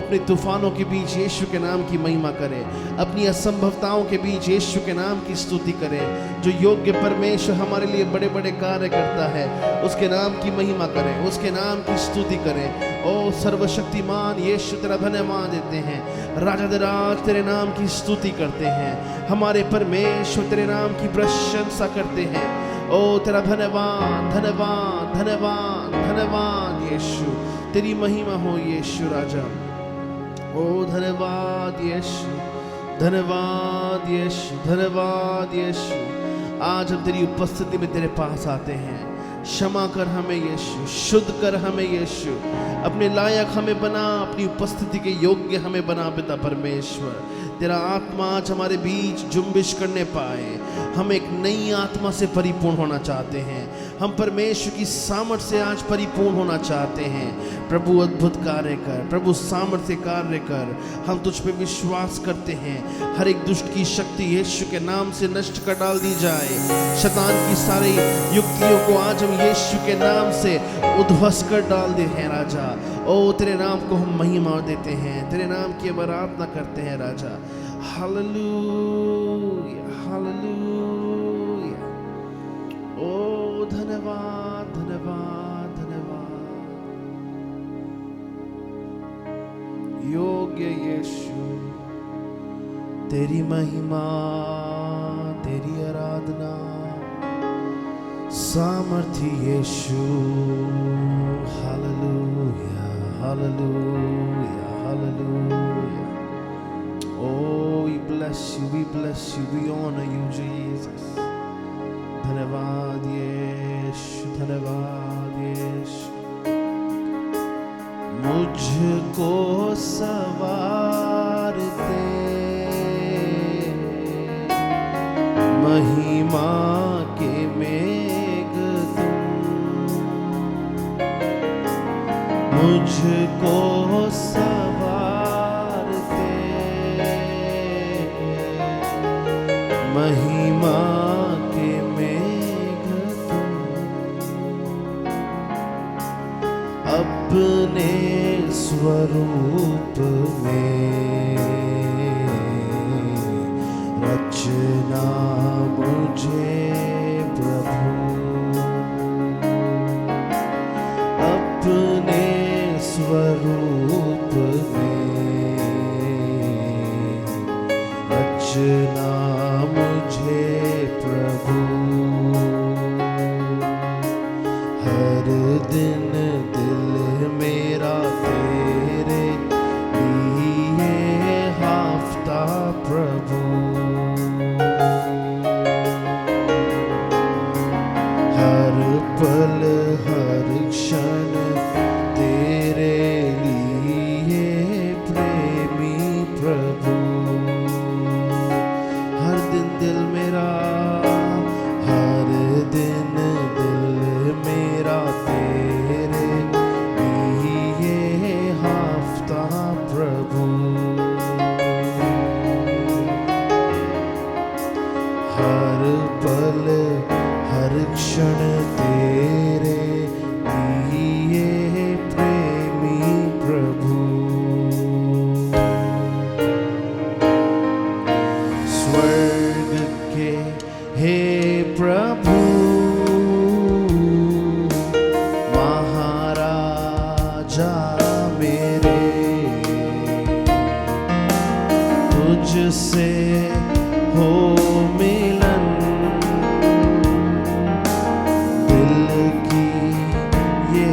अपने तूफानों के बीच यीशु के नाम की महिमा करें, अपनी असंभवताओं के बीच यीशु के नाम की स्तुति करें। जो योग्य परमेश्वर हमारे लिए बड़े बड़े कार्य करता है, उसके नाम की महिमा करें, उसके नाम की स्तुति करें। ओ सर्वशक्तिमान यीशु, तेरा धन्यवाद देते हैं। राजाधिराज तेरे नाम की स्तुति करते हैं। हमारे परमेश्वर तेरे नाम की प्रशंसा करते हैं। ओ तेरा धन्यवाद धन्यवाद धन्यवाद धन्यवाद यीशु, तेरी महिमा हो यीशु राजा। ओ धन्यवाद यीशु, धन्यवाद यीशु, धन्यवाद यीशु। आज हम तेरी उपस्थिति में तेरे पास आते हैं। क्षमा कर हमें यीशु, शुद्ध कर हमें यीशु, अपने लायक हमें बना, अपनी उपस्थिति के योग्य हमें बना पिता परमेश्वर। तेरा आत्मा आज हमारे बीच जुम्बिश करने पाए। हम एक नई आत्मा से परिपूर्ण होना चाहते हैं। हम परमेश्वर की सामर्थ से आज परिपूर्ण होना चाहते हैं। प्रभु अद्भुत कार्य कर, प्रभु सामर्थ्य कार्य कर। हम तुझ पे विश्वास करते हैं। हर एक दुष्ट की शक्ति यीशु के नाम से नष्ट कर डाल दी जाए। शैतान की सारी युक्तियों को आज हम यीशु के नाम से उद्ध्वस्त कर डाल दे हैं राजा। ओ तेरे नाम को हम महिमा देते हैं, तेरे नाम की हम आराधना करते हैं राजा। Hallelujah hallelujah. ओ धन्यवाद धन्यवाद धन्यवाद। योग्य यीशु, तेरी महिमा, तेरी आराधना, सामर्थ्य Yeshu. Hallelujah hallelujah hallelujah. Oh, we bless you, we honor you, Jesus. धन्यवाद यीशु, धन्यवाद यीशु। मुझको सवार दे महिमा के मेघ तुम, मुझको सवार दे महिमा के मेघ तुम, अपने स्वरूप में रचना मुझे प्रभु, अपने स्वरूप में रचना मुझे प्रभु। हर दिन दिल मेरा तेरे लिए हाफता प्रभु, हर पल हर क्षण तेरे लिए प्रेमी प्रभु। हर दिन दिल मेरा, हर दिन दिल मेरा तेरे लिए हाफता प्रभु। हर पल हर क्षण तेरे लिए प्रेमी प्रभु। स्वर्ग के हे प्रभु, महाराजा मेरे, तुझसे हो मिलन, दिल की ये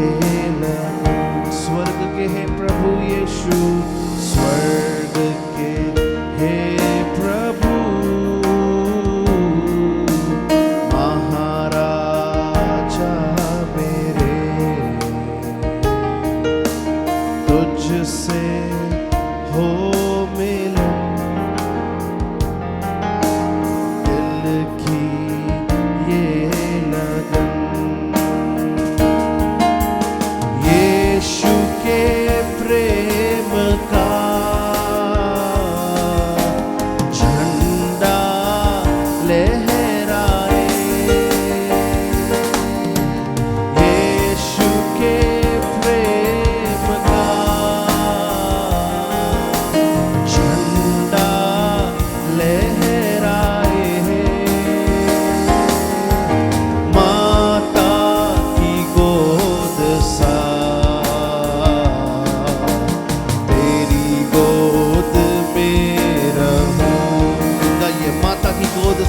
लगन। स्वर्ग के हे प्रभु यीशु, स्वर्ग के हे प्रभु, महाराजा मेरे, तुझसे हो मिलन, दिल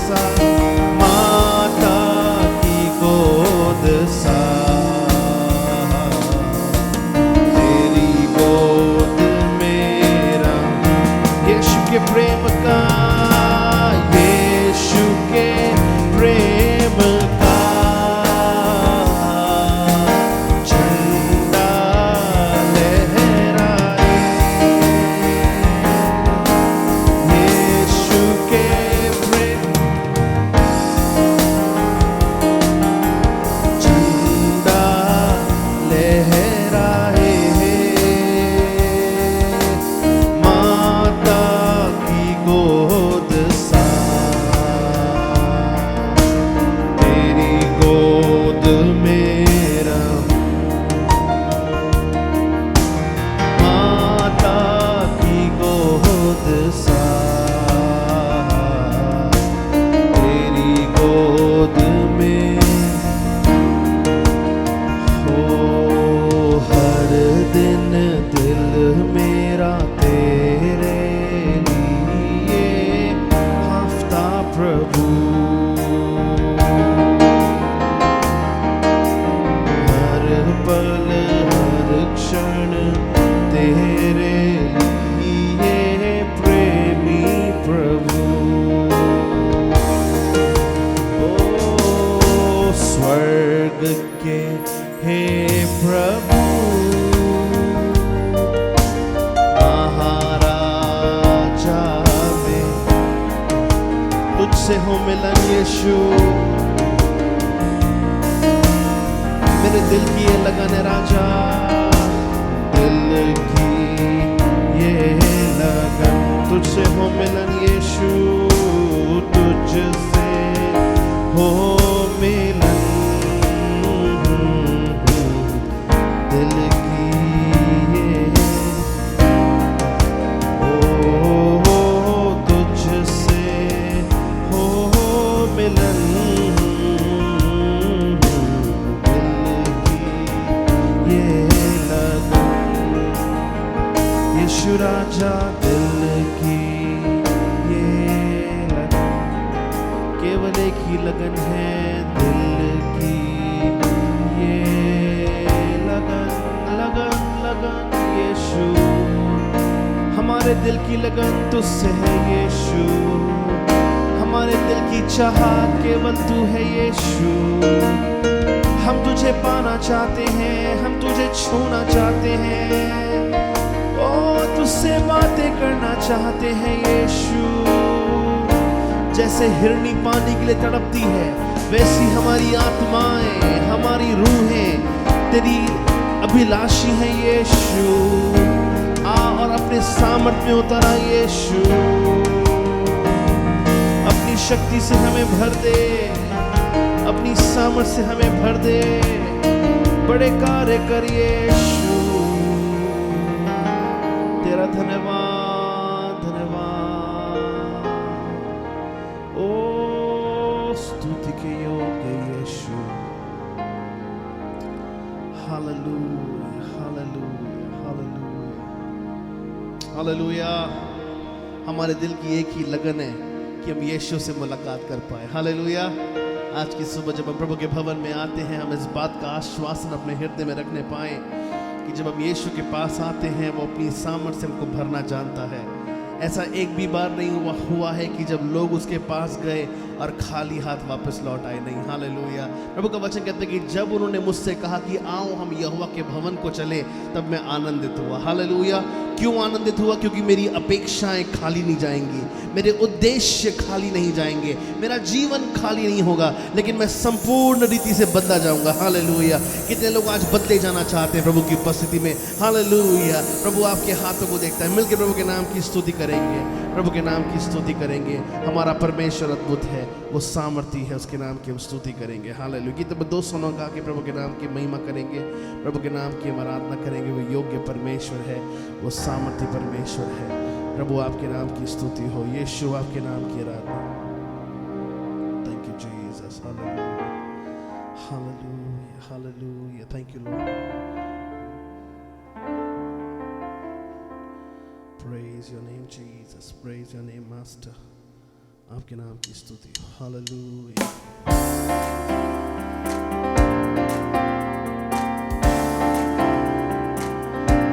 सा, माता की गोद सा, तेरी गोद मेरा यीशु के प्रेम का, यीशु के प्रेम का झंडा लहराए, यीशु के प्रेम झंडा लहराए, माता की गोद सा, तेरी गोद मेरा, माता की गोद सा, तेरी गोद में हो हर दिन दिल मेरा तेरे लिए हफ्ता प्रभु, हर पल हर क्षण तेरे लिए प्रेमी प्रभु। ओ स्वर्ग के हे प्रभु, महाराजा में तुझसे हो मिलन यीशु, मेरे दिल की ये लगन है राजा, दिल की ये लगन, तुझसे हो मिलन यीशु, तुझसे हो मिलन, दिल की ये ओ तुझसे हो मिलन, यीशु राजा दिल की ये लगन, केवल एक ही लगन है, दिल की ये लगन, लगन लगन यीशु, हमारे दिल की लगन तुझसे है यीशु, हमारे दिल की चाहत केवल तू है यीशु, हम तुझे पाना चाहते हैं, हम तुझे छूना चाहते हैं, ओ तुझसे बातें करना चाहते हैं यीशु, जैसे हिरनी पानी के लिए तड़पती है, वैसी हमारी आत्माएं, हमारी रूहें तेरी अभिलाषी है यीशु, आ और अपने सामर्थ्य में उतर आ यीशु, अपनी शक्ति से हमें भर दे, अपनी सामर्थ्य से हमें भर दे, बड़े कार्य कर यीशु, तेरा धन्यवाद धन्यवाद, ओ स्तुति के योग्य यीशु, हालेलुया हालेलुया हालेलुया हालेलुया। हमारे दिल की एक ही लगन है कि हम यीशु से मुलाकात कर पाए, हालेलुया। आज की सुबह जब हम प्रभु के भवन में आते हैं, हम इस बात का आश्वासन अपने हृदय में रखने पाए कि जब हम यीशु के पास आते हैं, वो अपनी सामर्थ्य से हमको भरना जानता है। ऐसा एक भी बार नहीं हुआ है कि जब लोग उसके पास गए और खाली हाथ वापस लौट आए, नहीं, हालेलुया। प्रभु का वचन कहते हैं कि जब उन्होंने मुझसे कहा कि आओ हम यहोवा के भवन को चले, तब मैं आनंदित हुआ, हालेलुया। क्यों आनंदित हुआ? क्योंकि मेरी अपेक्षाएं खाली नहीं जाएंगी, मेरे उद्देश्य खाली नहीं जाएंगे, मेरा जीवन खाली नहीं होगा, लेकिन मैं संपूर्ण रीति से बदला जाऊंगा, हालेलुया। कितने लोग आज बदले जाना चाहते हैं प्रभु की उपस्थिति में, हालेलुया। प्रभु आपके हाथों को देखता है, मिलकर प्रभु के नाम की स्तुति करेंगे, प्रभु के नाम की स्तुति करेंगे। हमारा परमेश्वर अद्भुत है, वो सामर्थी है, उसके नाम की हम स्तुति करेंगे, हालेलुया। कि तब दो सुनो गा के प्रभु के नाम की महिमा करेंगे, प्रभु के नाम की हम आराधना करेंगे। वो योग्य परमेश्वर है, वो सामर्थी परमेश्वर है। प्रभु आपके नाम की स्तुति हो, यीशु आपके नाम की आराधना। Thank you Jesus, hallelujah hallelujah hallelujah. Thank you Lord. Praise your name, Jesus. Praise your name, Master. आपके नाम की स्तुति। हालेलुया।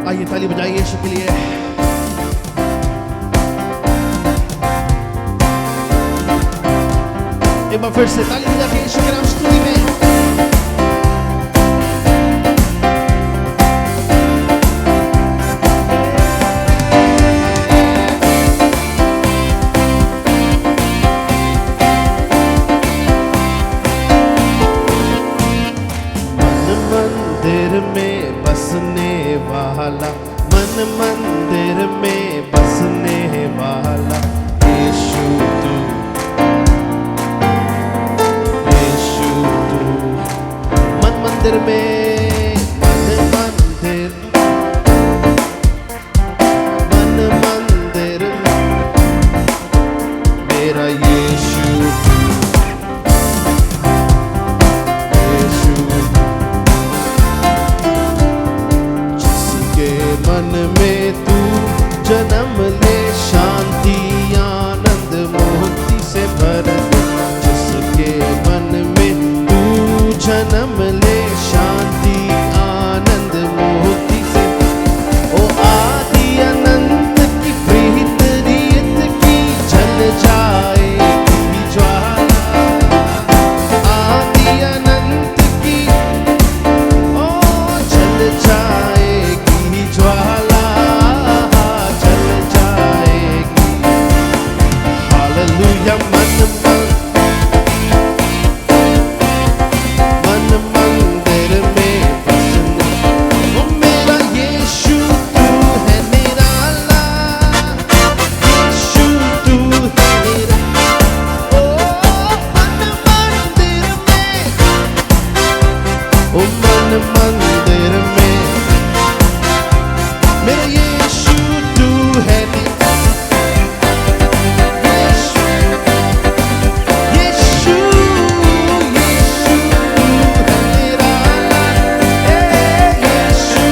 आइए ताली बजाइए यीशु के लिए। एक बार फिर से ताली बजा के यीशु के नाम स्तुति में। मंदिर में बसने वाला, मन मंदिर में बसने वाला यीशु तू, यीशु तू। मन मंदिर में, मन मंदिर, मन मंदिर मेरा यीशु तू, यीशु मन में तू जन्म ले, शांति आनंद मुक्ति से भर दे। जिसके मन में तू जन्म ले, शांति आनंद मुक्ति से। ओ आदि अनंत की प्रीत रीत की जल जाएगी ज्वाला, आदि अनंत की ओ जल जाएगी ज्वाला, जल जाएगी। हालेलुया। मन मंदिर में बसने, ओ मेरा यीशु तू है निराला, यीशु तू है निराला। ओ मन मंदिर में, ओ मन मंदिर में मेरा यीशु तू है यीशु, यीशु, यीशु तू है निराला, यीशु।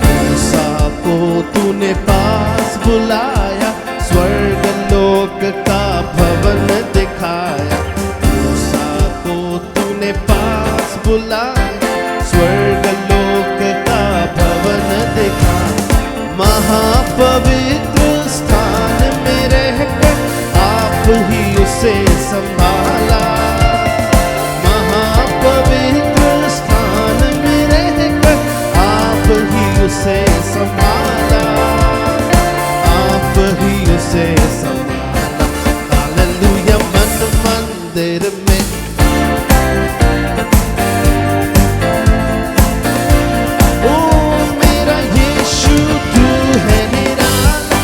मूसा को तूने पास बुलाया, स्वर्ग लोक का भवन दिखाया। मूसा को तूने पास बुलाया, स्वर्ग लोक का भवन दिखा। महापवित्र स्थान में रहकर आप ही उसे संभाला, महापवित्र स्थान में रहकर आप ही उसे संभाला, आप ही उसे संभाला। हालेलुया। मन मंदिर में, ओ मेरा यीशु तू है निराला,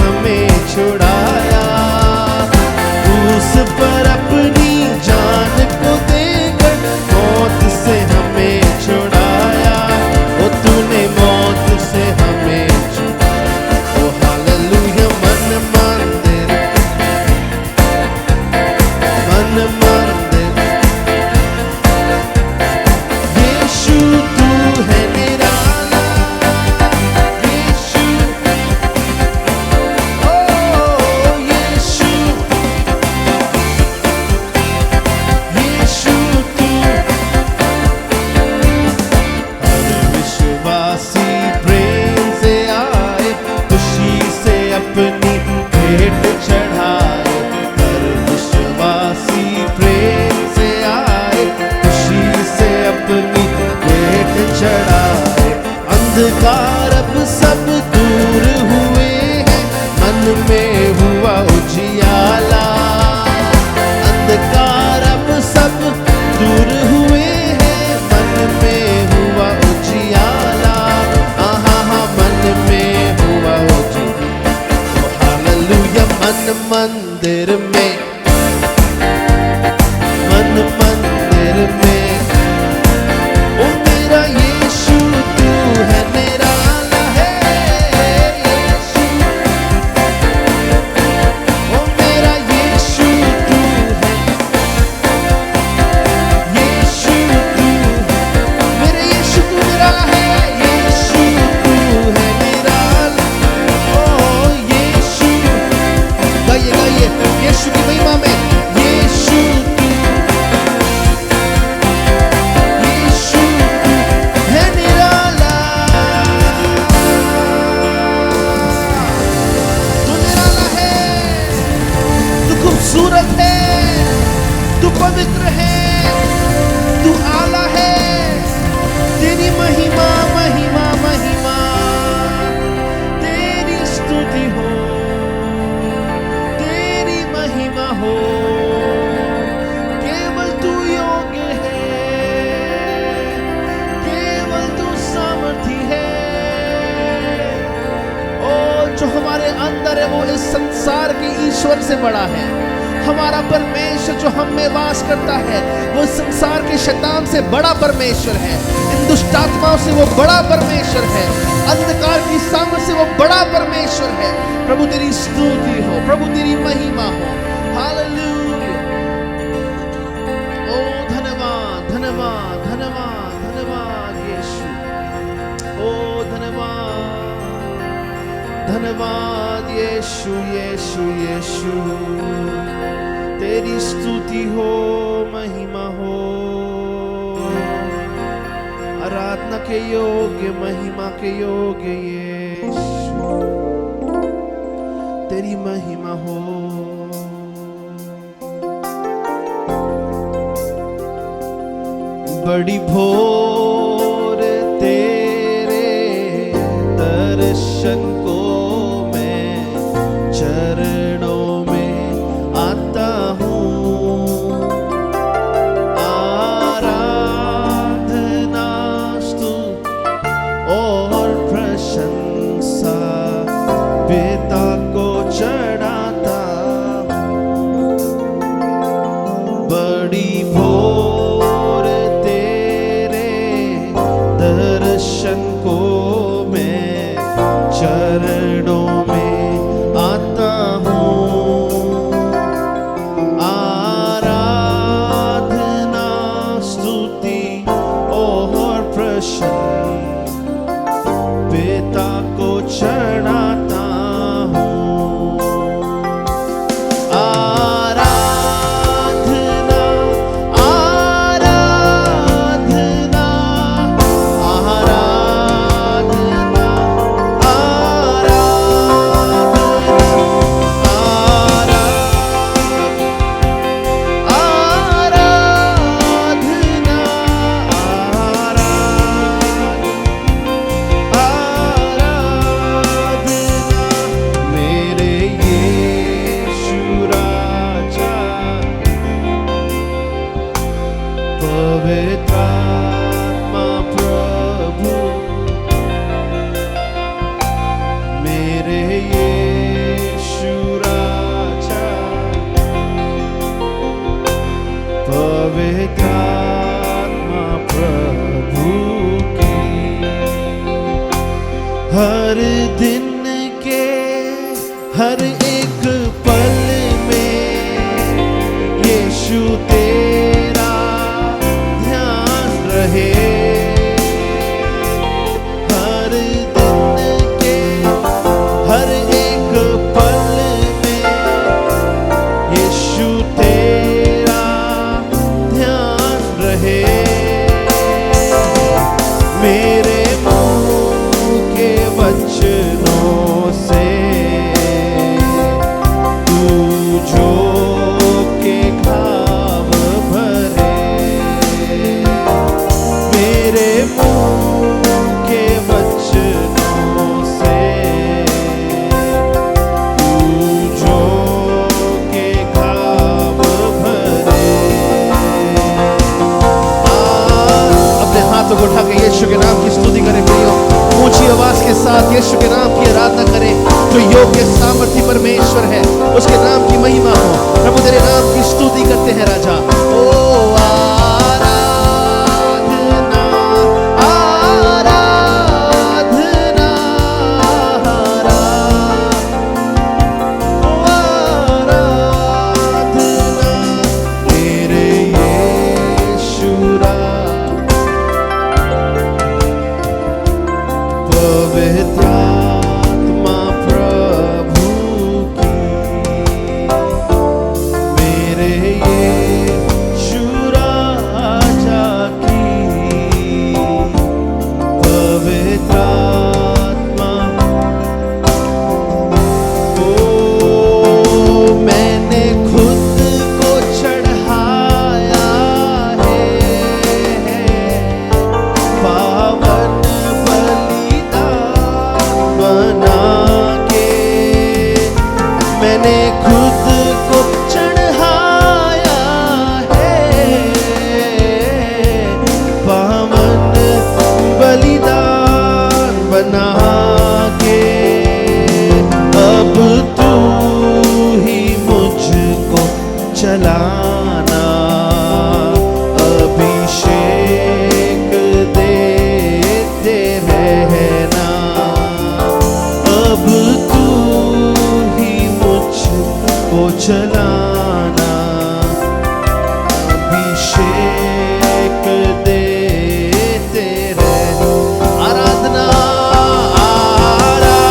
हमें छुड़ाया, उस पर अपनी जान को देकर मौत से हमें छुड़ाया। ओ तूने मौत से हमें छुड़ाया। ओ हालेलुया। मन मंदिर, मन मंदिर, यीशु तू है निराला, यीशु, ओ यीशु, यीशु तू। हर विश्वासी प्रेम से आए, खुशी से अपनी भेंट चढ़ाए। हर विश्वासी प्रेम से आए, खुशी से अपनी भेंट चढ़ाए। अंधकार अब सब दूर हुए हैं, मन में हुआ उजियाला। अंधकार अब सब दूर हुए हैं, मन में हुआ उजियाला। आहा हा, मन में हुआ उजियाला। ओ हालेलुया। मन मंदिर में, मन मंदिर में, ओ मेरा यीशु तू है निराला है, यीशु, ओ मेरा यीशु तू है, यीशु तू, मेरे यीशु तू निराला है, यीशु तू है निराला। ओ यीशु, गाइए गाइए यीशु की महिमा में, यीशु तू, यीशु तू है निराला। तू निराला है, तू खूबसूरत है, तू पवित्र है, तू आला है। तेरी महिमा महिमा महिमा, तेरी स्तुति हो, तेरी महिमा हो। केवल तू योग्य है, केवल तू सामर्थी है। ओ जो हमारे अंदर है वो इस संसार के ईश्वर से बड़ा है। हमारा परमेश्वर जो हम में वास करता है वो संसार के शैतान से बड़ा परमेश्वर है। इन दुष्ट आत्माओं से वो बड़ा परमेश्वर है। अंधकार की सामर्थ से वो बड़ा परमेश्वर है। प्रभु तेरी स्तुति हो, प्रभु तेरी महिमा हो। हालेलुया। ओ धन्यवाद धन्यवाद धन्यवाद धन्यवाद यीशु। ओ धन्यवाद धन्यवाद यीशु यीशु यीशु। तेरी स्तुति हो, महिमा हो, आराधना के योग्य, महिमा के योग्य यीशु। तेरी महिमा हो। बड़ी भोर तेरे दर्शन को मैं चरणों में आता हूँ। आराधना स्तुति और प्रशंसा पिता को चढ़ाता हूँ। बड़ी भोर तेरे दर्शन को मैं चरणों में आता हूँ। एक पल में यीशु तेरा ध्यान रहे। हर दिन के हर एक पल में यीशु तेरा ध्यान रहे। मेरे मुंह के वचनों से तू जो के घाव भरे। मेरे मुंह के वचनों से तू जो के घाव भरे। अपने हाथों को उठा के यीशु के नाम की स्तुति करें प्रियो। ऊंची आवाज के साथ यीशु के नाम की आराधना करें। जो योग्य सामर्थी परमेश्वर है उसके नाम की महिमा हो। प्रभु तेरे नाम की स्तुति करते हैं राजा। ओ आराधना आराधना आराधना तेरे यीशु पवित्र आत्मा प्रभु की। मेरे यीशु राजा की पवित्र आत्मा। ओ मैंने खुद को चढ़ाया है पावन बना के। मैंने खुद को चढ़ाया है पावन बलिदान बना के। अब तू ही मुझको चलाना अभिषेक देते रहना। अब तू ही मुझको चलाना अभिषेक देते रह। आराधना आराधना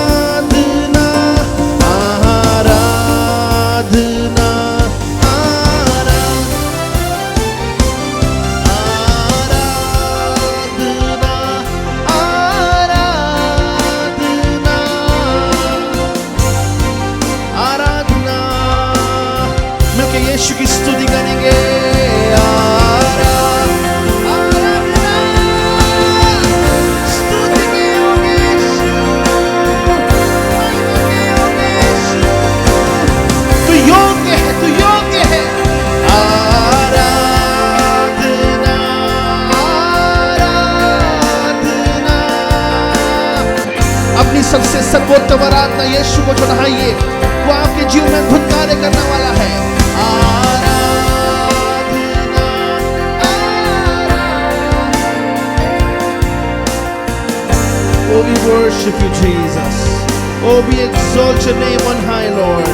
आराधना आराधना आराधना मिलके यीशु की स्तुति करेंगे। आराधना स्तुति के योग्य यीशु, महिमा के योग्य यीशु। तू योग्य है, तू योग्य है। आराधना आराधना। अपनी सबसे सर्वोत्तम आराधना यीशु को चढ़ाइए। वो आपके जीवन में अद्भुत कार्य करने वाला है। आराधना आराधना। Oh, we worship you, Jesus. Oh, we exalt your name on high, Lord.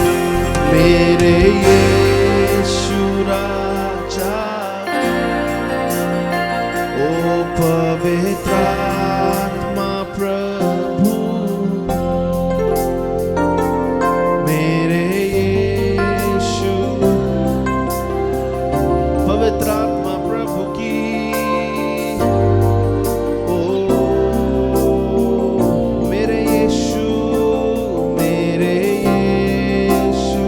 मेरे यीशु राजा, ओ पवित्र आत्मा प्रभु। मेरे यीशु पवित्र आत्मा प्रभु की। ओ मेरे यीशु मेरे यीशु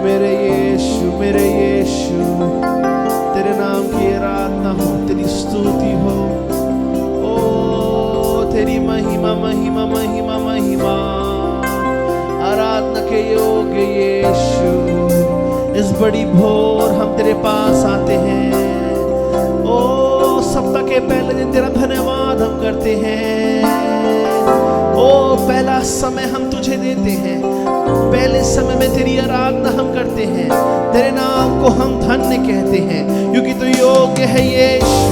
मेरे यीशु मेरे यीशु। तेरे नाम की आराधना हो, तेरी स्तुति हो। ओ तेरी महिमा महिमा महिमा महिमा। आराधना के योग्य यीशु, इस बड़ी भोर हम तेरे पास आते हैं। ओ सप्ताह के पहले दिन तेरा धन्यवाद हम करते हैं। ओ पहला समय हम तुझे देते हैं। पहले समय में तेरी आराधना हम करते हैं। तेरे नाम को हम धन्य कहते हैं क्योंकि तू योग्य है यीशु,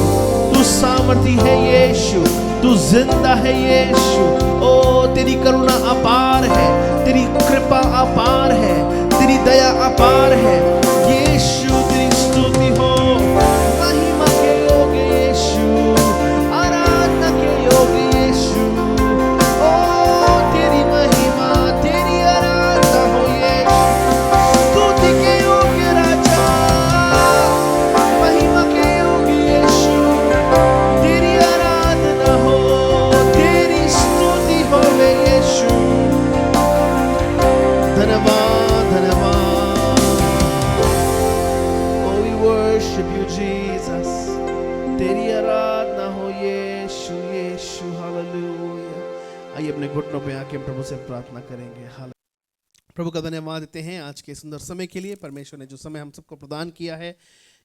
तू तू सामर्थी है यीशु, तू जिंदा है यीशु। ओ तेरी करुणा अपार है, तेरी कृपा अपार है, तेरी दया अपार है यीशु। तेरी स्तुति हो, महिमा के योग्य यीशु, आराधना के योग्य यीशु। ओ तेरी महिमा, तेरी आराधना हो यीशु, स्तुति के योग्य राजा, महिमा के योग्य यीशु। तेरी आराधना हो, तेरी स्तुति हो यीशु। धन्यवाद, धन्यवाद। Oh, we worship you, Jesus. तेरी आराधना हो यीशु, यीशु, हालेलुया। आइए अपने घुटनों पे आके प्रभु से प्रार्थना करेंगे। हालेलुया। प्रभु का धन्यवाद देते हैं आज के सुंदर समय के लिए। परमेश्वर ने जो समय हम सबको प्रदान किया है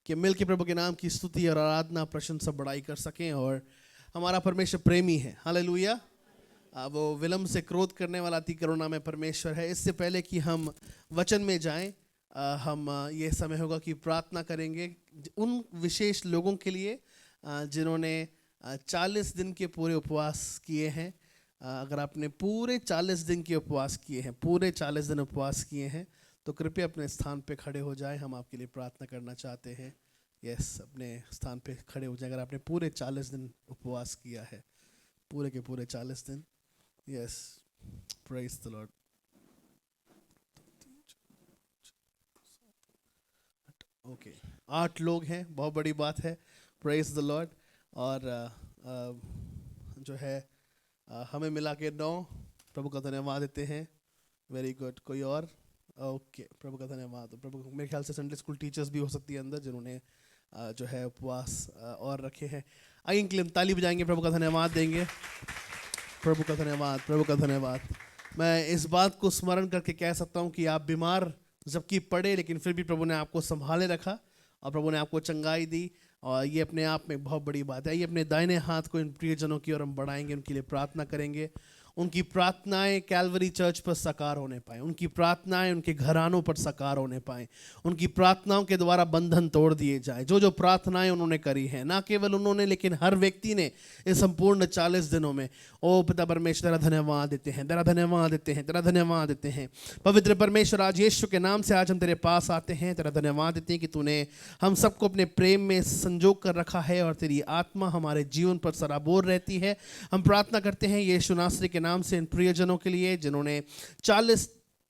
कि मिल के प्रभु के नाम की स्तुति और आराधना, प्रशंसा, बड़ाई कर सकें। और हमारा परमेश्वर प्रेमी है, हालेलुया। वो विलम्ब से क्रोध करने वाला अति करुणा में परमेश्वर है। इससे पहले कि हम वचन में जाएं, हम ये समय होगा कि प्रार्थना करेंगे उन विशेष लोगों के लिए जिन्होंने 40 दिन के पूरे उपवास किए हैं। अगर आपने पूरे 40 दिन के उपवास किए हैं, पूरे 40 दिन उपवास किए हैं, तो कृपया अपने स्थान पे खड़े हो जाएं। हम आपके लिए प्रार्थना करना चाहते हैं। यस, अपने स्थान पे खड़े हो जाएं अगर आपने पूरे 40 दिन उपवास किया है, पूरे के पूरे 40 दिन। Yes, praise the Lord. Okay, 8 लोग हैं, बहुत बड़ी बात है। Praise the Lord. और जो है हमें मिला के 9। प्रभु का धन्यवाद देते हैं। Very good. कोई और? ओके, प्रभु का धन्यवाद। प्रभु, मेरे ख्याल से संडे स्कूल टीचर्स भी हो सकती है अंदर, जिन्होंने जो है उपवास और रखे हैं। आइए इनके लिए हम ताली बजाएंगे, प्रभु का धन्यवाद देंगे। प्रभु का धन्यवाद, प्रभु का धन्यवाद। मैं इस बात को स्मरण करके कह सकता हूँ कि आप बीमार जबकि पड़े, लेकिन फिर भी प्रभु ने आपको संभाले रखा और प्रभु ने आपको चंगाई दी, और ये अपने आप में बहुत बड़ी बात है। ये अपने दाहिने हाथ को इन प्रियजनों की ओर हम बढ़ाएंगे, उनके लिए प्रार्थना करेंगे। उनकी प्रार्थनाएं कैलवरी चर्च पर साकार होने पाए, उनकी प्रार्थनाएं उनके घरानों पर साकार होने पाए, उनकी प्रार्थनाओं के द्वारा बंधन तोड़ दिए जाए। जो जो प्रार्थनाएं उन्होंने करी हैं, ना केवल उन्होंने लेकिन हर व्यक्ति ने इस संपूर्ण 40 दिनों में, ओ पिता परमेश्वर तेरा धन्यवाद देते हैं, तेरा धन्यवाद देते हैं, तेरा धन्यवाद देते हैं। पवित्र परमेश्वर, आज यीशु के नाम से आज हम तेरे पास आते हैं, तेरा धन्यवाद देते हैं कि तूने हम सबको अपने प्रेम में संजोग कर रखा है और तेरी आत्मा हमारे जीवन पर सराबोर रहती है। हम प्रार्थना करते हैं यीशु नासरी के नाम से इन प्रियजनों के लिए जिन्होंने 40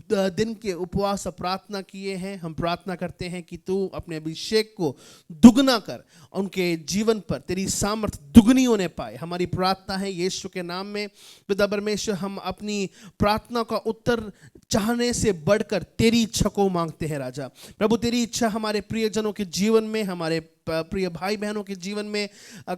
दिन के उपवास प्रार्थना किए हैं। हम प्रार्थना करते हैं कि तू अपने अभिषेक को दुगना कर, उनके जीवन पर तेरी सामर्थ दुगनी होने पाए। हमारी प्रार्थना है यीशु के नाम में। पिता परमेश्वर, हम अपनी प्रार्थना का उत्तर चाहने से बढ़कर तेरी इच्छा को मांगते हैं राजा। प्रभु, तेरी इच्छा हमारे प्रियजनों के जीवन में, हमारे प्रिय भाई बहनों के जीवन में,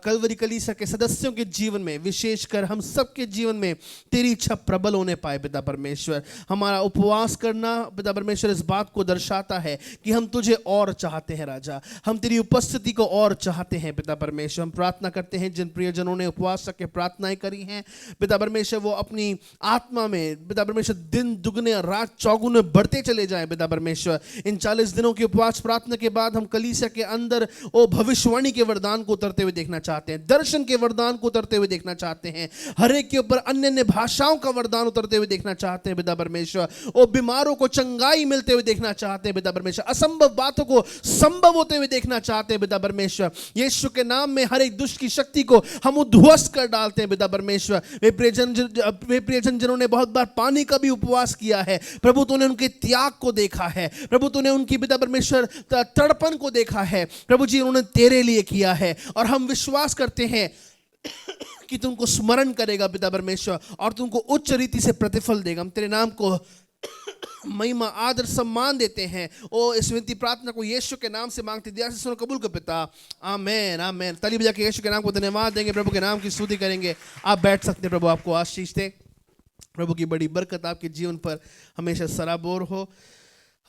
कलवरी कलीसिया के सदस्यों के जीवन में, विशेषकर हम सबके जीवन में तेरी इच्छा प्रबल होने पाए। पिता परमेश्वर, हमारा उपवास करना पिता परमेश्वर इस बात को दर्शाता है कि हम तुझे और चाहते हैं राजा, हम तेरी उपस्थिति को और चाहते हैं। पिता परमेश्वर, हम प्रार्थना करते हैं जिन प्रियजनों ने उपवास करके प्रार्थनाएं करी हैं, पिता परमेश्वर वो अपनी आत्मा में पिता परमेश्वर दिन दुगने रात चौगुने बढ़ते चले जाएं। पिता परमेश्वर, इन 40 दिनों की उपवास प्रार्थना के बाद हम कलीसिया के अंदर ओ भविष्यवाणी के वरदान को उतरते हुए देखना चाहते हैं, दर्शन के वरदान को उतरते हुए देखना चाहते हैं, हर एक के ऊपर अन्य अन्य भाषाओं का वरदान उतरते हुए देखना चाहते हैं। पिता परमेश्वर, ओ बीमारों को चंगाई मिलते हुए देखना चाहते हैं। पिता परमेश्वर, असंभव बातों को संभव होते हुए देखना चाहते हैं। पिता परमेश्वर, यीशु के नाम में हर एक दुष्ट की शक्ति को हम उद्ध्वस्त कर डालते हैं। पिता परमेश्वर, वे प्रियजन जिन्होंने बहुत बार पानी का भी उपवास किया है, प्रभु तूने उनके त्याग को देखा है, प्रभु तूने उनकी पिता परमेश्वर तड़पन को देखा है, प्रभु जी उन्होंने तेरे लिए किया है, और हम विश्वास करते हैं कि तुमको स्मरण करेगा पिता परमेश्वर, और तुमको उच्च रीति से प्रतिफल देगा। हम तेरे नाम को महिमा आदर सम्मान देते हैं। ओ इस विनती प्रार्थना को यीशु के नाम से मांगते, दया से सुनो, कबूल कर पिता, आमेन आमेन। ताली बजा के यीशु के नाम को धन्यवाद देंगे, प्रभु के नाम की स्तुति करेंगे। आप बैठ सकते हैं। प्रभु आपको आशीष दे, प्रभु की बड़ी बरकत आपके जीवन पर हमेशा सराबोर हो।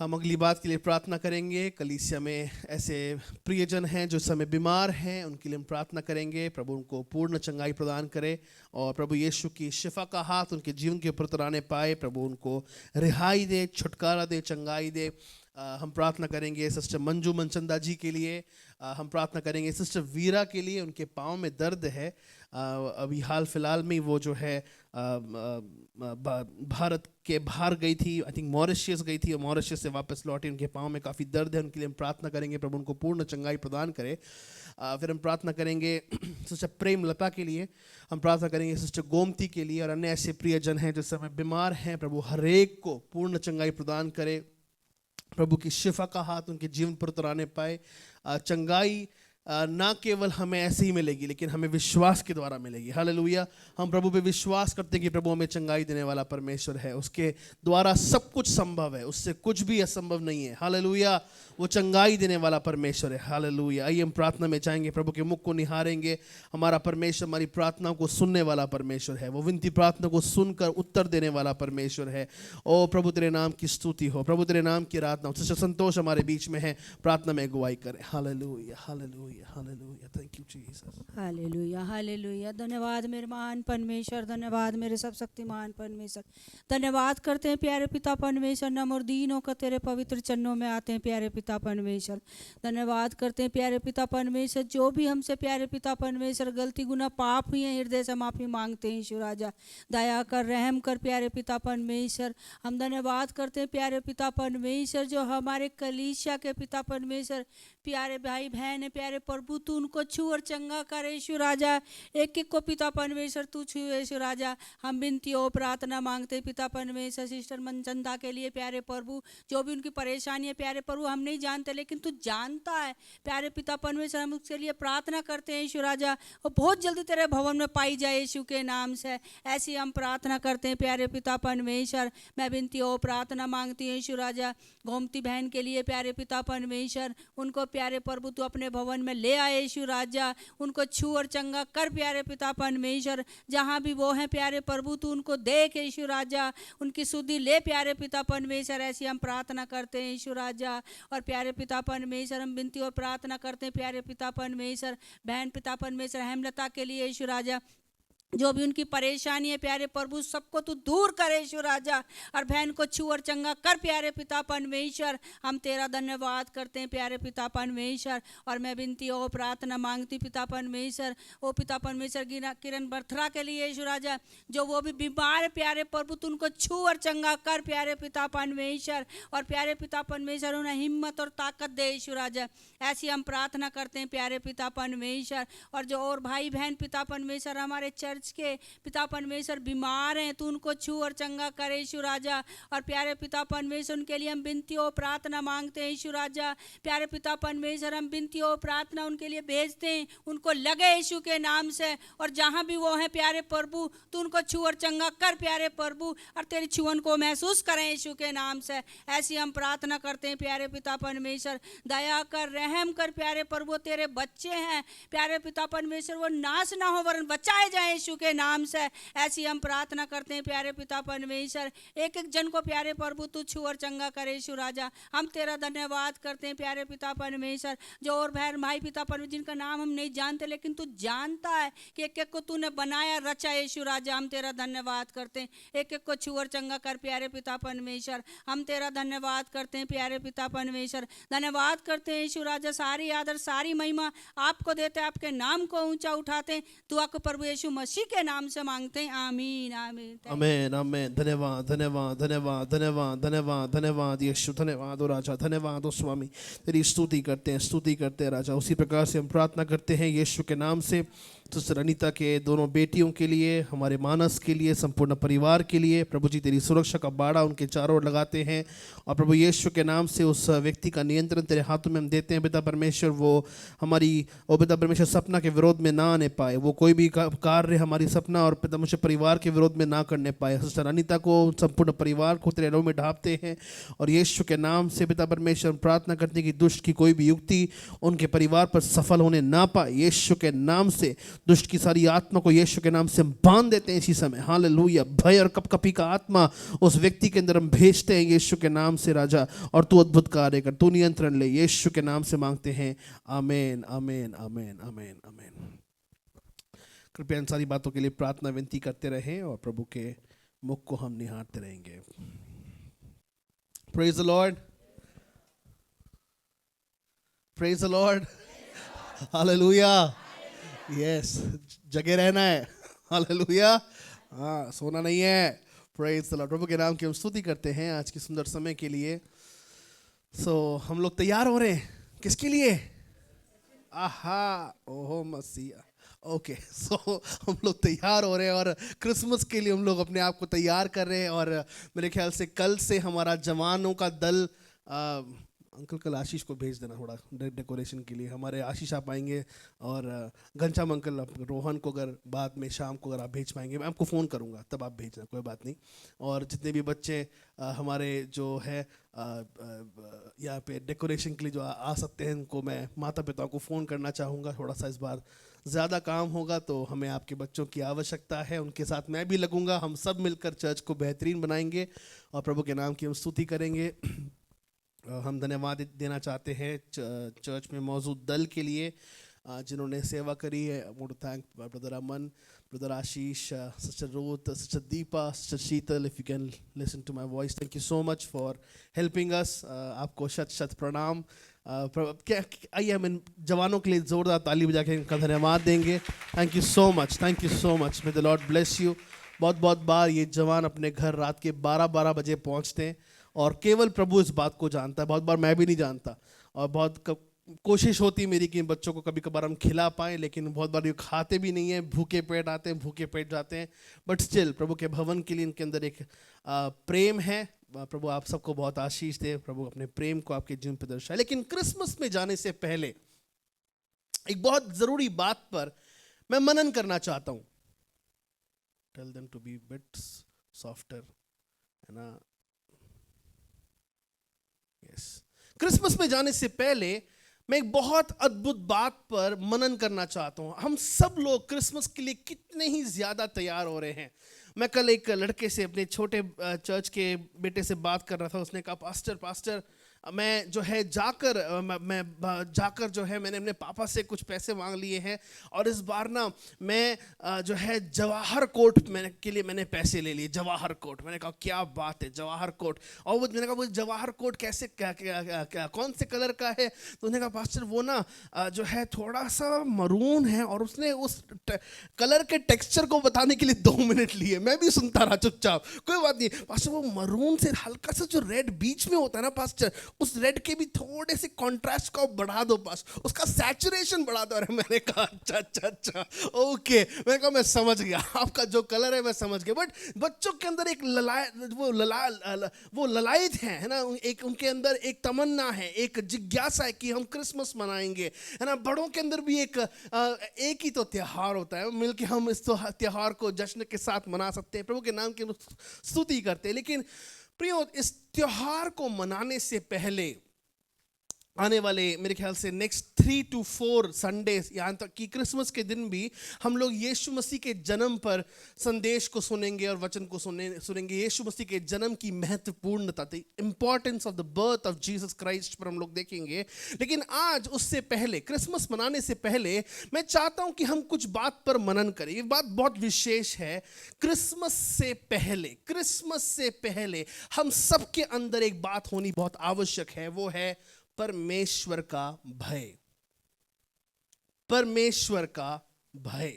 हम अगली बात के लिए प्रार्थना करेंगे। कलीसिया में ऐसे प्रियजन हैं जो इस समय बीमार हैं, उनके लिए हम प्रार्थना करेंगे। प्रभु उनको पूर्ण चंगाई प्रदान करे और प्रभु यीशु की शिफा का हाथ उनके जीवन के ऊपर तराने पाए। प्रभु उनको रिहाई दे, छुटकारा दे, चंगाई दे। हम प्रार्थना करेंगे सिस्टर मंजू मनचंदा जी के लिए। हम प्रार्थना करेंगे सिस्टर वीरा के लिए, उनके पाँव में दर्द है। अभी हाल फिलहाल में वो जो है भारत के बाहर गई थी, आई थिंक मॉरिशस गई थी, और मॉरिशस से वापस लौटी, उनके पाँव में काफ़ी दर्द है, उनके लिए हम प्रार्थना करेंगे प्रभु उनको पूर्ण चंगाई प्रदान करे। फिर हम प्रार्थना करेंगे सिस्टर प्रेम लता के लिए, हम प्रार्थना करेंगे सिस्टर गोमती के लिए और अन्य ऐसे प्रियजन हैं जो समय बीमार हैं। प्रभु हर एक को पूर्ण चंगाई प्रदान करे, प्रभु की शिफा का हाथ उनके जीवन पर उतराने पाए। चंगाई ना केवल हमें ऐसे ही मिलेगी, लेकिन हमें विश्वास के द्वारा मिलेगी। हालेलुया। हम प्रभु पे विश्वास करते हैं कि प्रभु हमें चंगाई देने वाला परमेश्वर है, उसके द्वारा सब कुछ संभव है, उससे कुछ भी असंभव नहीं है। हालेलुया। वो चंगाई देने वाला परमेश्वर है। हालेलुया। आइए हम प्रार्थना में जाएंगे, प्रभु के मुख को निहारेंगे। हमारा परमेश्वर हमारी प्रार्थनाओं को सुनने वाला परमेश्वर है, वो विनती प्रार्थना को सुनकर उत्तर देने वाला परमेश्वर है। ओ प्रभु तेरे नाम की स्तुति हो, प्रभु तेरे नाम की आराधना हो। सिस्टर संतोष हमारे बीच में है, प्रार्थना में अगुवाई करें। Hallelujah, hallelujah, hallelujah. Thank you Jesus. Hallelujah, hallelujah. धन्यवाद मेरे महान परमेश्वर, धन्यवाद मेरे सब शक्तिमान परमेश्वर। धन्यवाद करते हैं प्यारे पिता परमेश्वर, नम और दीन होकर तेरे पवित्र चरणों में आते हैं प्यारे पिता परमेश्वर। धन्यवाद करते हैं प्यारे पिता परमेश्वर, जो भी हमसे प्यारे पिता परमेश्वर गलती गुनाह पाप हुई है, हृदय से माफी मांगते हैं। यीशु राजा दया कर, रहम कर प्यारे पिता परमेश्वर। हम धन्यवाद करते हैं प्यारे पिता परमेश्वर, जो हमारे कलीसिया के पिता परमेश्वर प्यारे भाई बहन है प्यारे प्रभु, तू उनको छू और चंगा करे यीशु राजा। एक एक को पिता परमेश्वर तू छू यीशु राजा। हम विनती और प्रार्थना मांगते हैं पिता परमेश्वर सिस्टर मनचंदा के लिए प्यारे प्रभु, जो भी उनकी परेशानी है प्यारे प्रभु, हम नहीं जानते लेकिन तू जानता है प्यारे पिता परमेश्वर। हम उसके लिए प्रार्थना करते हैं यीशु राजा, और बहुत जल्दी तेरे भवन में पाई जाए यीशु के नाम से, ऐसी हम प्रार्थना करते हैं प्यारे पिता परमेश्वर। मैं विनती और प्रार्थना मांगती हूँ यीशु राजा गोमती बहन के लिए प्यारे पिता परमेश्वर, उनको प्यारे प्रभु तू अपने भवन में ले आए यीशु राजा, उनको छू और चंगा कर प्यारे पिता परमेश्वर। जहाँ भी वो हैं प्यारे प्रभु तू उनको देख यीशु राजा, उनकी सुधि ले प्यारे पिता परमेश्वर, ऐसी हम प्रार्थना करते हैं यीशु राजा। और प्यारे पिता परमेश्वर हम विनती और प्रार्थना करते हैं प्यारे पिता परमेश्वर बहन पिता परमेश्वर हेमलता के लिए यीशु राजा, जो भी उनकी परेशानी है प्यारे प्रभु सबको तू दूर करे यीशु राजा, और बहन को छू और चंगा कर प्यारे पिता परमेश्वर। हम तेरा धन्यवाद करते हैं प्यारे पिता परमेश्वर। और मैं विनती और प्रार्थना मांगती पिता परमेश्वर, ओ पिता परमेश्वर किरण बर्थरा के लिए यीशु राजा, जो वो भी बीमार है प्यारे प्रभु तू उनको छू और चंगा कर प्यारे पिता परमेश्वर। और प्यारे पिता परमेश्वर उन्हें हिम्मत और ताकत दे यीशु राजा, ऐसी हम प्रार्थना करते हैं प्यारे पिता परमेश्वर। और जो और भाई बहन पिता परमेश्वर हमारे चर्च के पिता परमेश्वर बीमार हैं, तू उनको छू और चंगा करे यीशु राजा। और प्यारे पिता परमेश्वर उनके लिए हम विनती और प्रार्थना मांगते हैं यीशु राजा। प्यारे पिता परमेश्वर हम विनती और प्रार्थना उनके लिए भेजते हैं, उनको लगे यीशु के नाम से, और जहां भी वो हैं प्यारे प्रभु तू उनको छू और चंगा कर प्यारे प्रभु, और तेरी छुअन को महसूस करें यीशु के नाम से, ऐसी हम प्रार्थना करते हैं प्यारे पिता परमेश्वर। दया कर, रहम कर प्यारे प्रभु, तेरे बच्चे हैं प्यारे पिता परमेश्वर, वो नाश ना हो वरन बचाए जाए यीशु के नाम से, ऐसी हम प्रार्थना करते हैं प्यारे पिता परमेश्वर। एक एक जन को प्यारे प्रभु तू छू और चंगा करे यीशु राजा। हम तेरा धन्यवाद करते हैं प्यारे पिता परमेश्वर, जो और बहन भाई पिता परमेश्वर जिनका नाम हम नहीं जानते लेकिन तू जानता है कि एक एक को तूने बनाया रचा यीशु राजा, हम तेरा धन्यवाद करते हैं। एक एक को छू और चंगा कर प्यारे पिता परमेश्वर, हम तेरा धन्यवाद करते हैं प्यारे पिता परमेश्वर। धन्यवाद करते हैं यीशु राजा, सारी आदर सारी महिमा आपको देते हैं, आपके नाम को ऊंचा उठाते हैं, दुआ को प्रभु यीशु मसीह के नाम से मांगते हैं, आमीन आमीन आमेन आमेन। धन्यवाद धन्यवाद धन्यवाद धन्यवाद धन्यवाद धन्यवाद यीशु, धन्यवाद ओ राजा, धन्यवाद ओ स्वामी, तेरी स्तुति करते हैं राजा। उसी प्रकार से हम प्रार्थना करते हैं यीशु के नाम से सिस्टर अनीता के दोनों बेटियों के लिए, हमारे मानस के लिए, संपूर्ण परिवार के लिए प्रभु जी तेरी सुरक्षा का बाड़ा उनके चारों ओर लगाते हैं। और प्रभु यीशु के नाम से उस व्यक्ति का नियंत्रण तेरे हाथों में हम देते हैं पिता परमेश्वर, वो हमारी ओ पिता परमेश्वर सपना के विरोध में ना आने पाए, वो कोई भी कार्य हमारी सपना और पिता परमेश्वर परिवार के विरोध में ना करने पाए। सिस्टर अनीता को संपूर्ण परिवार को तेरे रंगों में ढांपते हैं, और यीशु के नाम से पिता परमेश्वर प्रार्थना करते हैं कि दुष्ट की कोई भी युक्ति उनके परिवार पर सफल होने ना पाए। यीशु के नाम से दुष्ट की सारी आत्मा को यीशु के नाम से बांध देते हैं इसी समय। हालेलुया। भय और कपकपी का आत्मा उस व्यक्ति के अंदर हम भेजते हैं यीशु के नाम से राजा, और तू अद्भुत कार्य कर, तू नियंत्रण ले, यीशु के नाम से मांगते हैं, आमेन आमेन आमेन आमेन आमेन। कृपया इन सारी बातों के लिए प्रार्थना विनती करते रहें और प्रभु के मुख को हम निहारते रहेंगे। Praise the Lord. Praise the Lord, hallelujah. Yes, जगे रहना है, हालेलुया। हाँ, सोना नहीं है। Praise the Lord. प्रभु के नाम की हम स्तुति करते हैं आज के सुंदर समय के लिए। हम लोग तैयार हो रहे हैं किसके लिए? आहा, ओहो मसीहा। ओके, हम लोग तैयार हो रहे हैं और क्रिसमस के लिए हम लोग अपने आप को तैयार कर रहे हैं। और मेरे ख्याल से कल से हमारा जवानों का दल, अंकल कल आशीष को भेज देना थोड़ा डेकोरेशन के लिए। हमारे आशीष आप आएंगे और घनश्याम अंकल, रोहन को अगर बाद में शाम को अगर आप भेज पाएंगे, मैं आपको फ़ोन करूंगा तब आप भेजना, कोई बात नहीं। और जितने भी बच्चे हमारे जो है यहाँ पे डेकोरेशन के लिए जो आ सकते हैं, उनको मैं माता पिताओं को फ़ोन करना चाहूँगा। थोड़ा सा इस बार ज़्यादा काम होगा तो हमें आपके बच्चों की आवश्यकता है। उनके साथ मैं भी लगूंगा, हम सब मिलकर चर्च को बेहतरीन बनाएंगे और प्रभु के नाम की हम स्तुति करेंगे। हम धन्यवाद देना चाहते हैं चर्च में मौजूद दल के लिए जिन्होंने सेवा करी है। I want to thank brother Aman, brother Ashish, sister Ruth, sister Deepa, sister Sheetal. If you can listen to my voice, thank you so much for helping us. आपको शत शत प्रणाम। क्या आइए हम इन जवानों के लिए ज़ोरदार ताली बजा के इनका धन्यवाद देंगे। Thank you so much, thank you so much. May the Lord bless you. बहुत बहुत बार ये जवान अपने घर रात के 12-12 बजे पहुँचते हैं और केवल प्रभु इस बात को जानता है। बहुत बार मैं भी नहीं जानता और बहुत कोशिश होती है मेरी कि इन बच्चों को कभी कभार हम खिला पाएँ, लेकिन बहुत बार ये खाते भी नहीं हैं, भूखे पेट आते हैं, भूखे पेट जाते हैं। बट स्टिल प्रभु के भवन के लिए इनके अंदर एक प्रेम है। प्रभु आप सबको बहुत आशीष दे, प्रभु अपने प्रेम को आपके जीवन पर दर्शाए। लेकिन क्रिसमस में जाने से पहले एक बहुत ज़रूरी बात पर मैं मनन करना चाहता हूँ। Tell them to be bit softer, है ना? यस, क्रिसमस में जाने से पहले मैं एक बहुत अद्भुत बात पर मनन करना चाहता हूँ। हम सब लोग क्रिसमस के लिए कितने ही ज़्यादा तैयार हो रहे हैं। मैं कल एक लड़के से, अपने छोटे चर्च के बेटे से बात कर रहा था। उसने कहा पास्टर मैं जो है जाकर जो है मैंने अपने पापा से कुछ पैसे मांग लिए हैं और इस बार ना मैं जो है जवाहर कोट के लिए मैंने पैसे ले लिए। जवाहर कोट, मैंने कहा क्या बात है, जवाहर कोट। और मैंने कहा वो जवाहर कोट कैसे, क्या कौन से कलर का है? तो उन्होंने कहा पास्टर वो ना जो है थोड़ा सा मरून है। और उसने उस कलर के टेक्सचर को बताने के लिए 2 मिनट लिए। मैं भी सुनता रहा चुपचाप, कोई बात नहीं पास्टर, वो मरून से हल्का सा जो रेड बीच में होता है ना पास्टर, उस रेड के भी थोड़े से कॉन्ट्रास्ट को बढ़ा दो, बस उसका सैचुरेशन बढ़ा दो। अरे मैंने कहा अच्छा ओके, मैंने कहा मैं समझ गया, आपका जो कलर है मैं समझ गया। बट बच्चों के अंदर एक वो ललायत है ना, एक उनके अंदर एक तमन्ना है, एक जिज्ञासा है कि हम क्रिसमस मनाएंगे, है ना। बड़ों के अंदर भी एक ही तो त्योहार होता है, मिलके हम इस त्योहार को जश्न के साथ मना सकते हैं, प्रभु के नाम की स्तुति करते हैं। लेकिन प्रियो, इस त्योहार को मनाने से पहले आने वाले मेरे ख्याल से नेक्स्ट 3 to 4 संडेज, यहाँ तक कि क्रिसमस के दिन भी हम लोग यीशु मसीह के जन्म पर संदेश को सुनेंगे और वचन को सुनेंगे। यीशु मसीह के जन्म की महत्वपूर्णता, the importance of the birth of Jesus Christ पर हम लोग देखेंगे। लेकिन आज उससे पहले, क्रिसमस मनाने से पहले, मैं चाहता हूँ कि हम कुछ बात पर मनन करें। ये बात बहुत विशेष है। क्रिसमस से पहले हम सबके अंदर एक बात होनी बहुत आवश्यक है, वो है परमेश्वर का भय। परमेश्वर का भय।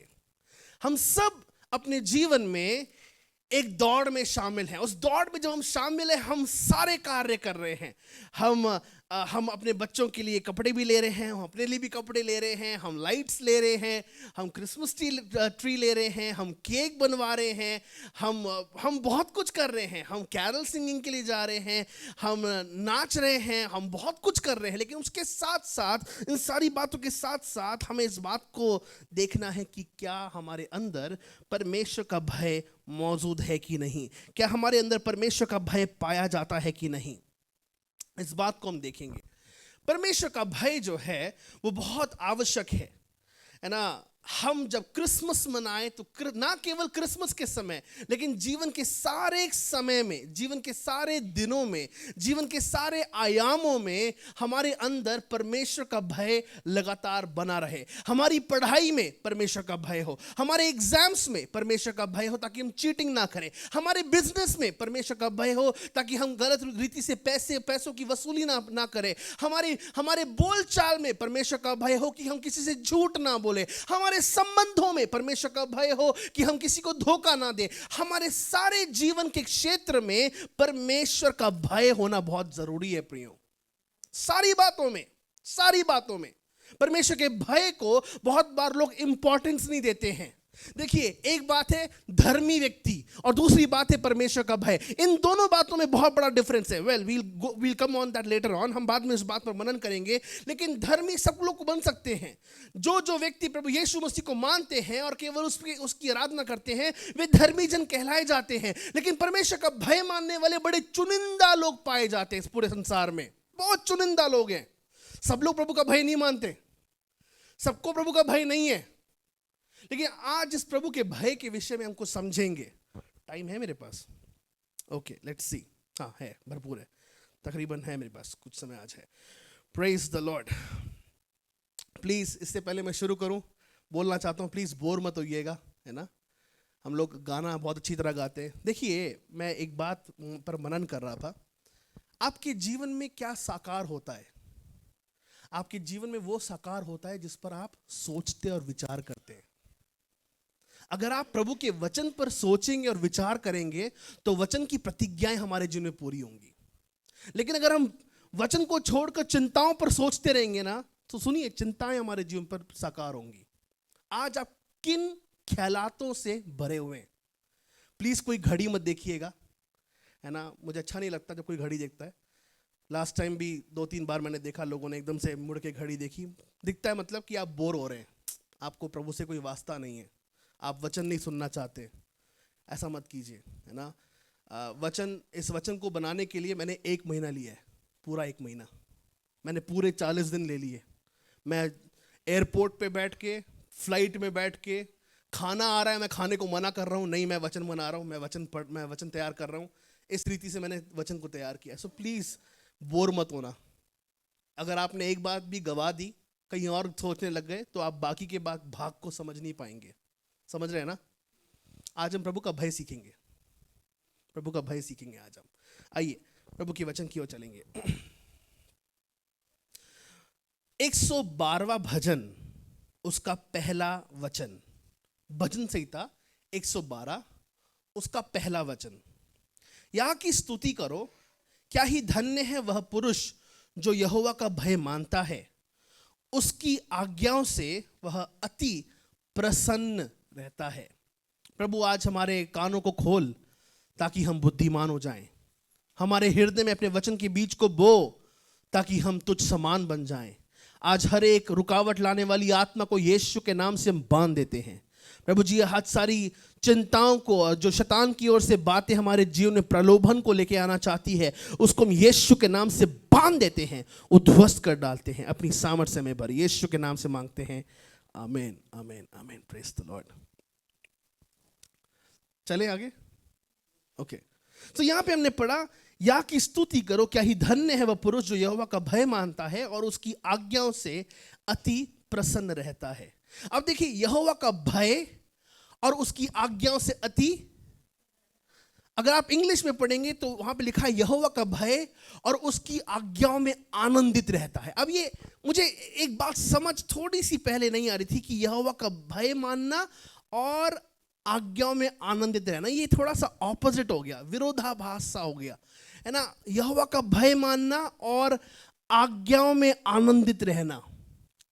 हम सब अपने जीवन में एक दौड़ में शामिल हैं। उस दौड़ में जब हम शामिल हैं, हम सारे कार्य कर रहे हैं। हम अपने बच्चों के लिए कपड़े भी ले रहे हैं, हम अपने लिए भी कपड़े ले रहे हैं, हम लाइट्स ले रहे हैं, हम क्रिसमस ट्री ले रहे हैं, हम केक बनवा रहे हैं, हम बहुत कुछ कर रहे हैं, हम कैरल सिंगिंग के लिए जा रहे हैं, हम नाच रहे हैं, हम बहुत कुछ कर रहे हैं। लेकिन उसके साथ साथ, इन सारी बातों के साथ साथ हमें इस बात को देखना है कि क्या हमारे अंदर परमेश्वर का भय मौजूद है कि नहीं, क्या हमारे अंदर परमेश्वर का भय पाया जाता है कि नहीं। इस बात को हम देखेंगे। परमेश्वर का भय जो है वो बहुत आवश्यक है ना। हम जब क्रिसमस मनाएं तो ना केवल क्रिसमस के समय, लेकिन जीवन के सारे समय में, जीवन के सारे दिनों में, जीवन के सारे आयामों में हमारे अंदर परमेश्वर का भय लगातार बना रहे। हमारी पढ़ाई में परमेश्वर का भय हो, हमारे एग्जाम्स में परमेश्वर का भय हो ताकि हम चीटिंग ना करें, हमारे बिजनेस में परमेश्वर का भय हो ताकि हम गलत रीति से पैसों की वसूली ना करें, हमारे बोलचाल में परमेश्वर का भय हो कि हम किसी से झूठ ना बोले, हमारे संबंधों में परमेश्वर का भय हो कि हम किसी को धोखा ना दें। हमारे सारे जीवन के क्षेत्र में परमेश्वर का भय होना बहुत जरूरी है प्रियो। सारी बातों में परमेश्वर के भय को बहुत बार लोग इंपॉर्टेंस नहीं देते हैं। देखिए, एक बात है धर्मी व्यक्ति और दूसरी बात है परमेश्वर का भय। इन दोनों बातों में बहुत बड़ा डिफरेंस है। we'll come on that later on, हम बाद में इस बात पर मनन करेंगे। लेकिन धर्मी सब लोग को बन सकते हैं। जो व्यक्ति प्रभु यीशु मसीह को मानते हैं और केवल उसकी आराधना करते हैं, वे धर्मी जन कहलाए जाते हैं। लेकिन परमेश्वर का भय मानने वाले बड़े चुनिंदा लोग पाए जाते हैं इस पूरे संसार में। बहुत चुनिंदा लोग हैं। सब लोग प्रभु का भय नहीं मानते, सबको प्रभु का भय नहीं है। लेकिन आज इस प्रभु के भय के विषय में हमको समझेंगे। टाइम है मेरे पास? Okay, let's see. हाँ है, भरपूर है, तकरीबन है मेरे पास, कुछ समय आज है। Praise the Lord. प्लीज, इससे पहले मैं शुरू करूं, बोलना चाहता हूं, प्लीज बोर मत होइएगा, है ना। हम लोग गाना बहुत अच्छी तरह गाते हैं। देखिए, मैं एक बात पर मनन कर रहा था। आपके जीवन में क्या साकार होता है? आपके जीवन में वो साकार होता है जिस पर आप सोचते और विचार करते हैं। अगर आप प्रभु के वचन पर सोचेंगे और विचार करेंगे तो वचन की प्रतिज्ञाएं हमारे जीवन में पूरी होंगी। लेकिन अगर हम वचन को छोड़कर चिंताओं पर सोचते रहेंगे ना, तो सुनिए, चिंताएं हमारे जीवन पर साकार होंगी। आज आप किन ख्यालातों से भरे हुए हैं? प्लीज कोई घड़ी मत देखिएगा, है ना। मुझे अच्छा नहीं लगता जब कोई घड़ी देखता है। लास्ट टाइम भी 2-3 बार मैंने देखा, लोगों ने एकदम से मुड़ के घड़ी देखी। दिखता है मतलब कि आप बोर हो रहे हैं, आपको प्रभु से कोई वास्ता नहीं है, आप वचन नहीं सुनना चाहते। ऐसा मत कीजिए, है ना। इस वचन को बनाने के लिए मैंने 1 महीना लिया है, पूरा 1 महीना। मैंने पूरे 40 दिन ले लिए। मैं एयरपोर्ट पे बैठ के, फ्लाइट में बैठ के, खाना आ रहा है, मैं खाने को मना कर रहा हूँ, नहीं मैं वचन बना रहा हूँ, मैं वचन तैयार कर रहा हूँ। इस रीति से मैंने वचन को तैयार किया। सो प्लीज़ बोर मत होना। अगर आपने एक बात भी गवा दी, कहीं और सोचने लग गए, तो आप बाकी के भाग को समझ नहीं पाएंगे। समझ रहे हैं ना। आज हम प्रभु का भय सीखेंगे, प्रभु का भय सीखेंगे आज हम। आइए प्रभु के वचन की ओर चलेंगे। 112वां भजन, उसका पहला वचन, भजन संहिता 112, उसका पहला वचन। यहाँ की स्तुति करो, क्या ही धन्य है वह पुरुष जो यहोवा का भय मानता है, उसकी आज्ञाओं से वह अति प्रसन्न रहता है। प्रभु आज हमारे कानों को खोल ताकि हम बुद्धिमान हो जाएं। हमारे हृदय में अपने वचन के बीज को बो ताकि हम तुझ समान बन जाएं। आज हर एक रुकावट लाने वाली आत्मा को यीशु के नाम से हम बांध देते हैं। प्रभु जी, आज सारी चिंताओं को, जो शैतान की ओर से बातें हमारे जीवन में प्रलोभन को लेके आना चाहती है, उसको हम यीशु के नाम से बांध देते हैं, उद्ध्वस्त कर डालते हैं, अपनी सामर्थ्य में भर यीशु के नाम से मांगते हैं। आमीन, आमीन, आमीन। Praise the Lord. चले आगे। ओके, तो यहां पे हमने पढ़ा, या की स्तुति करो, क्या ही धन्य है वह पुरुष जो यहोवा का भय मानता है और उसकी आज्ञाओं से अति प्रसन्न रहता है। अब देखिए, यहोवा का भय और उसकी आज्ञाओं से अति, अगर आप इंग्लिश में पढ़ेंगे तो वहां पे लिखा है यहोवा का भय और उसकी आज्ञाओं में आनंदित रहता है। अब ये मुझे एक बात समझ थोड़ी सी पहले नहीं आ रही थी कि यहोवा का भय मानना और आज्ञाओं में आनंदित रहना, ये थोड़ा सा ऑपोजिट हो गया, विरोधाभास सा हो गया, है ना। यहोवा का भय मानना और आज्ञाओं में आनंदित रहना।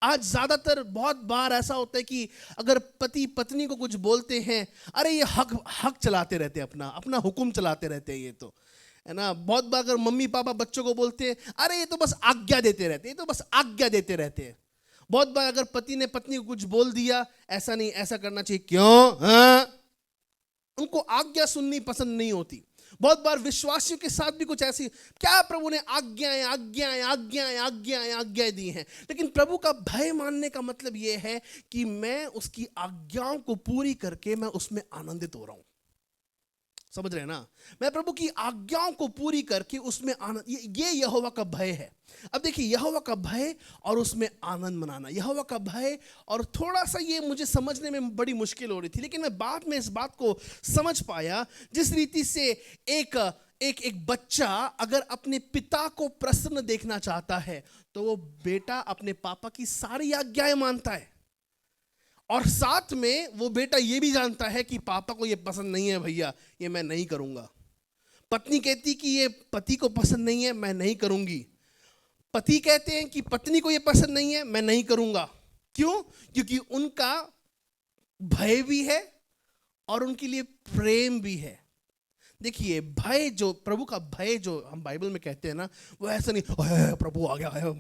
आज ज्यादातर बहुत बार ऐसा होता है कि अगर पति पत्नी को कुछ बोलते हैं, अरे ये हक चलाते रहते हैं, अपना हुक्म चलाते रहते हैं, ये तो, है ना। बहुत बार अगर मम्मी पापा बच्चों को बोलते हैं, अरे ये तो बस आज्ञा देते रहते हैं, ये तो बस आज्ञा देते रहते हैं। बहुत बार अगर पति ने पत्नी को कुछ बोल दिया, ऐसा नहीं, ऐसा करना चाहिए, क्यों, हाँ? उनको आज्ञा सुननी पसंद नहीं होती। बहुत बार विश्वासियों के साथ भी कुछ ऐसी, क्या प्रभु ने आज्ञाएं आज्ञाएं आज्ञाएं आज्ञाएं आज्ञाएं दी हैं, लेकिन प्रभु का भय मानने का मतलब यह है कि मैं उसकी आज्ञाओं को पूरी करके मैं उसमें आनंदित हो रहा हूं। समझ रहे हैं ना? मैं प्रभु की आज्ञाओं को पूरी करके उसमें आनंद, ये यहोवा का भय है। अब देखिए, यहोवा का भय और उसमें आनंद मनाना, यहोवा का भय। और थोड़ा सा ये मुझे समझने में बड़ी मुश्किल हो रही थी, लेकिन मैं बाद में इस बात को समझ पाया। जिस रीति से एक बच्चा अगर अपने पिता को प्रसन्न देखना चाहता है तो वो बेटा अपने पापा की सारी आज्ञाएं मानता है, और साथ में वो बेटा ये भी जानता है कि पापा को ये पसंद नहीं है, भैया ये मैं नहीं करूंगा। पत्नी कहती कि ये पति को पसंद नहीं है, मैं नहीं करूंगी। पति कहते हैं कि पत्नी को ये पसंद नहीं है, मैं नहीं करूंगा। क्यों? क्योंकि उनका भय भी है और उनके लिए प्रेम भी है। देखिए, भय, जो प्रभु का भय जो हम बाइबल में कहते हैं ना, वो ऐसा नहीं प्रभु आ गया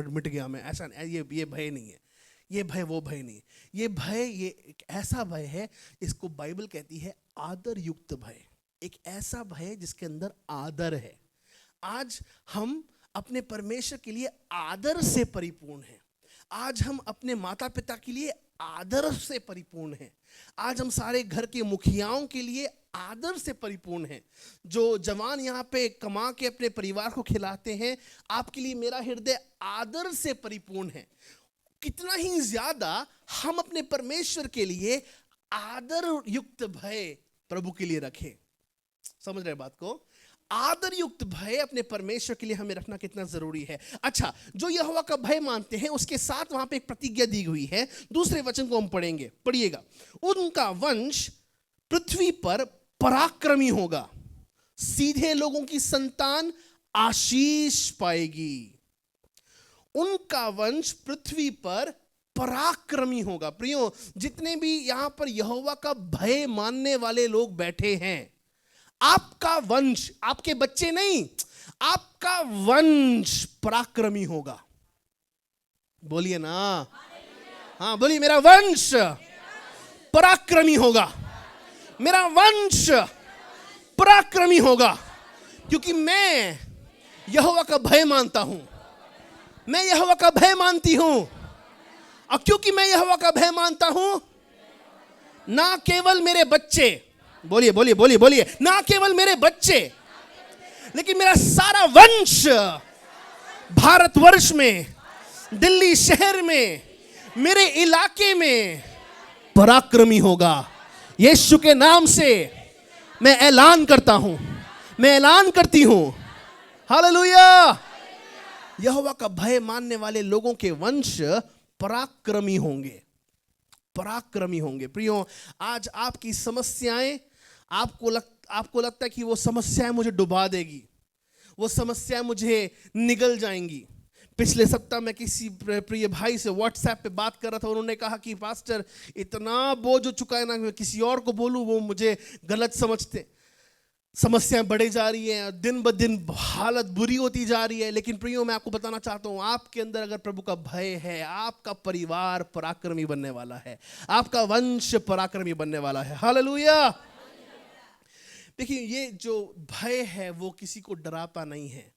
मिट गया मैं, ऐसा ये भय नहीं है। ये भय वो भय नहीं, ये भय ये एक ऐसा भय है, इसको बाइबल कहती है आदर युक्त भय। एक ऐसा भय जिसके अंदर आदर है। आज हम अपने परमेश्वर के लिए आदर से परिपूर्ण हैं। आज हम अपने माता पिता के लिए आदर से परिपूर्ण हैं। आज हम सारे घर के मुखियाओं के लिए आदर से परिपूर्ण हैं। जो जवान यहाँ पे कमा के अपने परिवार को खिलाते हैं, आपके लिए मेरा हृदय आदर से परिपूर्ण है। कितना ही ज्यादा हम अपने परमेश्वर के लिए आदर युक्त भय प्रभु के लिए रखें। समझ रहे बात को? आदर युक्त भय अपने परमेश्वर के लिए हमें रखना कितना जरूरी है। अच्छा, जो यहोवा का भय मानते हैं उसके साथ वहां पे एक प्रतिज्ञा दी हुई है। दूसरे वचन को हम पढ़ेंगे, पढ़िएगा। उनका वंश पृथ्वी पर पराक्रमी होगा, सीधे लोगों की संतान आशीष पाएगी। उनका वंश पृथ्वी पर पराक्रमी होगा। प्रियो, जितने भी यहां पर यहोवा का भय मानने वाले लोग बैठे हैं, आपका वंश, आपके बच्चे नहीं, आपका वंश पराक्रमी होगा। बोलिए ना, हाँ बोलिए, मेरा वंश पराक्रमी होगा, मेरा वंश पराक्रमी होगा, क्योंकि मैं यहोवा का भय मानता हूं, मैं यहोवा का भय मानती हूं। और क्योंकि मैं यहोवा का भय मानता हूं, ना केवल मेरे बच्चे, बोलिए बोलिए बोलिए बोलिए, ना केवल मेरे बच्चे, लेकिन मेरा सारा वंश भारतवर्ष में, दिल्ली शहर में, मेरे इलाके में पराक्रमी होगा। यीशु के नाम से मैं ऐलान करता हूं, मैं ऐलान करती हूं, हालेलुया। यहोवा का भय मानने वाले लोगों के वंश पराक्रमी होंगे, पराक्रमी होंगे। प्रियो, आज आपकी समस्याएं, आपको लगता है कि वो समस्याएं मुझे डुबा देगी, वो समस्याएं मुझे निगल जाएंगी। पिछले सप्ताह मैं किसी प्रिय भाई से व्हाट्सएप पे बात कर रहा था, उन्होंने कहा कि पास्टर इतना बोझ हो चुका है ना, मैं किसी और को बोलूं वो मुझे गलत समझते, समस्याएं बढ़े जा रही हैं, दिन ब दिन हालत बुरी होती जा रही है। लेकिन प्रियो, मैं आपको बताना चाहता हूं, आपके अंदर अगर प्रभु का भय है, आपका परिवार पराक्रमी बनने वाला है, आपका वंश पराक्रमी बनने वाला है। हालेलुया। देखिए, ये जो भय है वो किसी को डराता नहीं है।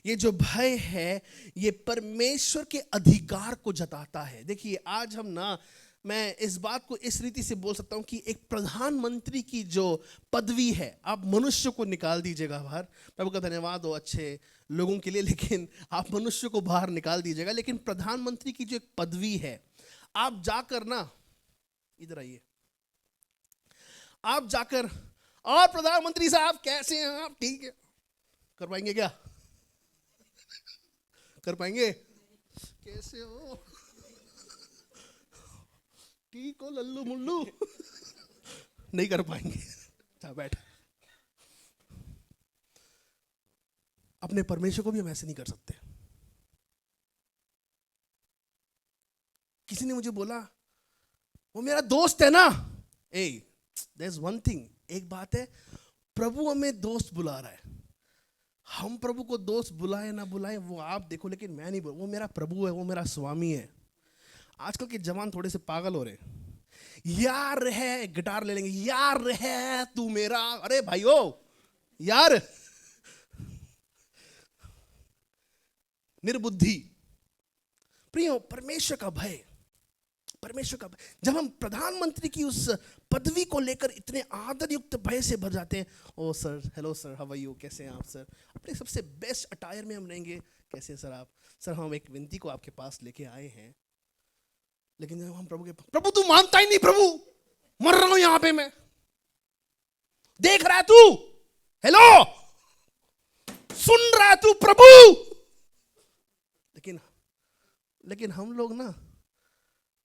ये जो भय है ये परमेश्वर के अधिकार को जताता है। देखिए, आज हम ना, मैं इस बात को इस रीति से बोल सकता हूं कि एक प्रधानमंत्री की जो पदवी है, आप मनुष्य को निकाल दीजिएगा बाहर, प्रभु का धन्यवाद हो अच्छे लोगों के लिए, लेकिन आप मनुष्य को बाहर निकाल दीजिएगा, लेकिन प्रधानमंत्री की जो एक पदवी है, आप जाकर ना, इधर आइए, आप जाकर, और प्रधानमंत्री साहब कैसे हैं आप, ठीक है, कर पाएंगे क्या? कर पाएंगे? कैसे हो, ठीक हो लल्लू मुल्लू? नहीं कर पाएंगे। अच्छा बैठ। अपने परमेश्वर को भी हम ऐसे नहीं कर सकते। किसी ने मुझे बोला वो मेरा दोस्त है ना, देयर इज वन थिंग, एक बात है, प्रभु हमें दोस्त बुला रहा है, हम प्रभु को दोस्त बुलाए ना बुलाए वो आप देखो, लेकिन मैं नहीं बोल, वो मेरा प्रभु है, वो मेरा स्वामी है। आजकल के जवान थोड़े से पागल हो रहे, यार है, गिटार ले लेंगे, यार है तू मेरा, अरे भाइयों यार निर्बुद्धि। प्रियो, परमेश्वर का भय, परमेश्वर का भय। जब हम प्रधानमंत्री की उस पदवी को लेकर इतने आदर युक्त भय से भर जाते हैं, O sir, hello sir, how are you, कैसे हैं आप सर, अपने सबसे बेस्ट अटायर में हम रहेंगे, कैसे हैं सर आप, सर हम एक विनती को आपके पास लेके आए हैं। लेकिन जब हम प्रभु तू मानता ही नहीं, प्रभु मर रहा हूं यहां पे मैं, देख रहा है तू, हेलो सुन रहा है तू प्रभु। लेकिन हम लोग ना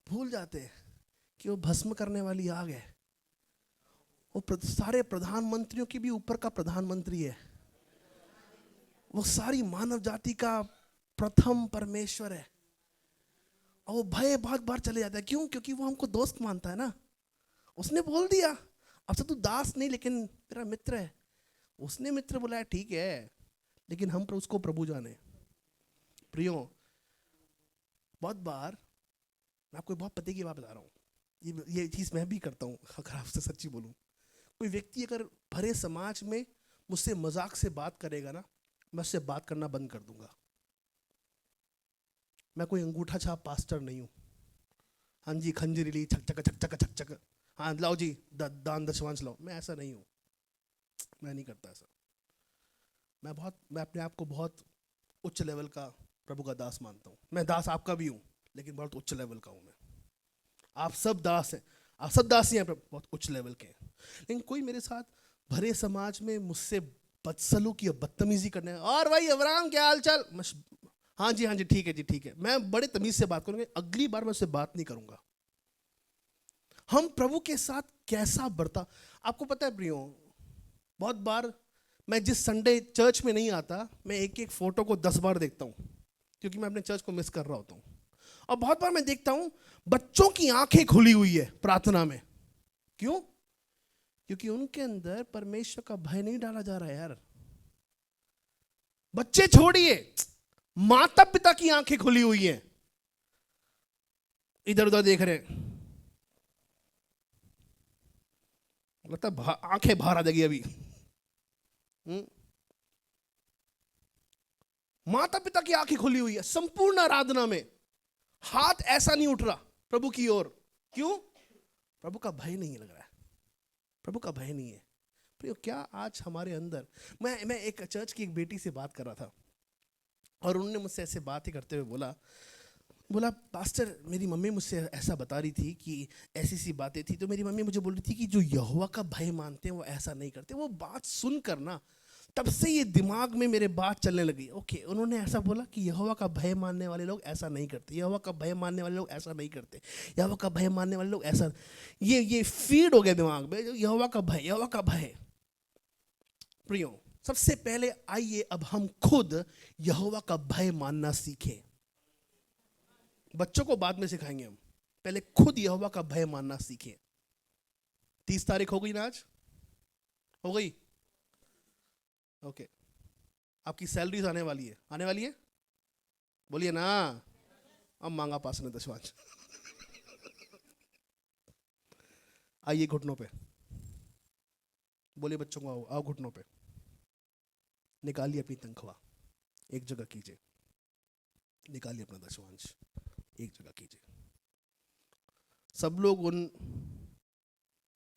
भूल जाते हैं कि वो भस्म करने वाली आग है, वो सारे प्रधानमंत्रियों की भी ऊपर का प्रधानमंत्री है, वो सारी मानव जाति का प्रथम परमेश्वर है। और वो भय बहुत बार चले जाता है, क्यों? क्योंकि वो हमको दोस्त मानता है ना। उसने बोल दिया अब से तू दास नहीं लेकिन मेरा मित्र है। उसने मित्र बुलाया, ठीक है, लेकिन हम पर उसको प्रभु जाने। प्रियो, बहुत बार मैं आपको बहुत पते की बात बता रहा हूँ, ये चीज़ मैं भी करता हूँ, अगर आपसे सच्ची बोलूँ। कोई व्यक्ति अगर भरे समाज में मुझसे मजाक से बात करेगा ना, मैं उससे बात करना बंद कर दूंगा। मैं कोई अंगूठा छाप पास्टर नहीं हूँ। हाँ जी, खंजरी ली, छक छक छक छक छक छक, हाँ लाओ जी दान दशवांश लाओ, मैं ऐसा नहीं हूँ, मैं नहीं करता ऐसा। मैं अपने आप को बहुत उच्च लेवल का प्रभु का दास मानता हूँ। मैं दास आपका भी हूँ, लेकिन बहुत उच्च लेवल का हूँ मैं। आप सब दास हैं, आप सब दासी हैं, बहुत उच्च लेवल के हैं। लेकिन कोई मेरे साथ भरे समाज में मुझसे बदसलूकी या बदतमीजी करने, और भाई अब्राहम क्या हाल चाल, हाँ जी ठीक है जी ठीक है, मैं बड़े तमीज से बात करूंगा, अगली बार मैं उससे बात नहीं करूंगा। हम प्रभु के साथ कैसा बर्ताव, आपको पता है प्रियो, बहुत बार मैं जिस संडे चर्च में नहीं आता, मैं एक एक फोटो को 10 बार देखता हूँ, क्योंकि मैं अपने चर्च को मिस कर रहा होता हूँ। और बहुत बार मैं देखता हूँ बच्चों की आंखें खुली हुई है प्रार्थना में। क्यों? क्योंकि उनके अंदर परमेश्वर का भय नहीं डाला जा रहा है यार। बच्चे छोड़िए, माता पिता की आंखें खुली हुई हैं, इधर उधर देख रहे हैं, लगता है आंखें बाहर आ जाएगी अभी। माता पिता की आंखें खुली हुई है, संपूर्ण आराधना में हाथ ऐसा नहीं उठ रहा प्रभु की ओर। क्यों? प्रभु का भय नहीं लग रहा है, प्रभु का भय नहीं है। प्रियो, क्या आज हमारे अंदर, मैं एक चर्च की एक बेटी से बात कर रहा था, और उन्होंने मुझसे ऐसे बात ही करते हुए बोला पास्टर, मेरी मम्मी मुझसे ऐसा बता रही थी कि ऐसी सी बातें थी, तो मेरी मम्मी मुझे बोल रही थी कि जो यहोवा का भय मानते हैं वो ऐसा नहीं करते। वो बात सुनकर ना, तब से ये दिमाग में मेरे बात चलने लगी। ओके, उन्होंने ऐसा बोला कि यहोवा का भय मानने वाले लोग ऐसा नहीं करते, यहोवा का भय मानने वाले लोग ऐसा नहीं करते, यहोवा का भय मानने वाले लोग ऐसा, ये फीड हो गया दिमाग में, यहोवा का भय, यहोवा का भय। प्रियो, सबसे पहले आइए अब हम खुद यहोवा का भय मानना सीखें। बच्चों को बाद में सिखाएंगे हम, पहले खुद यहोवा का भय मानना सीखें। 30 तारीख हो गई ना, आज हो गई, ओके। आपकी सैलरीज आने वाली है, बोलिए ना, अब मांगा पास ने दशवांश। आइए घुटनों पे, बोलिए बच्चों को आओ घुटनों पे, निकालिए अपनी तनख्वाह, एक जगह कीजिए, निकालिए अपना दशवांश, एक जगह कीजिए। सब लोग उन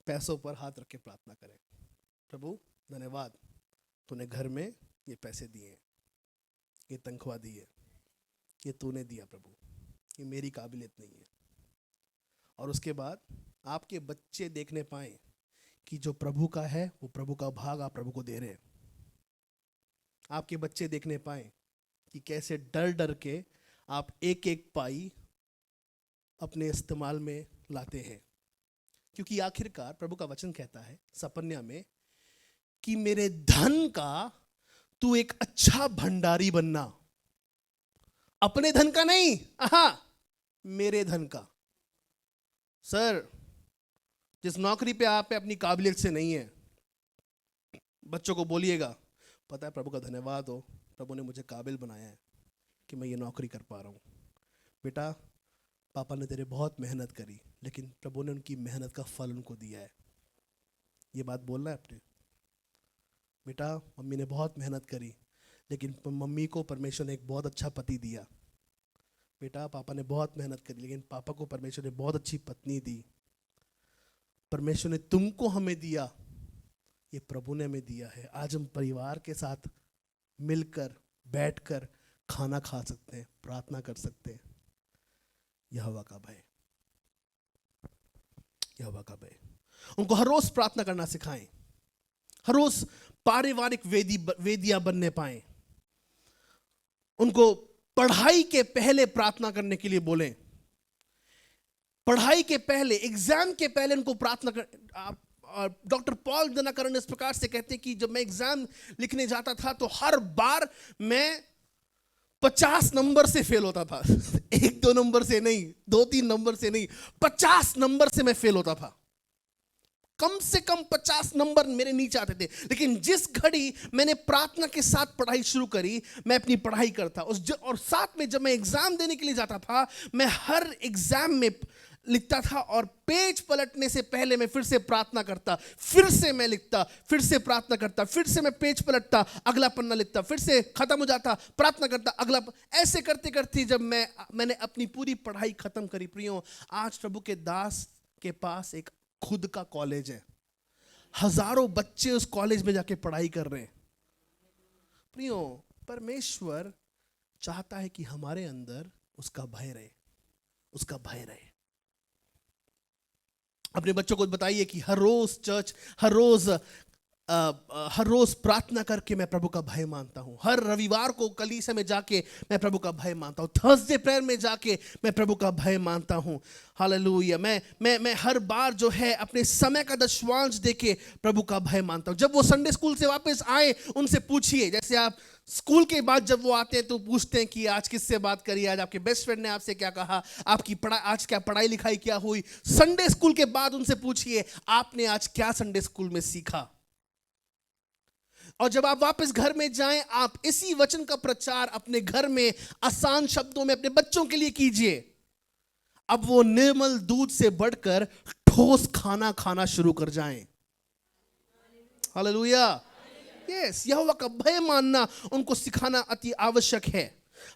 पैसों पर हाथ रख के प्रार्थना करें। प्रभु धन्यवाद, तूने घर में ये पैसे दिए, ये तनख्वाह दी है, ये तूने दिया प्रभु, ये मेरी काबिलियत नहीं है। और उसके बाद आपके बच्चे देखने पाए कि जो प्रभु का है वो प्रभु का भाग आप प्रभु को दे रहे हैं। आपके बच्चे देखने पाए कि कैसे डर डर के आप एक एक पाई अपने इस्तेमाल में लाते हैं। क्योंकि आखिरकार प्रभु का वचन कहता है सपन्या में कि मेरे धन का तू एक अच्छा भंडारी बनना, अपने धन का नहीं, मेरे धन का। सर, जिस नौकरी पे आप अपनी काबिलियत से नहीं है, बच्चों को बोलिएगा पता है प्रभु का धन्यवाद हो, प्रभु ने मुझे काबिल बनाया है कि मैं ये नौकरी कर पा रहा हूँ। बेटा, पापा ने तेरे बहुत मेहनत करी, लेकिन प्रभु ने उनकी मेहनत का फल उनको दिया है। ये बात बोलना है अपने, बेटा मम्मी ने बहुत मेहनत करी, लेकिन मम्मी को परमेश्वर ने एक बहुत अच्छा पति दिया। बेटा पापा ने बहुत मेहनत करी, लेकिन पापा को परमेश्वर ने बहुत अच्छी पत्नी दी। परमेश्वर ने तुमको हमें दिया, ये प्रभु ने हमें दिया है। आज हम परिवार के साथ मिलकर बैठकर खाना खा सकते हैं, प्रार्थना कर सकते हैं। यहोवा का भय, यहोवा का भय। उनको हर रोज प्रार्थना करना सिखाएं, हर रोज पारिवारिक वेदियां बनने पाएं। उनको पढ़ाई के पहले प्रार्थना करने के लिए बोलें। पढ़ाई के पहले, एग्जाम के पहले उनको प्रार्थना कर। डॉक्टर पॉल दनाकरण इस प्रकार से कहते हैं कि जब मैं एग्जाम लिखने जाता था तो हर बार मैं 50 नंबर से फेल होता था। 1-2 नंबर से नहीं, 2-3 नंबर से नहीं, 50 नंबर से मैं फेल होता था। कम से कम 50 नंबर मेरे नीचे आते थे। लेकिन जिस घड़ी मैंने प्रार्थना के साथ पढ़ाई शुरू करी, मैं अपनी पढ़ाई करता और साथ में जब मैं एग्जाम देने के लिए जाता था, मैं हर एग्जाम में लिखता था और पेज पलटने से पहले मैं फिर से प्रार्थना करता, फिर से मैं लिखता, फिर से प्रार्थना करता, फिर से मैं पेज पलटता, अगला पन्ना लिखता, फिर से खत्म हो जाता, प्रार्थना करता, अगला। ऐसे करते करते जब मैंने अपनी पूरी पढ़ाई खत्म करी, प्रियो आज प्रभु के दास के पास एक खुद का कॉलेज है। हजारों बच्चे उस कॉलेज में जाके पढ़ाई कर रहे हैं। प्रियो परमेश्वर चाहता है कि हमारे अंदर उसका भय रहे, उसका भय रहे। अपने बच्चों को बताइए कि हर रोज प्रार्थना करके मैं प्रभु का भय मानता हूं। हर रविवार को कलीसिया में जाके मैं प्रभु का भय मानता हूं। थर्सडे प्रेयर में जाके मैं प्रभु का भय मानता हूं। हालेलुया। मैं हर बार जो है अपने समय का दशवांश देके प्रभु का भय मानता हूं। जब वो संडे स्कूल से वापस आए, उनसे पूछिए, जैसे आप स्कूल के बाद जब वो आते हैं तो पूछते हैं कि आज किससे बात करी, आज आपके बेस्ट फ्रेंड ने आपसे क्या कहा, आपकी आज क्या पढ़ाई लिखाई क्या हुई। संडे स्कूल के बाद उनसे पूछिए आपने आज क्या संडे स्कूल में सीखा। और जब आप वापस घर में जाएं, आप इसी वचन का प्रचार अपने घर में आसान शब्दों में अपने बच्चों के लिए कीजिए। अब वो निर्मल दूध से बढ़कर ठोस खाना खाना शुरू कर जाएं। हालेलुया। यस, यहोवा का भय मानना उनको सिखाना अति आवश्यक है।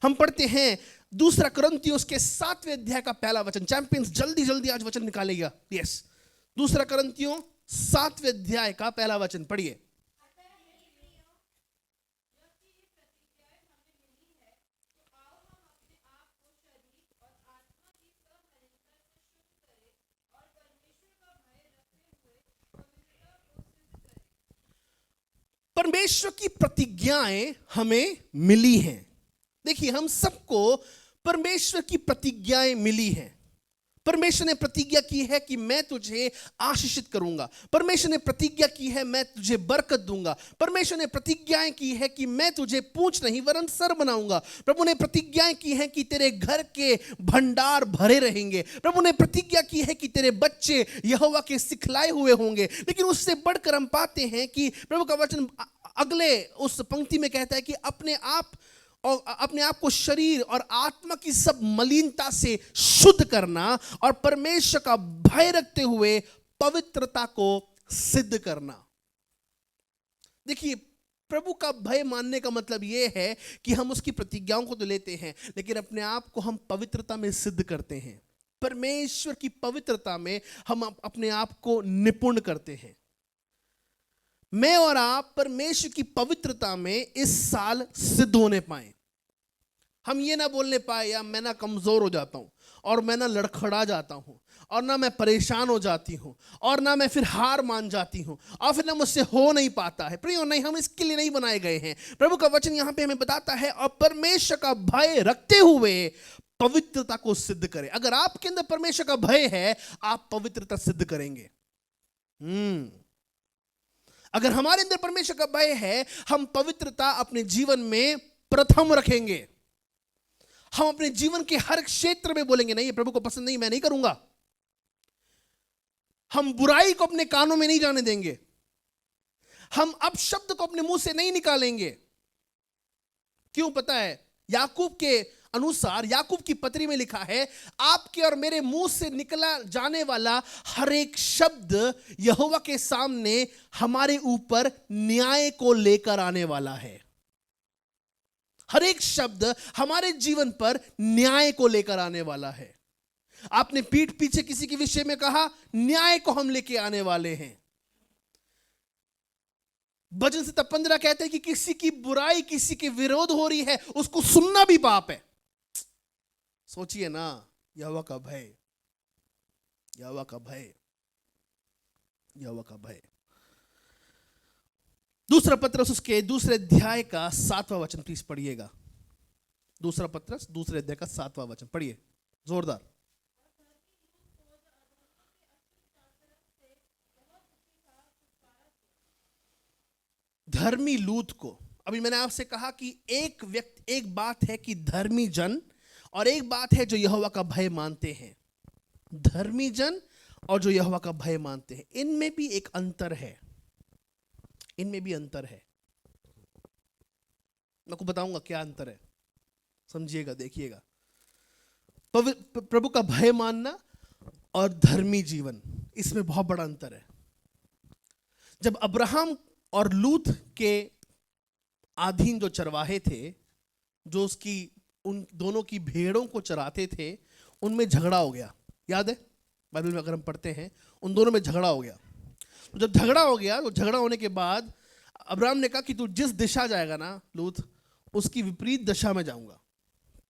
हम पढ़ते हैं 2 कुरिन्थियों के 7वें अध्याय का पहला वचन। चैंपियंस जल्दी जल्दी आज वचन निकालेगा। यस, 2 कुरिन्थियों 7वें अध्याय का पहला वचन पढ़िए। परमेश्वर की प्रतिज्ञाएं हमें मिली हैं। देखिए, हम सबको परमेश्वर की प्रतिज्ञाएं मिली हैं। परमेश्वर ने प्रतिज्ञा की है कि मैं तुझे आशीषित करूंगा। परमेश्वर ने प्रतिज्ञा की है मैं तुझे बरकत दूंगा। परमेश्वर ने प्रतिज्ञाएं की है कि मैं तुझे पूंछ नहीं वरन सर बनाऊंगा। प्रभु ने प्रतिज्ञाएं की है कि तेरे घर के भंडार भरे रहेंगे। प्रभु ने प्रतिज्ञा की है कि तेरे बच्चे यहोवा के सिखलाए हुए होंगे। लेकिन उससे बढ़कर हम पाते हैं कि प्रभु का वचन अगले उस पंक्ति में कहता है कि अपने आप को शरीर और आत्मा की सब मलिनता से शुद्ध करना और परमेश्वर का भय रखते हुए पवित्रता को सिद्ध करना। देखिए, प्रभु का भय मानने का मतलब यह है कि हम उसकी प्रतिज्ञाओं को तो लेते हैं, लेकिन अपने आप को हम पवित्रता में सिद्ध करते हैं। परमेश्वर की पवित्रता में हम अपने आप को निपुण करते हैं। मैं और आप परमेश्वर की पवित्रता में इस साल सिद्ध होने पाए। हम ये ना बोलने पाए या मैं ना कमजोर हो जाता हूं और मैं ना लड़खड़ा जाता हूं और ना मैं परेशान हो जाती हूं और ना मैं फिर हार मान जाती हूं और फिर ना मुझसे हो नहीं पाता है। प्रियो, नहीं, हम इसके लिए नहीं बनाए गए हैं। प्रभु का वचन यहां पे हमें बताता है और परमेश्वर का भय रखते हुए पवित्रता को सिद्ध करें। अगर आपके अंदर परमेश्वर का भय है, आप पवित्रता सिद्ध करेंगे। अगर हमारे अंदर परमेश्वर का भय है, हम पवित्रता अपने जीवन में प्रथम रखेंगे। हम अपने जीवन के हर क्षेत्र में बोलेंगे नहीं, ये प्रभु को पसंद नहीं, मैं नहीं करूंगा। हम बुराई को अपने कानों में नहीं जाने देंगे। हम अपशब्द को अपने मुंह से नहीं निकालेंगे। क्यों? पता है, याकूब के अनुसार याकूब की पत्री में लिखा है, आपके और मेरे मुंह से निकला जाने वाला हर एक शब्द यहोवा के सामने हमारे ऊपर न्याय को लेकर आने वाला है। हर एक शब्द हमारे जीवन पर न्याय को लेकर आने वाला है। आपने पीठ पीछे किसी के विषय में कहा, न्याय को हम लेके आने वाले हैं। भजन संहिता 15 कहते हैं कि किसी की बुराई, किसी के विरोध हो रही है, उसको सुनना भी पाप है। सोचिए ना, यहोवा का भय, यहोवा का भय, यहोवा का भय। दूसरा पत्रस उसके दूसरे अध्याय का 7वां वचन प्लीज पढ़िएगा। दूसरा पत्रस दूसरे अध्याय का 7वां वचन पढ़िए जोरदार। धर्मी लूत को, अभी मैंने आपसे कहा कि एक व्यक्ति, एक बात है कि धर्मी जन, और एक बात है जो यहोवा का भय मानते हैं। धर्मी जन और जो यहोवा का भय मानते हैं, इनमें भी एक अंतर है, इनमें भी अंतर है। मैं आपको बताऊंगा क्या अंतर है, समझिएगा, देखिएगा। प्रभु का भय मानना और धर्मी जीवन, इसमें बहुत बड़ा अंतर है। जब अब्राहम और लूत के अधीन जो चरवाहे थे, जो उसकी उन दोनों की भेड़ों को चराते थे, उनमें झगड़ा हो गया। याद है, बाइबल में अगर हम पढ़ते हैं, उन दोनों में झगड़ा हो गया। तो जब झगड़ा हो गया, तो झगड़ा होने के बाद अब्राहम ने कहा कि तू जिस दिशा जाएगा ना लूत, उसकी विपरीत दिशा में जाऊंगा।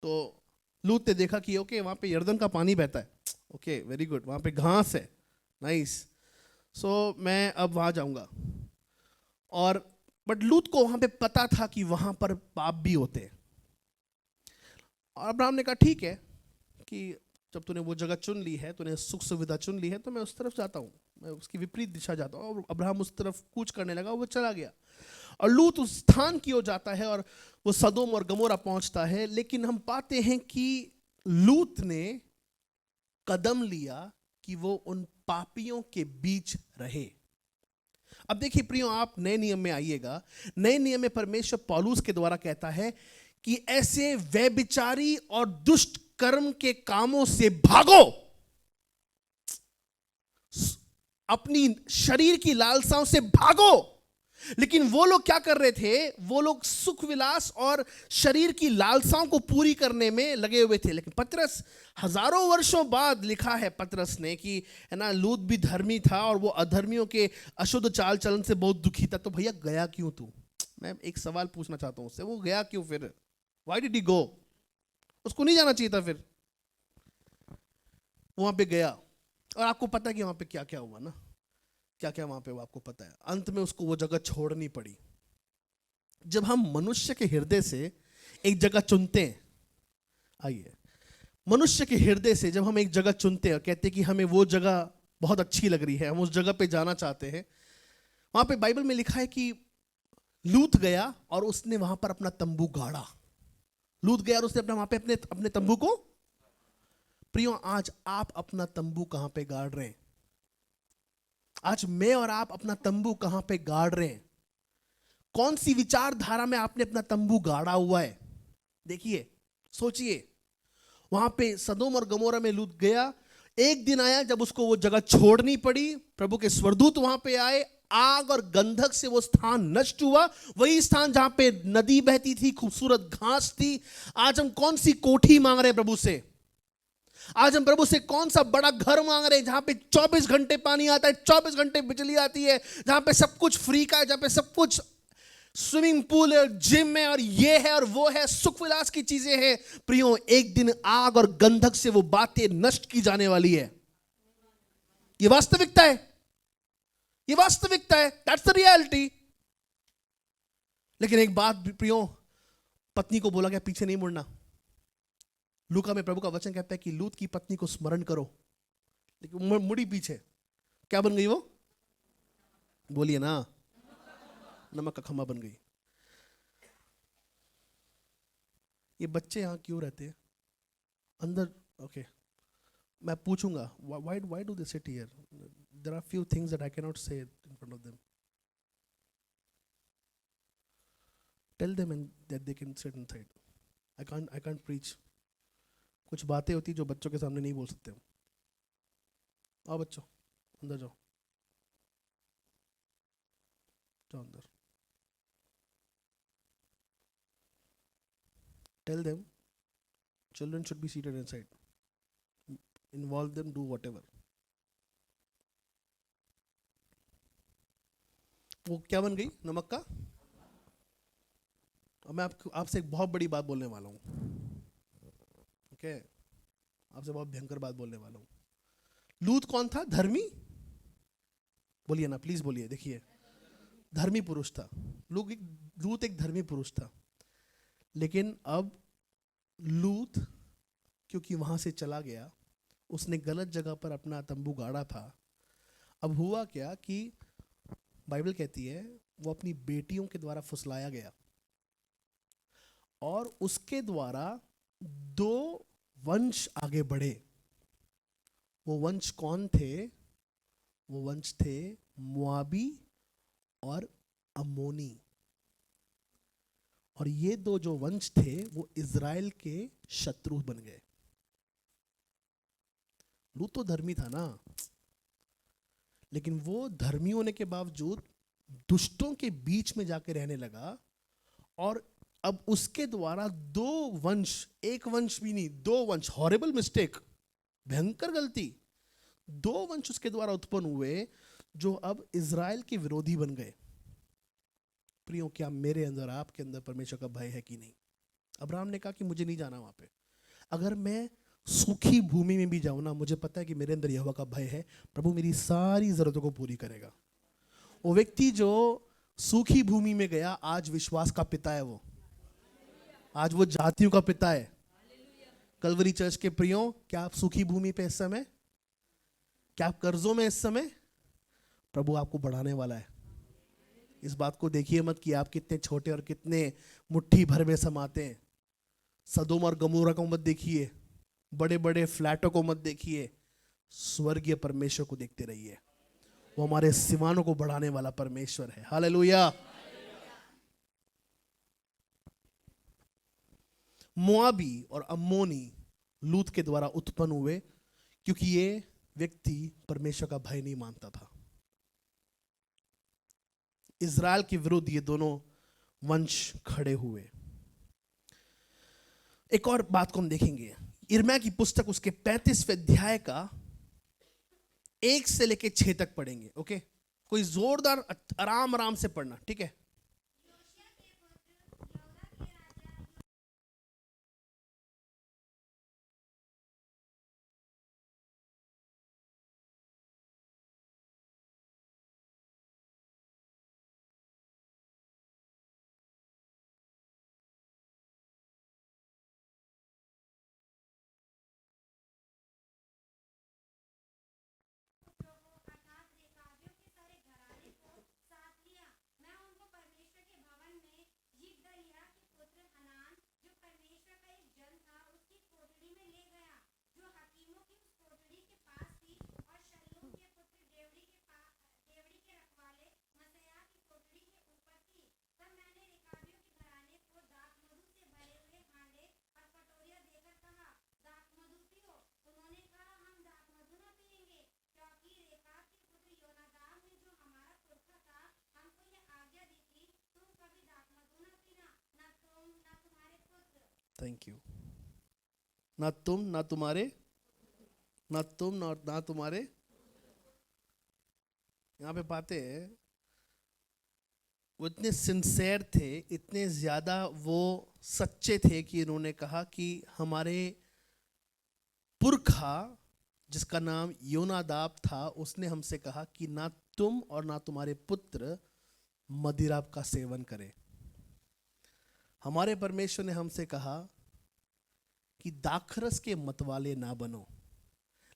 तो लूत ने देखा कि ओके, वहाँ पे यर्दन का पानी बहता है, ओके वेरी गुड, वहाँ पे घास है, नाइस, सो मैं अब वहाँ जाऊंगा। और बट लूत को वहाँ पे पता था कि वहाँ पर पाप भी होते हैं। और अब्राहम ने कहा ठीक है कि जब तूने वो जगह चुन ली है, तूने सुख सुविधा चुन ली है, तो मैं उस तरफ जाता हूँ, मैं उसकी विपरीत दिशा जाता हूँ। और अब्राहम उस तरफ कूच करने लगा, वो चला गया। और लूत उस स्थान की ओर जाता है और वो सदोम और गमोरा पहुंचता है। लेकिन हम पाते हैं कि लूत ने कदम लिया कि वो उन पापियों के बीच रहे। अब देखिए प्रियो, आप नए नियम में आइएगा। नए नियम में परमेश्वर पौलुस के द्वारा कहता है कि ऐसे व्यभिचारी और दुष्ट कर्म के कामों से भागो, अपनी शरीर की लालसाओं से भागो। लेकिन वो लोग क्या कर रहे थे? वो लोग सुख विलास और शरीर की लालसाओं को पूरी करने में लगे हुए थे। लेकिन पतरस, हजारों वर्षों बाद लिखा है पतरस ने कि है ना, लूत भी धर्मी था और वो अधर्मियों के अशुद्ध चाल चलन से बहुत दुखी था। तो भैया गया क्यों तू? मैं एक सवाल पूछना चाहता हूं उससे, वो गया क्यों फिर? व्हाई डिड ही गो? उसको नहीं जाना चाहिए था फिर। वहां पे गया और आपको पता है कि वहां पे क्या क्या हुआ ना, क्या क्या वहां पे आपको पता है। अंत में उसको वो जगह छोड़नी पड़ी। जब हम मनुष्य के हृदय से एक जगह चुनते हैं, आइए, मनुष्य के हृदय से जब हम एक जगह चुनते हैं और कहते हैं कि हमें वो जगह बहुत अच्छी लग रही है, हम उस जगह पे जाना चाहते हैं, वहां पे बाइबल में लिखा है कि लूत गया और उसने वहां पर अपना तंबू गाड़ा। लूत गया और उसने वहां पे अपने तंबू को, प्रियो आज आप अपना तंबू कहां पे गाड़ रहे हैं? आज मैं और आप अपना तंबू कहां पे गाड़ रहे हैं? कौन सी विचारधारा में आपने अपना तंबू गाड़ा हुआ है? देखिए, सोचिए, वहां पे सदोम और गमोरा में लूत गया। एक दिन आया जब उसको वो जगह छोड़नी पड़ी। प्रभु के स्वर्गदूत वहां पे आए, आग और गंधक से वो स्थान नष्ट हुआ। वही स्थान जहां पे नदी बहती थी, खूबसूरत घास थी। आज हम कौन सी कोठी मांग रहे हैं प्रभु से? आज हम प्रभु से कौन सा बड़ा घर मांग रहे हैं जहां पे 24 घंटे पानी आता है, 24 घंटे बिजली आती है, जहां पे सब कुछ फ्री का है, जहां पे सब कुछ स्विमिंग पूल है, जिम है, और ये है और वो है, सुख विलास की चीजें हैं। प्रियो, एक दिन आग और गंधक से वो बातें नष्ट की जाने वाली है। ये वास्तविकता है, ये वास्तविकता है, दैट्स द रियलिटी। लेकिन एक बात प्रियो, पत्नी को बोला गया पीछे नहीं मुड़ना। लूका में प्रभु का वचन कहता है कि लूत की पत्नी को स्मरण करो, लेकिन मुड़ी पीछे। क्या बन गई वो? बोलिए ना, नमक का खम्बा बन गई। ये बच्चे यहां क्यों रहते हैं अंदर? ओके, मैं पूछूंगा, why do they sit here? There are few things that I cannot say in front of them. Tell them and that they can sit inside. I can't preach कुछ बातें होती जो बच्चों के सामने नहीं बोल सकते हम। आओ बच्चों, अंदर जाओ, जाओ अंदर। Tell them children should be seated inside. Involve them, do whatever. वो क्या बन गई? नमक का। अब मैं आपसे एक बहुत बड़ी बात बोलने वाला हूँ। ओके, आपसे बहुत भयंकर बात बोलने वाला हूँ। लूत कौन था? धर्मी? बोलिए ना, प्लीज बोलिए। देखिए, धर्मी पुरुष था। लूत एक धर्मी पुरुष था। लेकिन अब लूत क्योंकि वहां से चला गया, उसने गलत जगह पर अपना तंबू गाड़ा था। अब हुआ क्या कि बाइबल कहती है वो अपनी बेटियों के द्वारा फुसलाया गया और उसके द्वारा 2 वंश आगे बढ़े। वो वंश कौन थे? वो वंश थे मोआबी और अम्मोनी। और ये 2 जो वंश थे वो इज़राइल के शत्रु बन गए। लूत तो धर्मी था ना, लेकिन वो धर्मी होने के बावजूद दुष्टों के बीच में जाके रहने लगा। और अब उसके द्वारा 2 वंश, एक वंश भी नहीं, 2 वंश, हॉरिबल मिस्टेक, भयंकर गलती, 2 वंश उसके द्वारा उत्पन्न हुए जो अब इज़राइल के विरोधी बन गए। प्रियो, क्या मेरे अंदर, आपके अंदर परमेश्वर का भय है कि नहीं? अब्राहम ने कहा कि मुझे नहीं जाना वहां पे। अगर मैं सूखी भूमि में भी जाऊं ना, मुझे पता है कि मेरे अंदर यहोवा का भय है, प्रभु मेरी सारी जरूरतों को पूरी करेगा। वो व्यक्ति जो सूखी भूमि में गया, आज विश्वास का पिता है। वो आज वो जातियों का पिता है। कलवरी चर्च के प्रियो, क्या आप सूखी भूमि पे इस समय? क्या आप कर्जों में इस समय? प्रभु आपको बढ़ाने वाला है। इस बात को देखिए मत कि आप कितने छोटे और कितने मुट्ठी भर में समाते हैं। सदोम और गमोरा को मत देखिए, बड़े बड़े फ्लैटों को मत देखिए, स्वर्गीय परमेश्वर को देखते रहिए। वो हमारे सीमानों को बढ़ाने वाला परमेश्वर है। हालेलुया। मोआबी और अम्मोनी लूत के द्वारा उत्पन्न हुए क्योंकि ये व्यक्ति परमेश्वर का भय नहीं मानता था। इज़राइल के विरुद्ध ये दोनों वंश खड़े हुए। एक और बात को हम देखेंगे, यिर्मयाह की पुस्तक उसके 35वें अध्याय का 1 से लेके 6 तक पढ़ेंगे। ओके, कोई जोरदार आराम आराम से पढ़ना, ठीक है? Thank you. ना तुम ना तुम्हारे, ना तुम ना तुम्हारे। यहाँ पे पाते हैं वो इतने सिंसेयर थे, इतने ज्यादा वो सच्चे थे कि इन्होंने कहा कि हमारे पुरखा जिसका नाम योनादाब था, उसने हमसे कहा कि ना तुम और ना तुम्हारे पुत्र मदिरा का सेवन करें। हमारे परमेश्वर ने हमसे कहा कि दाखरस के मतवाले ना बनो,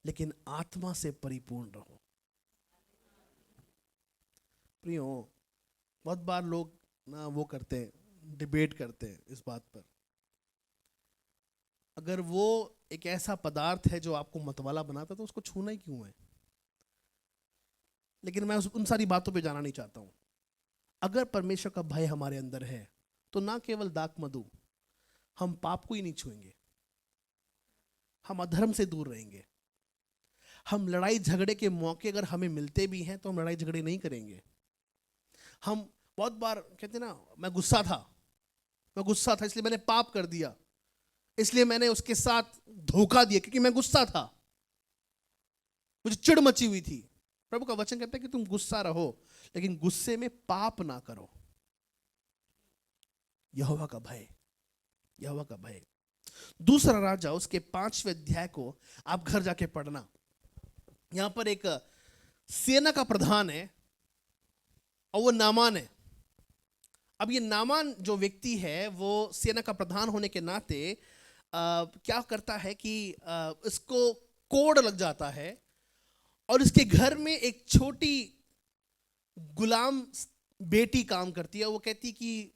लेकिन आत्मा से परिपूर्ण रहो। प्रियो, बहुत बार लोग ना वो करते हैं, डिबेट करते हैं इस बात पर। अगर वो एक ऐसा पदार्थ है जो आपको मतवाला बनाता है तो उसको छूना ही क्यों है? लेकिन मैं उन सारी बातों पे जाना नहीं चाहता हूं। अगर परमेश्वर का भय हमारे अंदर है तो ना केवल दाख मधु, हम पाप को ही नहीं छुएंगे। हम अधर्म से दूर रहेंगे। हम लड़ाई झगड़े के मौके अगर हमें मिलते भी हैं तो हम लड़ाई झगड़े नहीं करेंगे। हम बहुत बार कहते ना, मैं गुस्सा था इसलिए मैंने पाप कर दिया, इसलिए मैंने उसके साथ धोखा दिया क्योंकि मैं गुस्सा था, मुझे चिढ़ मची हुई थी। प्रभु का वचन कहता है कि तुम गुस्सा रहो लेकिन गुस्से में पाप ना करो। यहोवा का भय। दूसरा राजा उसके 5वें अध्याय को आप घर जाके पढ़ना। यहां पर एक सेना का प्रधान है और वो नामान है। अब ये नामान जो व्यक्ति है वो सेना का प्रधान होने के नाते क्या करता है कि इसको कोड़ लग जाता है और इसके घर में एक छोटी गुलाम बेटी काम करती है। वो कहती कि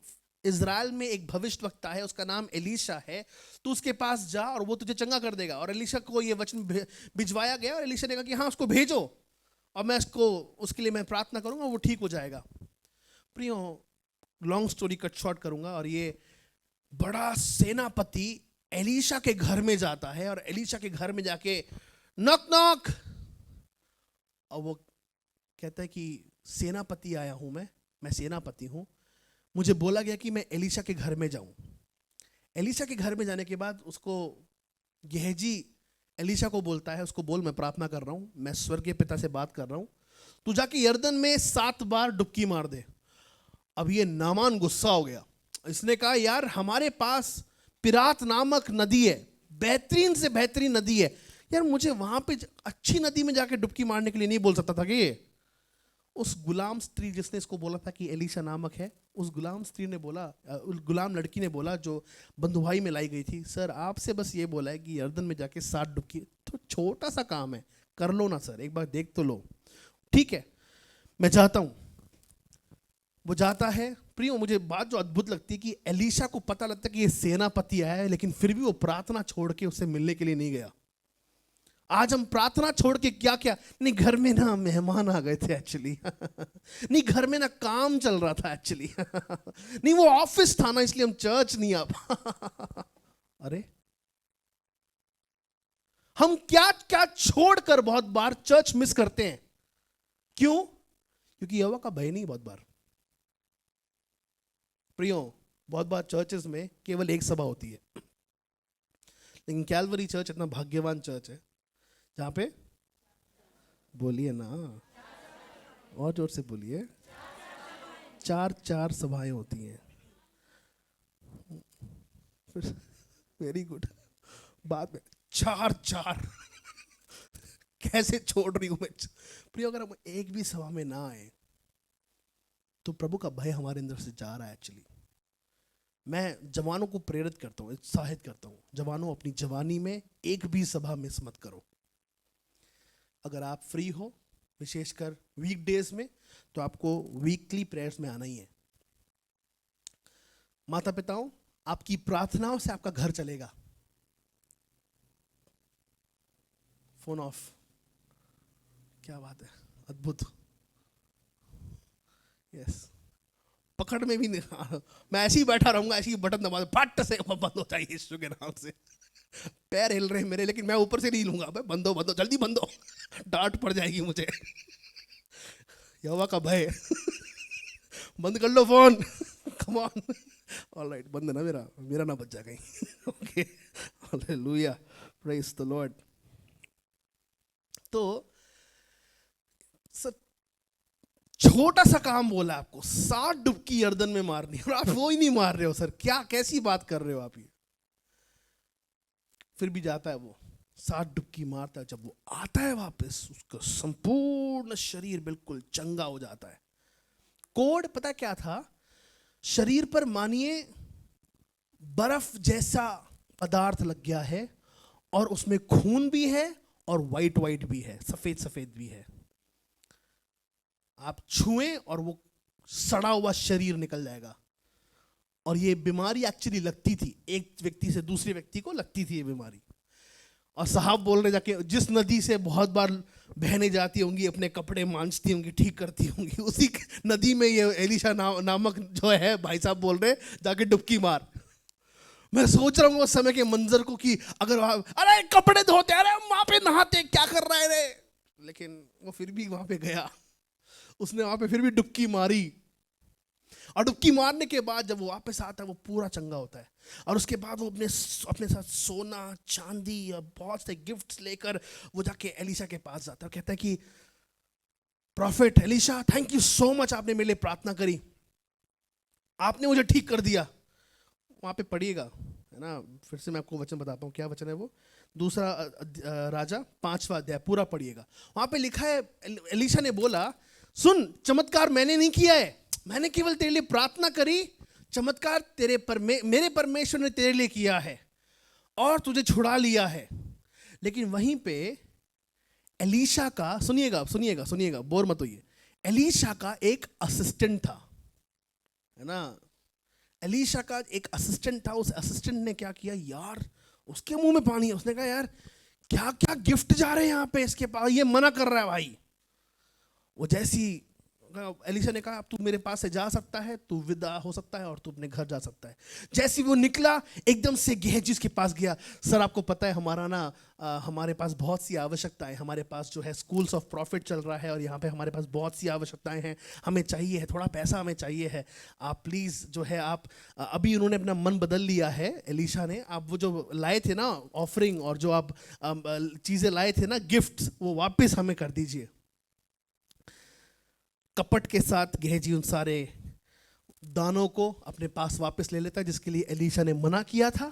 इज़राइल में एक भविष्यवक्ता है, उसका नाम एलीशा है, तू उसके पास जा और वो तुझे चंगा कर देगा। और एलीशा को ये वचन भिजवाया गया और एलीशा ने कहा कि हाँ उसको भेजो और मैं उसके लिए मैं प्रार्थना करूंगा, वो ठीक हो जाएगा। प्रियो, लॉन्ग स्टोरी कट शॉर्ट करूंगा और ये बड़ा सेनापति एलीशा के घर में जाता है और एलीशा के घर में जाके नॉक नॉक, और वो कहता है कि सेनापति आया हूं, मैं सेनापति हूं, मुझे बोला गया कि मैं एलीशा के घर में जाऊं। एलीशा के घर में जाने के बाद उसको गेहजी एलीशा को बोलता है, उसको बोल मैं प्रार्थना कर रहा हूं, मैं स्वर्गीय पिता से बात कर रहा हूं, तू जाके यर्दन में 7 बार डुबकी मार दे। अब ये नामान गुस्सा हो गया, इसने कहा यार हमारे पास पिरात नामक नदी है, बेहतरीन से बेहतरीन नदी है यार, मुझे वहां पे अच्छी नदी में जाके डुबकी मारने के लिए नहीं बोल सकता था कि ये। उस गुलाम स्त्री जिसने इसको बोला था कि एलीशा नामक है, उस गुलाम स्त्री ने बोला, उस गुलाम लड़की ने बोला जो बंधुआई में लाई गई थी, सर आपसे बस ये बोला है कि यर्दन में जाके 7 डुबकी, तो छोटा सा काम है, कर लो ना सर, एक बार देख तो लो। ठीक है मैं जाता हूं। वो जाता है। प्रियो, मुझे बात जो अद्भुत लगती है कि एलीशा को पता लगता है कि ये सेनापति आया है, लेकिन फिर भी वो प्रार्थना छोड़ के उससे मिलने के लिए नहीं गया। आज हम प्रार्थना छोड़ के क्या क्या, नहीं घर में ना मेहमान आ गए थे एक्चुअली नहीं घर में ना काम चल रहा था एक्चुअली नहीं वो ऑफिस था ना इसलिए हम चर्च नहीं आ अरे हम क्या क्या छोड़कर बहुत बार चर्च मिस करते हैं। क्यों? क्योंकि यहोवा का भय नहीं। बहुत बार प्रियो, बहुत बार चर्चेस में केवल एक सभा होती है, लेकिन कैलवरी चर्च इतना भाग्यवान चर्च है जहां पे, बोलिए ना और जोर से बोलिए, 4 सभाएं होती हैं। Very good. बाद में 4 कैसे छोड़ रही हूं मैं। प्रियो, अगर हम एक भी सभा में ना आए तो प्रभु का भय हमारे अंदर से जा रहा है एक्चुअली। मैं जवानों को प्रेरित करता हूं, उत्साहित करता हूं, जवानों अपनी जवानी में एक भी सभा मिस मत करो। अगर आप फ्री हो, विशेषकर वीकडेज में, तो आपको वीकली प्रेयर्स में आना ही है। माता पिताओं, आपकी प्रार्थनाओं से आपका घर चलेगा। फोन ऑफ, क्या बात है, अद्भुत। यस, पकड़ में भी नहीं, मैं ऐसे ही बैठा रहूंगा, ऐसे ही बटन दबा फट से बंद हो जाए यीशु के नाम से। पैर हिल रहे हैं मेरे, लेकिन मैं ऊपर से नहीं हिलूंगा, बंद हो जल्दी बंद हो डांट पड़ जाएगी मुझे। यहोवा का भय बंद कर लो फोन, कम ऑन। ऑलराइट, बंद ना, मेरा ना बच जाए कहीं। Okay, hallelujah, praise the Lord. तो छोटा सा काम बोला आपको, 7 डुबकी यर्दन में मारनी, और आप वो ही नहीं मार रहे हो सर, क्या कैसी बात कर रहे हो आप ये। फिर भी जाता है वो, 7 डुबकी मारता है। जब वो आता है वापस, उसका संपूर्ण शरीर बिल्कुल चंगा हो जाता है। कोड पता क्या था? शरीर पर मानिए बर्फ जैसा पदार्थ लग गया है, और उसमें खून भी है और वाइट भी है, सफेद भी है। आप छुएं और वो सड़ा हुआ शरीर निकल जाएगा। और ये बीमारी एक्चुअली लगती थी, एक व्यक्ति से दूसरे व्यक्ति को लगती थी ये बीमारी। और साहब बोल रहे जाके, जिस नदी से बहुत बार बहने जाती होंगी, अपने कपड़े मांजती होंगी, ठीक करती होंगी, उसी नदी में ये एलीशा नामक जो है भाई साहब बोल रहे, जाके डुबकी मार। मैं सोच रहा हूँ उस समय के मंजर को कि अगर अरे कपड़े धोते, अरे वहां पे नहाते, क्या कर रहा है रे। लेकिन वो फिर भी वहां पे गया, उसने वहां पे फिर भी डुबकी मारी, और डुबकी मारने के बाद जब वो वापस आता है वो पूरा चंगा होता है। और उसके बाद वो अपने साथ सोना चांदी और बहुत से गिफ्ट्स लेकर वो जाके एलिशा के पास जाता है, कहता है कि profit Elisha, thank you so much, आपने मेरे लिए प्रार्थना करी, आपने मुझे ठीक कर दिया। वहां पे पढ़िएगा, है ना, फिर से मैं आपको वचन बताता हूँ, क्या वचन है वो, दूसरा राजा 5वां अध्याय पूरा पढ़िएगा। वहां पे लिखा है, एलिशा ने बोला, सुन, चमत्कार मैंने नहीं किया है, मैंने केवल तेरे लिए प्रार्थना करी, चमत्कार मेरे परमेश्वर ने तेरे लिए किया है और तुझे छुड़ा लिया है। लेकिन वहीं पे एलीशा का, सुनिएगा, बोर मत होइए, एलीशा का एक असिस्टेंट था, है ना, एलीशा का एक असिस्टेंट था। उस असिस्टेंट ने क्या किया यार, उसके मुंह में पानी है, उसने कहा यार क्या क्या गिफ्ट जा रहे हैं यहाँ पे इसके पास, ये मना कर रहा है भाई। वो जैसी एलीशा ने कहा अब तू मेरे पास से जा सकता है, तू विदा हो सकता है और तू अपने घर जा सकता है। जैसे वो निकला एकदम से गेहजी के पास गया। सर आपको पता है हमारा ना हमारे पास बहुत सी आवश्यकताएं, हमारे पास जो है स्कूल्स ऑफ प्रॉफिट चल रहा है और यहाँ पे हमारे पास बहुत सी आवश्यकताएं हैं, हमें चाहिए है, थोड़ा पैसा हमें चाहिए है, आप प्लीज़ जो है आप अभी उन्होंने अपना मन बदल लिया है एलीशा ने, आप वो जो लाए थे ना ऑफरिंग और जो आप चीज़ें लाए थे ना गिफ्ट, वो वापस हमें कर दीजिए। कपट के साथ गेहजी उन सारे दानों को अपने पास वापस ले लेता है जिसके लिए एलीशा ने मना किया था,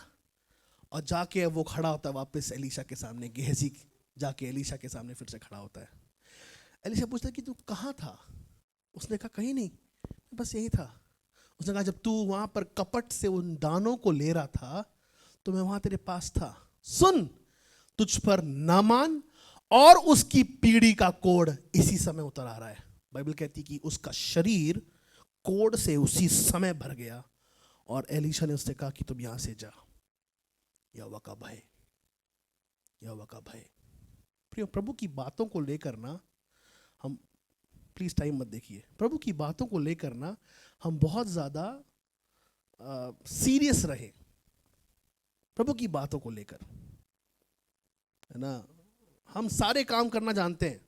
और जाके वो खड़ा होता है वापस एलीशा के सामने। गेहजी जाके एलीशा के सामने फिर से खड़ा होता है। एलीशा पूछता है कि तू कहाँ था? उसने कहा कहीं नहीं, बस यही था। उसने कहा जब तू वहां पर कपट से उन दानों को ले रहा था तो मैं वहां तेरे पास था। सुन, तुझ पर नामान और उसकी पीढ़ी का कोढ़ इसी समय उतर आ रहा है। बाइबल कहती कि उसका शरीर कोढ़ से उसी समय भर गया, और एलीशा ने उससे कहा कि तुम यहां से जा, यहोवा का भय, यहोवा का भय। प्रिय, प्रभु की बातों को लेकर ना हम, प्लीज टाइम मत देखिए, प्रभु की बातों को लेकर ना हम बहुत ज्यादा सीरियस रहे, प्रभु की बातों को लेकर, है ना। हम सारे काम करना जानते हैं,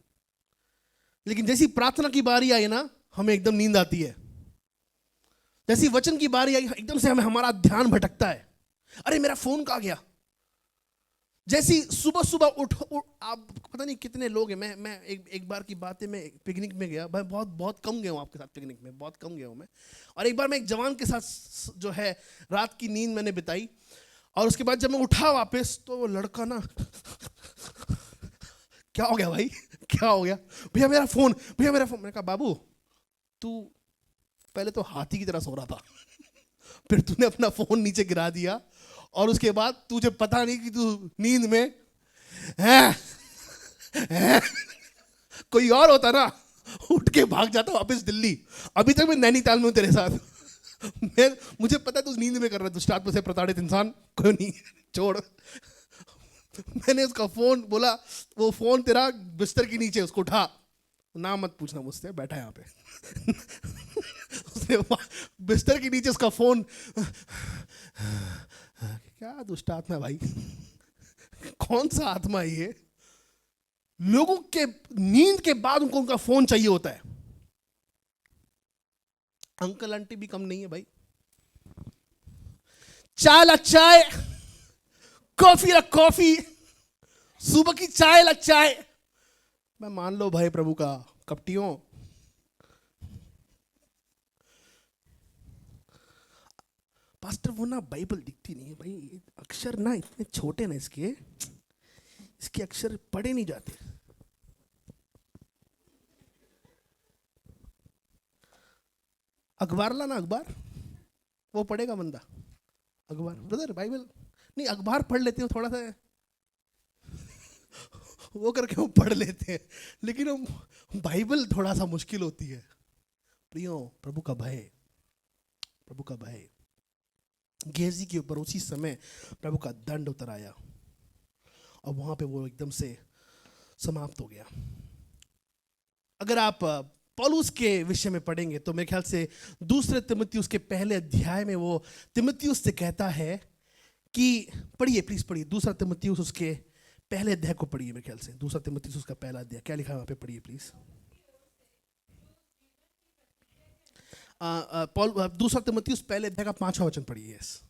लेकिन जैसी प्रार्थना की बारी आई ना हमें एकदम नींद आती है, जैसी वचन की बारी आई एकदम से हमें हमारा ध्यान भटकता है, अरे मेरा फोन कहाँ गया। जैसी सुबह सुबह उठ आप पता नहीं कितने लोग हैं, मैं एक बार की बात है, मैं पिकनिक में गया, मैं बहुत कम गया हूँ आपके साथ पिकनिक में, बहुत कम गया हूँ मैं। और एक बार मैं एक जवान के साथ जो है रात की नींद मैंने बिताई, और उसके बाद जब मैं उठा वापस तो वो लड़का ना क्या हो गया भाई, क्या हो गया, भैया मेरा फोन, भैया मेरा फोन। मैंने कहा बाबू तू पहले तो हाथी की तरह सो रहा था फिर तूने अपना फोन नीचे गिरा दिया, और उसके बाद तुझे पता नहीं कि तू नींद में है। कोई और होता ना उठ के भाग जाता वापस दिल्ली। अभी तक मैं नैनीताल में हूं तेरे साथ मुझे पता है तू नींद में कर रहा है, दुष्टात्मा से प्रताड़ित इंसान, कोई नहीं छोड़। मैंने उसका फोन बोला, वो फोन तेरा बिस्तर के नीचे, उसको उठा, नाम मत पूछना मुझसे, बैठा है यहाँ पे उसने बिस्तर के नीचे उसका फोन, क्या दुष्ट आत्मा है भाई कौन सा आत्मा है ये? लोगों के नींद के बाद उनको उनका फोन चाहिए होता है। अंकल आंटी भी कम नहीं है भाई, चाय ला चाय, कॉफी ला कॉफी, सुबह की चाय ला चाय। मैं मान लो भाई प्रभु का कपटियों, पास्टर वो ना बाइबल दिखती नहीं है भाई, अक्षर ना इतने छोटे ना इसके अक्षर पढ़े नहीं जाते। अखबार ला ना, अखबार वो पढ़ेगा बंदा, अखबार ब्रदर बाइबल नहीं, अखबार पढ़ लेते हो थोड़ा सा वो करके वो पढ़ लेते हैं, लेकिन हम बाइबल थोड़ा सा मुश्किल होती है। प्रियो, प्रभु का भय, प्रभु का भय। गेहजी के ऊपर उसी समय प्रभु का दंड उतर आया और वहां पे वो एकदम से समाप्त हो गया। अगर आप पौलुस के विषय में पढ़ेंगे तो मेरे ख्याल से दूसरे तिमुथियुस के पहले अध्याय में वो तिमुथियुस से कहता है कि पढ़िए, प्लीज पढ़िए, दूसरा तीमुथियुस उसके पहले अध्याय को पढ़िए, मेरे ख्याल से दूसरा तीमुथियुस उसका पहला अध्याय, क्या लिखा है वहां पे, पढ़िए प्लीज। पॉल दूसरा तीमुथियुस पहले अध्याय का 5वां वचन पढ़िए। यस,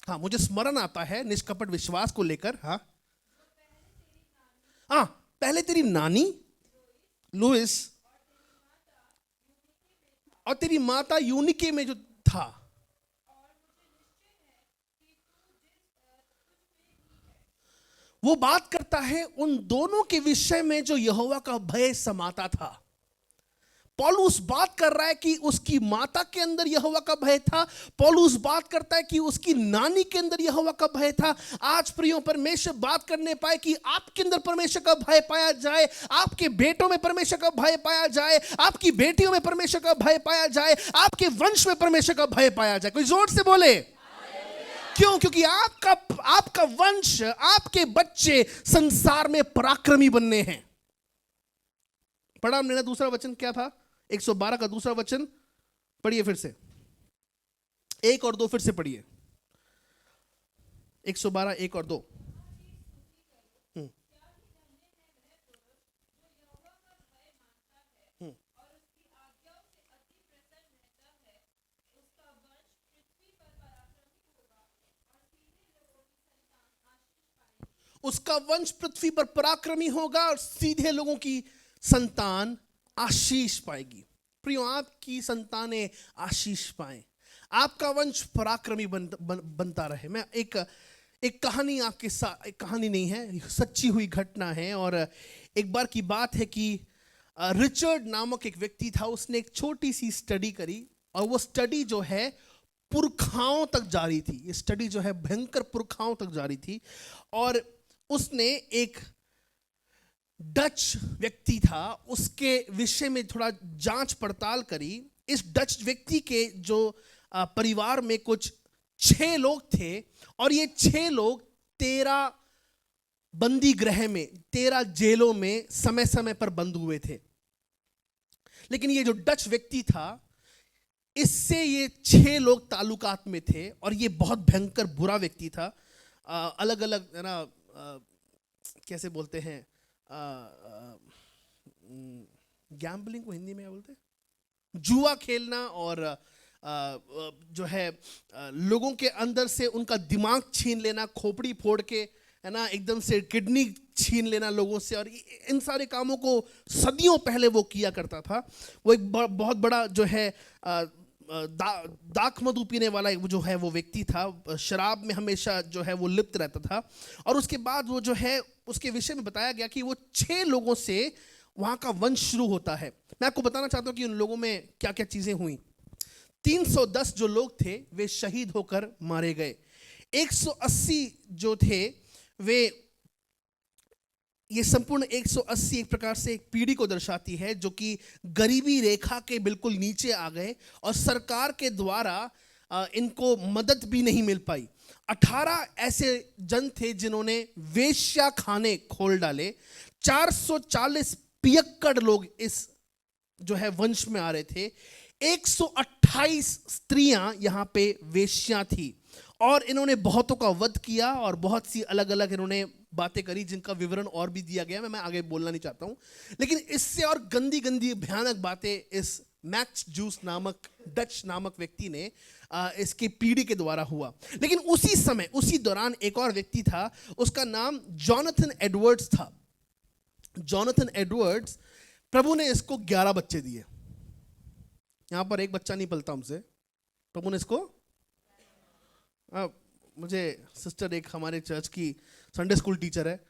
हाँ, मुझे स्मरण आता है निष्कपट विश्वास को लेकर। हाँ हाँ, पहले तेरी नानी लुइस और तेरी माता यूनिके में जो था, वो बात करता है उन दोनों के विषय में जो यहोवा का भय समाता था। पौलुस बात कर रहा है कि उसकी माता के अंदर यहोवा का भय था। पौलुस बात करता है कि उसकी नानी के अंदर यहोवा का भय था। आज प्रियो, परमेश्वर बात करने पाए कि आपके अंदर परमेश्वर का भय पाया जाए, आपके बेटों में परमेश्वर का भय पाया जाए, आपकी बेटियों में परमेश्वर का भय पाया जाए, आपके वंश में परमेश्वर का भय पाया जाए। कोई जोर से बोले क्यों? क्योंकि आपका वंश, आपके बच्चे संसार में पराक्रमी बनने हैं। पढ़ा हमने, दूसरा वचन क्या था? 112 का दूसरा वचन पढ़िए फिर से, 1 और 2 फिर से पढ़िए। 112 1 और 2। उसका वंश पृथ्वी पर पराक्रमी होगा और सीधे लोगों की संतान आशीष पाएगी। प्रियो, आपकी संतानें आशीष पाएं, आपका वंश पराक्रमी बनता रहे। मैं एक कहानी आपके साथ, एक कहानी नहीं है, सच्ची हुई घटना है। और एक बार की बात है कि रिचर्ड नामक एक व्यक्ति था, उसने एक छोटी सी स्टडी करी और वो स्टडी जो है पुरखाओं तक जारी थी। ये स्टडी जो है भयंकर पुरखाओं तक जारी थी। और उसने एक डच व्यक्ति था, उसके विषय में थोड़ा जांच पड़ताल करी। इस डच व्यक्ति के जो परिवार में कुछ 6 लोग थे और ये 6 लोग 13 बंदी गृह में, 13 जेलों में समय समय पर बंद हुए थे। लेकिन ये जो डच व्यक्ति था, इससे ये 6 लोग ताल्लुकात में थे और ये बहुत भयंकर बुरा व्यक्ति था। अलग अलग है ना, कैसे बोलते हैं, गैम्बलिंग को हिंदी में क्या बोलते हैं, जुआ खेलना, और जो है लोगों के अंदर से उनका दिमाग छीन लेना, खोपड़ी फोड़ के, है ना, एकदम से किडनी छीन लेना लोगों से। और इन सारे कामों को सदियों पहले वो किया करता था। वो एक बहुत बड़ा जो है दाख मधु पीने वाला जो है वो व्यक्ति था, शराब में हमेशा जो है वो लिप्त रहता था। और उसके बाद वो जो है, उसके विषय में बताया गया कि वो 6 लोगों से वहाँ का वंश शुरू होता है। मैं आपको बताना चाहता हूँ कि उन लोगों में क्या क्या चीज़ें हुई। 310 जो लोग थे वे शहीद होकर मारे गए। 180 जो थे वे, ये संपूर्ण 180 एक प्रकार से एक पीढ़ी को दर्शाती है जो कि गरीबी रेखा के बिल्कुल नीचे आ गए और सरकार के द्वारा इनको मदद भी नहीं मिल पाई। 18 ऐसे जन थे जिन्होंने वेश्या खाने खोल डाले। 440 पियक्कड़ लोग इस जो है वंश में आ रहे थे। 128 स्त्रियां यहां पे वेश्या थी और इन्होंने बहुतों का वध किया और बहुत सी अलग अलग इन्होंने बातें करी जिनका विवरण और भी दिया गया, मैं आगे बोलना नहीं चाहता हूं। लेकिन इससे और गंदी गंदी भयानक बातें इस मैक्स जूस नामक डच नामक व्यक्ति ने इसकी पीढ़ी के द्वारा हुआ। लेकिन उसी समय, उसी दौरान एक और व्यक्ति था, उसका नाम जॉनथन एडवर्ड्स था। जॉनथन एडवर्ड्स, प्रभु ने इसको 11 बच्चे दिए। यहां पर एक बच्चा नहीं पलता हमसे, प्रभु ने इसको मुझे सिस्टर एक हमारे चर्च की संडे स्कूल टीचर है,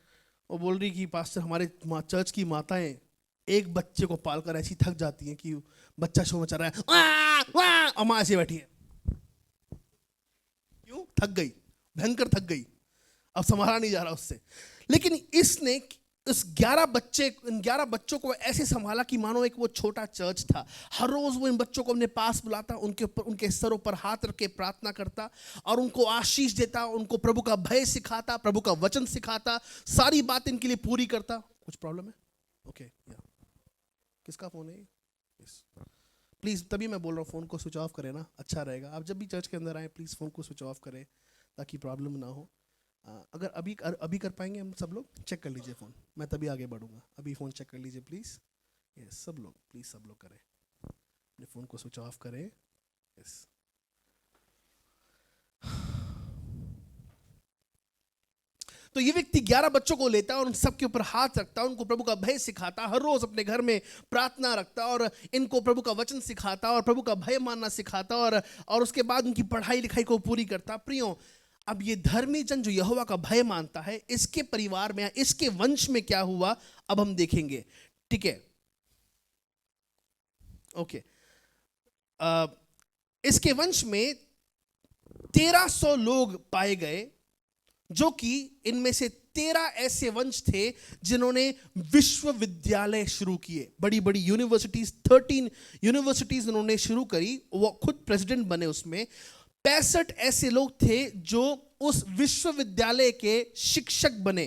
वो बोल रही कि पास्टर हमारे चर्च की माताएं एक बच्चे को पालकर ऐसी थक जाती हैं कि बच्चा शो मचा रहा है, वाह वाह, और माँ ऐसे बैठी है। क्यों? थक गई, भयंकर थक गई, अब संभाला नहीं जा रहा उससे। लेकिन इसने उस 11 बच्चों को ऐसे संभाला कि मानो एक वो छोटा चर्च था। हर रोज वो इन बच्चों को अपने पास बुलाता, उनके ऊपर, उनके सरों पर हाथ रख के प्रार्थना करता और उनको आशीष देता, उनको प्रभु का भय सिखाता, प्रभु का वचन सिखाता, सारी बात इनके लिए पूरी करता। कुछ प्रॉब्लम है? ओके, किसका फोन है? प्लीज़, तभी मैं बोल रहा हूँ फ़ोन को स्विच ऑफ करें ना, अच्छा रहेगा। आप जब भी चर्च के अंदर आए प्लीज़ फ़ोन को स्विच ऑफ करें ताकि प्रॉब्लम ना हो। अगर अभी कर पाएंगे हम सब लोग, चेक कर लीजिए फ़ोन, मैं तभी आगे बढ़ूंगा। अभी फ़ोन चेक कर लीजिए प्लीज़। यस, सब लोग प्लीज़, सब लोग करें, अपने फ़ोन को स्विच ऑफ करें। यस, तो ये व्यक्ति 11 बच्चों को लेता है और उन सबके ऊपर हाथ रखता है, उनको प्रभु का भय सिखाता, हर रोज अपने घर में प्रार्थना रखता और इनको प्रभु का वचन सिखाता और प्रभु का भय मानना सिखाता और उसके बाद उनकी पढ़ाई लिखाई को पूरी करता। प्रियो, अब ये धर्मी जन जो यहोवा का भय मानता है, इसके परिवार में, इसके वंश में क्या हुआ अब हम देखेंगे। ठीक है, ओके। इसके वंश में 1300 लोग पाए गए, जो कि इनमें से 13 ऐसे वंश थे जिन्होंने विश्वविद्यालय शुरू किए, बड़ी बड़ी यूनिवर्सिटीज, 13 यूनिवर्सिटीज उन्होंने शुरू करी, वो खुद प्रेसिडेंट बने उसमें। 65 ऐसे लोग थे जो उस विश्वविद्यालय के शिक्षक बने।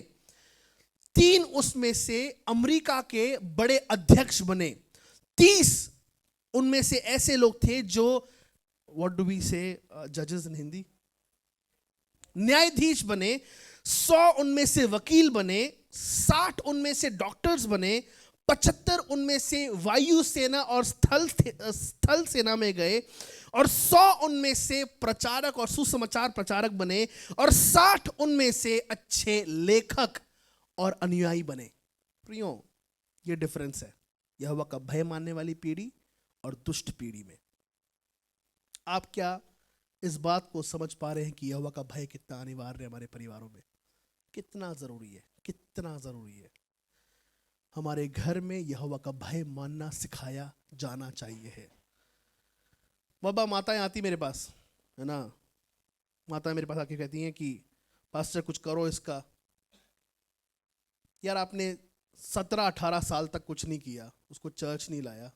3 उसमें से अमेरिका के बड़े अध्यक्ष बने। 30 उनमें से ऐसे लोग थे जो, व्हाट डू वी से जजेस इन हिंदी, न्यायाधीश बने। 100 उनमें से वकील बने। 60 उनमें से डॉक्टर्स बने। 75 उनमें से वायुसेना और स्थल सेना में गए और 100 उनमें से प्रचारक और सुसमाचार प्रचारक बने और 60 उनमें से अच्छे लेखक और अनुयायी बने। प्रियो, ये डिफरेंस है यहोवा का भय मानने वाली पीढ़ी और दुष्ट पीढ़ी में। आप क्या इस बात को समझ पा रहे हैं कि यहोवा का भय कितना अनिवार्य है हमारे परिवारों में, कितना जरूरी है, कितना जरूरी है। हमारे घर में यहोवा का भय मानना सिखाया जाना चाहिए है। बाबा, माताएं आती मेरे पास, है ना, माताएं मेरे पास आके कहती हैं कि पास्टर कुछ करो इसका। यार, आपने 17-18 साल तक कुछ नहीं किया, उसको चर्च नहीं लाया,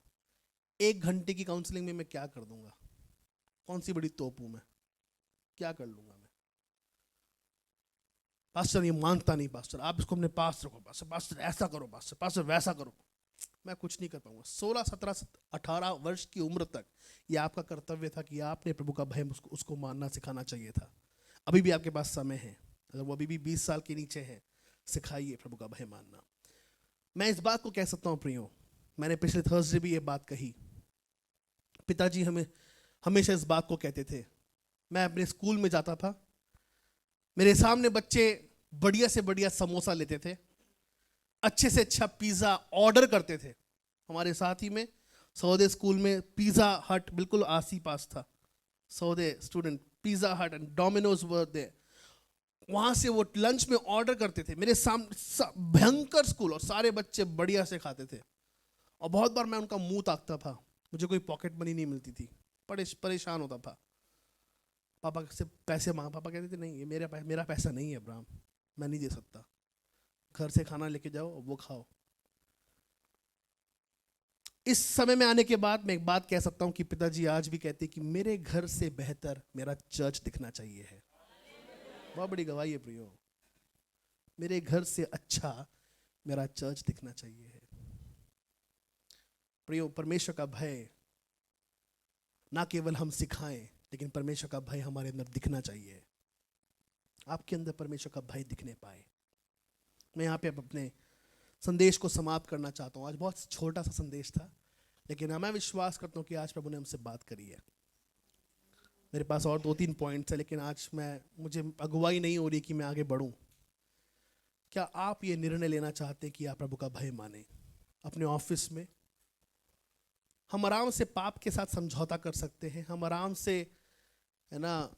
1 घंटे की काउंसलिंग में मैं क्या कर दूंगा? कौन सी बड़ी तोप हूं मैं, क्या कर लूंगा मैं? पास्टर ये मानता नहीं, पास्टर आप इसको अपने पास रखो, पास्टर ऐसा करो, पास्टर वैसा करो। मैं कुछ नहीं कर पाऊंगा। 16, 17, 18 वर्ष की उम्र तक ये आपका कर्तव्य था कि आपने प्रभु का भय उसको मानना सिखाना चाहिए था। अभी भी आपके पास समय है, अगर वो अभी भी 20 साल के नीचे है, सिखाइए प्रभु का भय मानना। मैं इस बात को कह सकता हूँ प्रियो, मैंने पिछले थर्सडे भी ये बात कही। पिताजी हमें हमेशा इस बात को कहते थे। मैं अपने स्कूल में जाता था, मेरे सामने बच्चे बढ़िया से बढ़िया समोसा लेते थे, अच्छे से अच्छा पिज़्ज़ा ऑर्डर करते थे। हमारे साथ ही में सौदे स्कूल में पिज़्ज़ा हट बिल्कुल आस ही पास था। सौदे स्टूडेंट, पिज़्ज़ा हट एंड डोमिनोज वर देयर। वहाँ से वो लंच में ऑर्डर करते थे मेरे सामने, भयंकर स्कूल, और सारे बच्चे बढ़िया से खाते थे। और बहुत बार मैं उनका मुंह ताकता था, मुझे कोई पॉकेट मनी नहीं मिलती थी, परेशान होता था। पापा से पैसे मांग, पापा कहते थे नहीं, ये मेरा पैसा नहीं है अब्राहम, मैं नहीं दे सकता, घर से खाना लेके जाओ वो खाओ। इस समय में आने के बाद मैं एक बात कह सकता हूं कि पिताजी आज भी कहते कि मेरे घर से बेहतर मेरा चर्च दिखना चाहिए है। बहुत बड़ी गवाही है प्रियो, मेरे घर से अच्छा मेरा चर्च दिखना चाहिए है। प्रियो, परमेश्वर का भय ना केवल हम सिखाएं, लेकिन परमेश्वर का भय हमारे अंदर दिखना चाहिए। आपके अंदर परमेश्वर का भय दिखने पाए। मैं यहाँ पे अपने संदेश को समाप्त करना चाहता हूँ। आज बहुत छोटा सा संदेश था, लेकिन मैं विश्वास करता हूँ कि आज प्रभु ने हमसे बात करी है। मेरे पास और 2-3 पॉइंट्स है, लेकिन आज मुझे अगुवाई नहीं हो रही कि मैं आगे बढ़ूँ। क्या आप ये निर्णय लेना चाहते हैं कि आप प्रभु का भय माने? अपने ऑफिस में हम आराम से पाप के साथ समझौता कर सकते हैं, हम आराम से, है ना,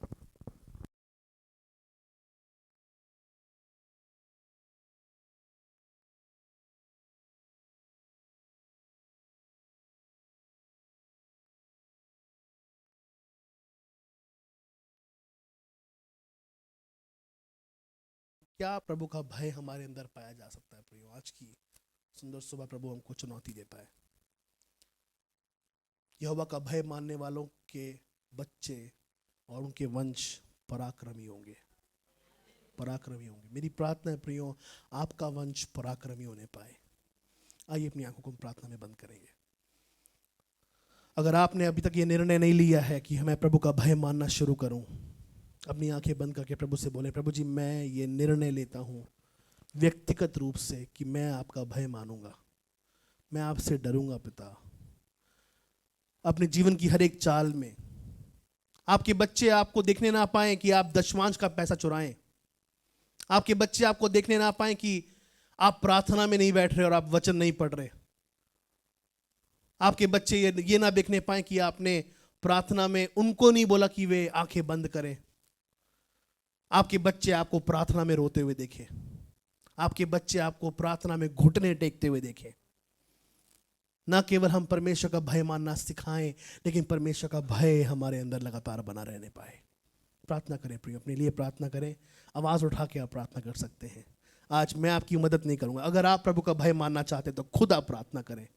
क्या प्रभु का भय हमारे अंदर पाया जा सकता है? प्रियो, आज की सुंदर सुबह प्रभु हमको चुनौती देता है। यहोवा का भय मानने वालों के बच्चे और उनके वंश पराक्रमी होंगे, पराक्रमी होंगे। मेरी प्रार्थना है प्रियो, आपका वंश पराक्रमी होने पाए। आइए अपनी आंखों को प्रार्थना में बंद करेंगे। अगर आपने अभी तक ये निर्णय नहीं लिया है कि मैं प्रभु का भय मानना शुरू करूं, अपनी आंखें बंद करके प्रभु से बोलें, प्रभु जी मैं ये निर्णय लेता हूं व्यक्तिगत रूप से कि मैं आपका भय मानूंगा, मैं आपसे डरूंगा पिता। अपने जीवन की हर एक चाल में आपके बच्चे आपको देखने ना पाएं कि आप दशमांश का पैसा चुराएं, आपके बच्चे आपको देखने ना पाएं कि आप प्रार्थना में नहीं बैठ रहे और आप वचन नहीं पढ़ रहे, आपके बच्चे ये ना देखने पाएं कि आपने प्रार्थना में उनको नहीं बोला कि वे आंखें बंद करें, आपके बच्चे आपको प्रार्थना में रोते हुए देखें, आपके बच्चे आपको प्रार्थना में घुटने टेकते हुए देखें। ना केवल हम परमेश्वर का भय मानना सिखाएं, लेकिन परमेश्वर का भय हमारे अंदर लगातार बना रहने पाए। प्रार्थना करें प्रिय, अपने लिए प्रार्थना करें, आवाज उठा के आप प्रार्थना कर सकते हैं। आज मैं आपकी मदद नहीं करूंगा, अगर आप प्रभु का भय मानना चाहते हैं तो खुद आप प्रार्थना करें,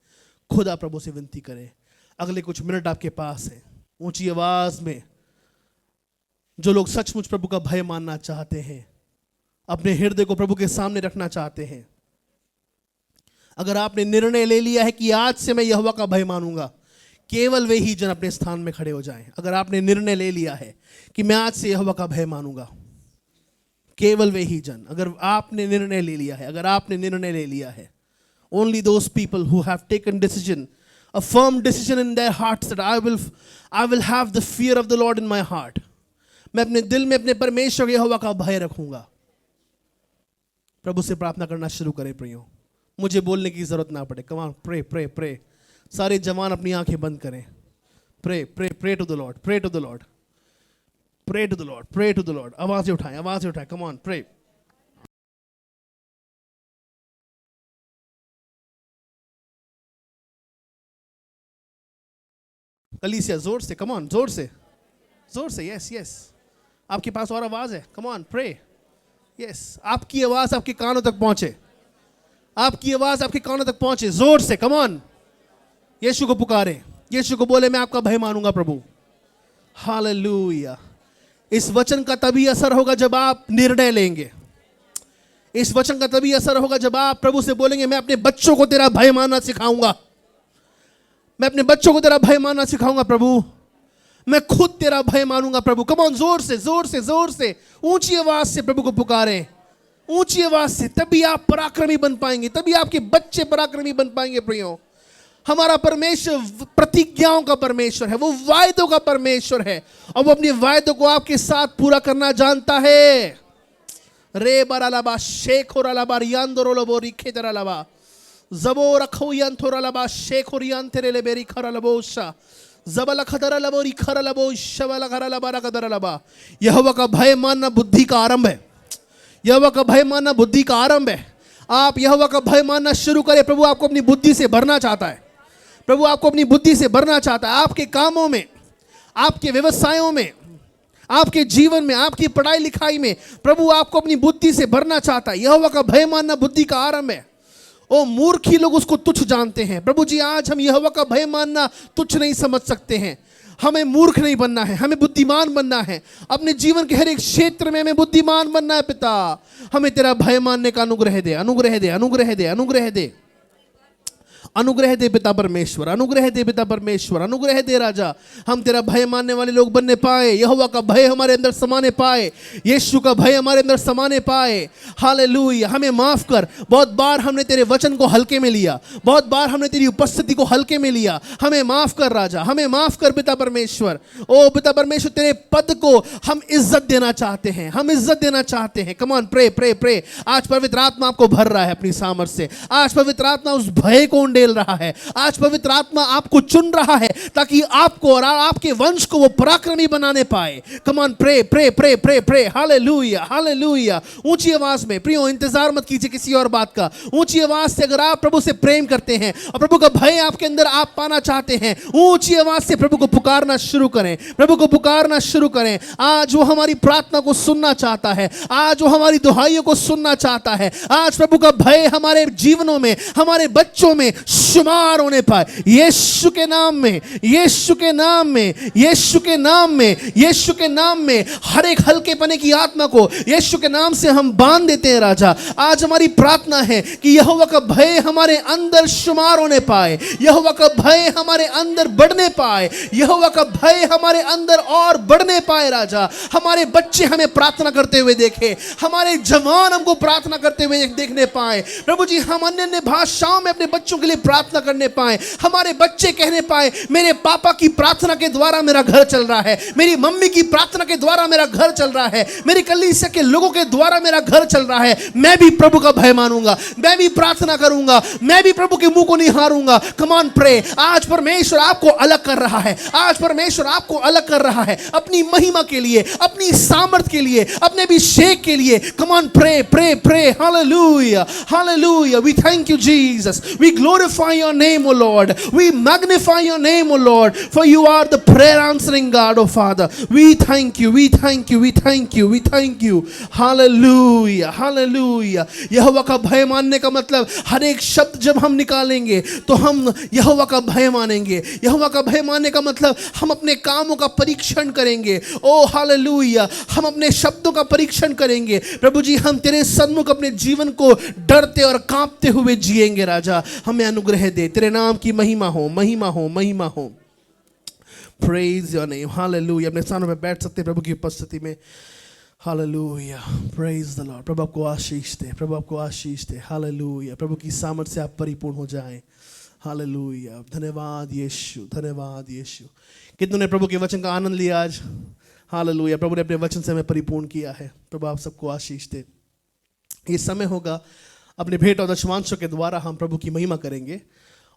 खुद आप प्रभु से विनती करें। अगले कुछ मिनट आपके पास है, ऊंची आवाज में जो लोग सचमुच प्रभु का भय मानना चाहते हैं, अपने हृदय को प्रभु के सामने रखना चाहते हैं, अगर आपने निर्णय ले लिया है कि आज से मैं यहोवा का भय मानूंगा, केवल वे ही जन अपने स्थान में खड़े हो जाएं। अगर आपने निर्णय ले लिया है कि मैं आज से यहोवा का भय मानूंगा, केवल वे ही जन, अगर आपने निर्णय ले लिया है, अगर आपने निर्णय ले लिया है, only those people who have taken decision, a firm decision in their hearts that I will have the fear of the Lord in my heart, मैं अपने दिल में अपने परमेश्वर यहोवा का भय रखूंगा। प्रभु से प्रार्थना करना शुरू करें प्रियो, मुझे बोलने की जरूरत ना पड़े। Come on, pray pray pray. सारे जवान अपनी आंखें बंद करें, pray pray pray to the lord, pray to the lord, pray to the lord, pray to the lord. आवाजें उठाएं, आवाजें उठाएं, कम ऑन, प्रे। कलीसिया जोर से, कम ऑन, जोर से, जोर से, यस यस। आपके पास और आवाज है, कम ऑन, प्रे, यस। आपकी आवाज आपके कानों तक पहुंचे, आपकी आवाज आपके कानों तक पहुंचे, जोर से, कम ऑन। यीशु को पुकारे, यीशु को बोले मैं आपका भय मानूंगा प्रभु। हालेलुया। इस वचन का तभी असर होगा जब आप निर्णय लेंगे, इस वचन का तभी असर होगा जब आप प्रभु से बोलेंगे मैं अपने बच्चों को तेरा भय मानना सिखाऊंगा, मैं अपने बच्चों को तेरा भय मानना सिखाऊंगा प्रभु, मैं खुद तेरा भय मानूंगा प्रभु। कम ऑन, जोर से, जोर से, जोर से, ऊंची आवाज से प्रभु को पुकारें, ऊंची आवाज से। तभी आप पराक्रमी बन पाएंगे, तभी आपके बच्चे पराक्रमी बन पाएंगे प्रियो। हमारा परमेश्वर प्रतिज्ञाओं का परमेश्वर है, वो वायदों का परमेश्वर है, और वो अपने वायदों को आपके साथ पूरा करना जानता है। रे बरालाबा शेखोरालाबा रियांदोरोलबो रिखेदरालाबा जबो रखो यंथोरालाबा शेखोरियांतेरेले बेरी खरालबोशा जबला खदरालबो रिखरालबो शबला खरालबा रकदरालबा। यहोवा का भय मानना बुद्धि का आरंभ है, यहोवा का भय मानना बुद्धि का आरंभ है। आप यहोवा का भय मानना शुरू करें। प्रभु आपको अपनी बुद्धि से भरना चाहता है, प्रभु आपको अपनी बुद्धि से भरना चाहता है। आपके कामों में, आपके व्यवसायों में, आपके जीवन में, आपकी पढ़ाई लिखाई में प्रभु आपको अपनी बुद्धि से भरना चाहता है। यहोवा का भय मानना बुद्धि का आरंभ है। ओ मूर्खी लोग उसको तुच्छ जानते हैं। प्रभु जी आज हम यहोवा का भय मानना तुच्छ नहीं समझ सकते हैं। हमें मूर्ख नहीं बनना है, हमें बुद्धिमान बनना है। अपने जीवन के हर एक क्षेत्र में हमें बुद्धिमान बनना है। पिता हमें तेरा भय मानने का अनुग्रह दे, अनुग्रह दे, अनुग्रह दे, अनुग्रह दे, अनुग्रह दे पिता परमेश्वर, अनुग्रह दे पिता परमेश्वर, अनुग्रह दे राजा। हम तेरा भय मानने वाले लोग बनने पाए, यहोवा का भय हमारे अंदर समाने पाए, यीशु का भय हमारे अंदर समाने पाए। हालेलुया। हमें माफ कर, बहुत बार हमने तेरे वचन को हल्के में लिया, बहुत बार हमने तेरी उपस्थिति को हल्के में लिया। हमें माफ कर राजा, हमें माफ कर पिता परमेश्वर। ओ पिता परमेश्वर, तेरे पद को हम इज्जत देना चाहते हैं, हम इज्जत देना चाहते हैं। Come on, pray pray pray. आज पवित्र आत्मा आपको भर रहा है अपनी सामर्थ से। आज पवित्र आत्मा उस भय को उंडेल रहा है। आज पवित्र आत्मा आपको चुन रहा है ताकि आपको और आपके वंश को वो पराक्रमी बनाने पाए। Come on, pray pray pray pray pray. Hallelujah, hallelujah. ऊंची आवाज में प्रियो, इंतजार मत कीजिए किसी और बात का। ऊंची आवाज से अगर आप प्रभु से प्रेम करते हैं और प्रभु का भय आपके अंदर आप पाना चाहते हैं, ऊंची आवाज से प्रभु को पुकारना शुरू करें, प्रभु को पुकारना शुरू करें। आज वो हमारी प्रार्थना को सुनना चाहता है, आज वो हमारी दुहाइयों को सुनना चाहता है। आज प्रभु का भय हमारे जीवनों में, हमारे बच्चों में शुमार होने पाए। यीशु के नाम में, यीशु के नाम में, यीशु के नाम में, यीशु के नाम में हर एक हल्के पने की आत्मा को यीशु के नाम से हम बांध देते हैं राजा। आज हमारी प्रार्थना है कि यहोवा का भय हमारे अंदर शुमार होने पाए, यहोवा का भय हमारे अंदर बढ़ने पाए, यहोवा का भय हमारे अंदर और बढ़ने पाए राजा। हमारे बच्चे हमें प्रार्थना करते हुए देखे, हमारे जवान हमको प्रार्थना करते हुए देखने पाए प्रभु जी। हम अन्य अन्य भाषाओं में अपने बच्चों के लिए प्रार्थना करने पाए, हमारे बच्चे कहने पाए मेरे पापा की प्रार्थना के द्वारा मेरा घर चल रहा है, मेरी मम्मी की प्रार्थना के द्वारा मेरा घर चल रहा है, मेरी कलीसिया के लोगों के द्वारा मेरा घर चल रहा है। मैं भी प्रभु का भय मानूंगा, मैं भी प्रार्थना करूंगा, मैं भी प्रभु के मुंह को निहारूंगा। कम ऑन प्रे। आज परमेश्वर आपको अलग कर रहा है, आज परमेश्वर आपको अलग कर रहा है अपनी महिमा के लिए, अपनी सामर्थ के लिए, अपने अभिषेक के लिए। Come on pray pray pray. Hallelujah hallelujah. We thank you Jesus, we glorify your name O Lord, we magnify your name O Lord, for you are the prayer answering God O Father. We thank you, we thank you, we thank you, we thank you. Hallelujah hallelujah. यहोवा का भय मानने का मतलब हर एक शब्द जब हम निकालेंगे तो हम यहोवा का भय मानेंगे। यहोवा का भय मानने का मतलब हम अपने कामों का परीक्षण करेंगे। ओ हालेलुया, हम अपने शब्दों का परीक्षण करेंगे प्रभु जी। हम तेरे सन्मुख अपने जीवन को डरते और कांपते हुए जिएंगे राजा। हमें अनुग्रह दे, तेरे नाम की महिमा हो, महिमा हो, महिमा हो। Praise your name. हालेलुया। अपने स्थानों पे बैठ सकते हैं प्रभु की उपस्थिति में। हालेलुया। Praise the Lord. प्रभु आपको आशीष दे, प्रभु आपको आशीष दे। हालेलुया। प्रभु की सामर्थ्य से आप परिपूर्ण हो जाएं। हालेलुया। धन्यवाद यीशु, धन्यवाद यीशु। कितनों ने प्रभु के वचन का आनंद लिया आज? हालेलुया। प्रभु ने अपने वचन से हमें परिपूर्ण किया है। प्रभु आप सबको आशीष दे। ये समय होगा अपने भेंट और दशमांशों के द्वारा हम प्रभु की महिमा करेंगे,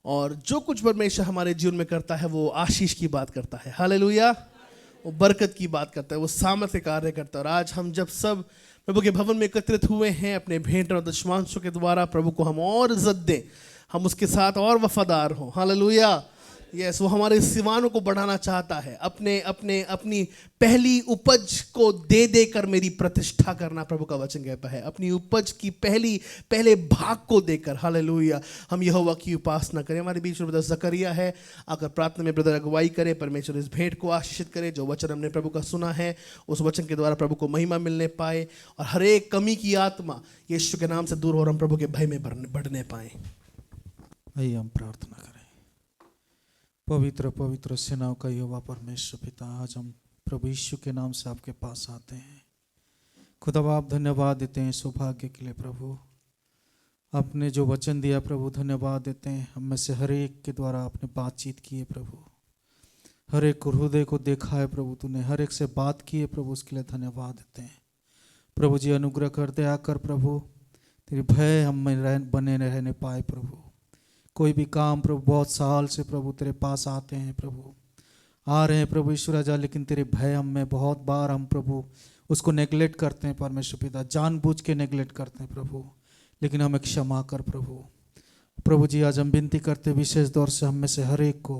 और जो कुछ परमेश्वर हमारे जीवन में करता है वो आशीष की बात करता है। हालेलुया। वो बरकत की बात करता है, वो सामर्थ्य कार्य करता है। और आज हम जब सब प्रभु के भवन में एकत्रित हुए हैं अपने भेंट और दशमांशों के द्वारा, प्रभु को हम और इज्जत दें, हम उसके साथ और वफादार हों। हालेलुया। यस, वो हमारे सिवानों को बढ़ाना चाहता है। अपनी पहली उपज को दे देकर मेरी प्रतिष्ठा करना, प्रभु का वचन कहता है। अपनी उपज की पहले भाग को देकर। हालेलुया। हम यहोवा की उपासना करें। हमारे बीच में ब्रदर जकरिया है, आकर प्रार्थना में ब्रदर अगुवाई करे। परमेश्वर इस भेंट को आशीषित करे। जो वचन हमने प्रभु का सुना है उस वचन के द्वारा प्रभु को महिमा मिलने पाए, और हर एक कमी की आत्मा यीशु के नाम से दूर हो और हम प्रभु के भय में बढ़ने पाए। आइए हम प्रार्थना करें। पवित्र पवित्र सेनाओं का यहोवा परमेश्वर पिता, आज हम प्रभु यीशु के नाम से आपके पास आते हैं। खुदा आप धन्यवाद देते हैं सौभाग्य के लिए प्रभु। आपने जो वचन दिया प्रभु, धन्यवाद देते हैं। हम में से हर एक के द्वारा आपने बातचीत की है प्रभु, हर एक हृदय को देखा है प्रभु, तूने हर एक से बात की है प्रभु, उसके लिए धन्यवाद देते हैं प्रभु जी। अनुग्रह कर दया कर प्रभु, तेरे भय हम में बने रहने पाए प्रभु। कोई भी काम प्रभु, बहुत साल से प्रभु तेरे पास आते हैं प्रभु, आ रहे हैं प्रभु ईश्वर राजा, लेकिन तेरे भय हम में बहुत बार हम प्रभु उसको नेगलेक्ट करते हैं परमेश्वर पिता, जानबूझ के नेगलेक्ट करते हैं प्रभु, लेकिन हमें क्षमा कर प्रभु। प्रभु जी आज हम विनती करते हैं विशेष दौर से हम में से हर एक को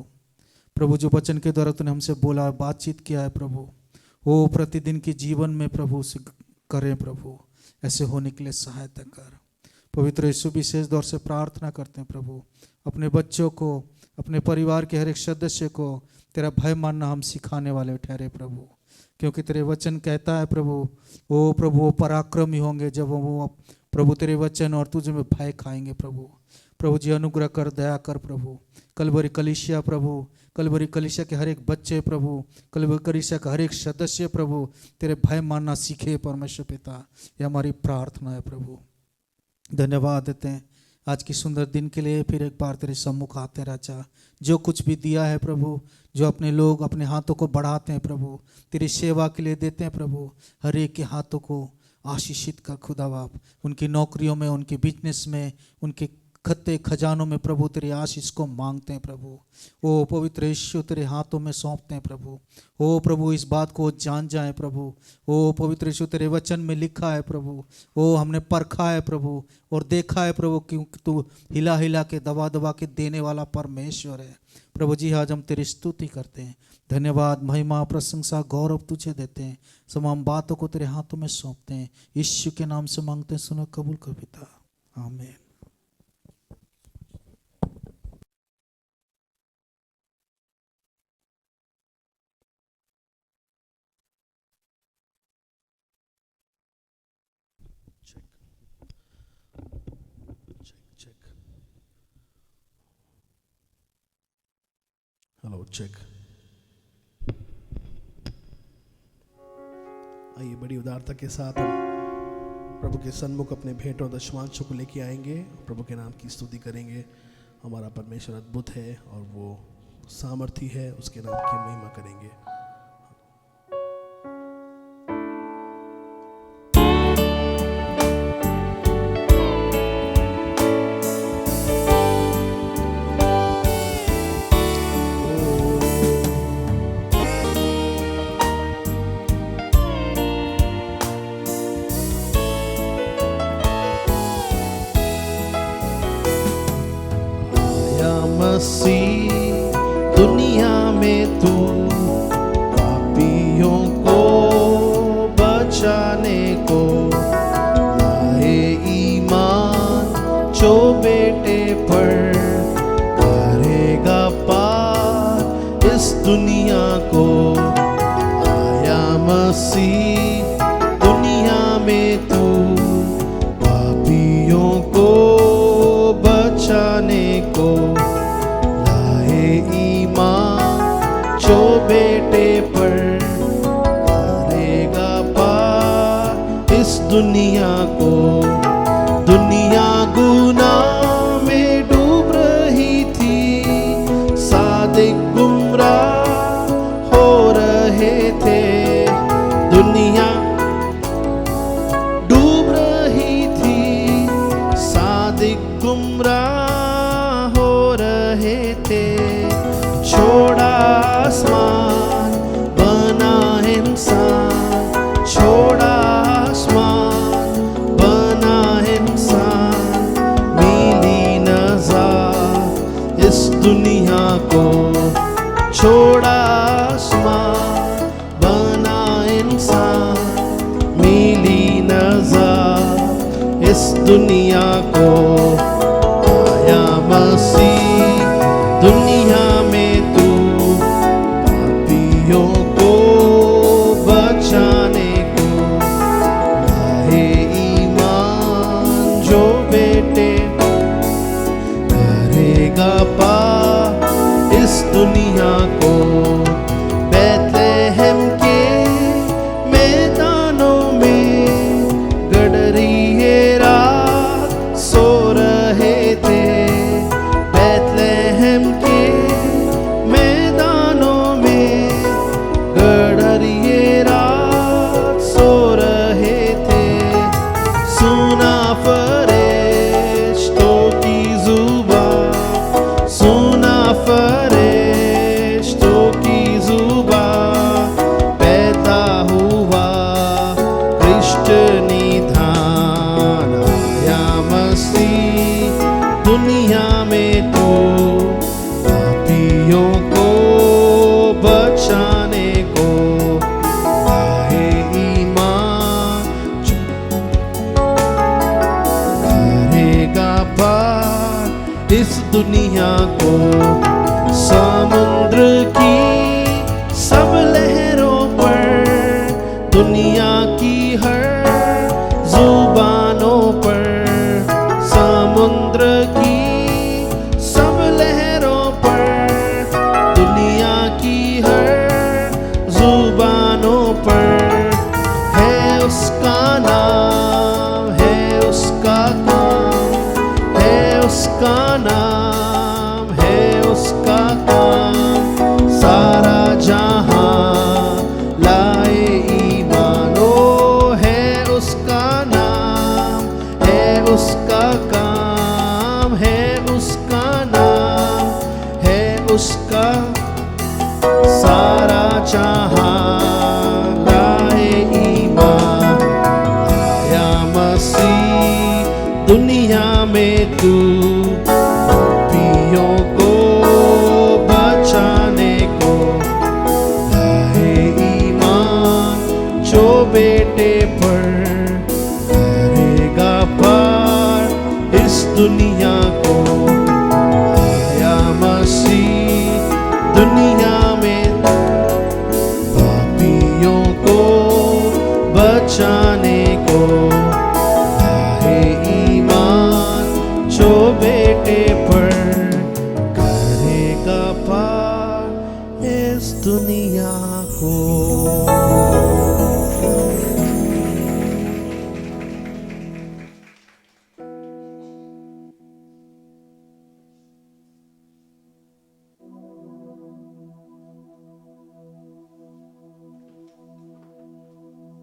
प्रभु, जो वचन के द्वारा तूने हमसे बोला, बातचीत किया है प्रभु, वो प्रतिदिन के जीवन में प्रभु से करें प्रभु, ऐसे होने के लिए सहायता कर। पवित्र यीशु विशेष दौर से प्रार्थना करते हैं प्रभु, अपने बच्चों को, अपने परिवार के हर एक सदस्य को तेरा भय मानना हम सिखाने वाले ठहरे प्रभु, क्योंकि तेरे वचन कहता है प्रभु वो पराक्रमी होंगे जब वो प्रभु तेरे वचन और तुझे में भय खाएंगे प्रभु। प्रभु जी अनुग्रह कर, दया कर प्रभु। कलवरी कलीसिया प्रभु, कलवरी कलीसिया के हर एक बच्चे प्रभु, कलवरी कलीसिया का हर एक सदस्य प्रभु तेरे भय मानना सीखे परमेश्वर पिता, ये हमारी प्रार्थना है प्रभु। धन्यवाद देते हैं आज की सुंदर दिन के लिए। फिर एक बार तेरे सम्मुख आते हैं राजा, जो कुछ भी दिया है प्रभु, जो अपने लोग अपने हाथों को बढ़ाते हैं प्रभु, तेरी सेवा के लिए देते हैं प्रभु, हर एक के हाथों को आशीषित कर खुदा बाप, उनकी नौकरियों में, उनके बिजनेस में, उनके खत्ते खजानों में प्रभु तेरी आशीष को मांगते हैं प्रभु। ओ पवित्र यीशु तेरे हाथों में सौंपते हैं प्रभु। ओ प्रभु इस बात को जान जाए प्रभु, ओ पवित्र यीशु तेरे वचन में लिखा है प्रभु, ओ हमने परखा है प्रभु और देखा है प्रभु, क्योंकि तू हिला हिला के दबा दबा के देने वाला परमेश्वर है प्रभु जी। आज हम तेरी स्तुति करते हैं, धन्यवाद, महिमा, प्रशंसा, गौरव तुझे देते हैं। तमाम बातों को तेरे हाथों में सौंपते हैं, यीशु के नाम से मांगते हैं, सुनो कबूल कर पिता, आमीन। Hello check. आइए बड़ी उदारता के साथ हम प्रभु के सन्मुख अपने भेंट और दशमांशों को लेके आएंगे, प्रभु के नाम की स्तुति करेंगे। हमारा परमेश्वर अद्भुत है और वो सामर्थी है, उसके नाम की महिमा करेंगे। मसीह दुनिया में तू पापियों को बचाने को लाए ईमान, जो बेटे पर करेगा पार इस दुनिया को। आया मसीह दुनिया में तू पापियों को बचाने को, जो बेटे पर करेगा पार इस दुनिया को। दुनिया गुनाह में डूब रही थी, सादिक गुमराह हो रहे थे। दुनिया डूब रही थी, सादिक गुमराह हो रहे थे। छोड़ा आसमान बना इंसान, छोड़ा आसमान बना इंसान, मिली नज़ार इस दुनिया को। छोड़ा आसमान बना इंसान, मिली नज़ार इस दुनिया को। आया मसीह दुनिया में तू पापियों को बचाने को, लाए ईमान, जो बेटे करेगा पार इस दुनिया को। बैतलहम के मैदानों में गडरिये रात सो रहे थे। बैतलहम के मैदानों में गडरिये रात सो रहे थे। सुना फरिश्तों की जुबान, सुना फरिश्तों की जुबान, पैदा हुआ कृष्ण निधान। आया मसीह दुनिया में तू पापियों को बचाने को, लाए ईमान, करेगा पार इस दुनिया को। समुद्र की सब लहरों पर, दुनिया की हर जुबानों पर, समुद्र की सब लहरों पर, दुनिया की हर जुबानों पर है उसका नाम, है उसका काम, है उसका नाम, है उसका काम। सारा जहां लाए ईमानो, है उसका नाम, है उसका काम, है उसका नाम, है उसका। सारा जहां लाए ईमान। आया मसीह दुनिया में तू पापियों को बचाने को, लाए ईमान, जो बेटे पर करेगा पार इस दुनिया को। आया मसीह दुनिया में पापियों को बचाने को, लाए ईमान, जो बेटे पर करेगा पार दुनिया को।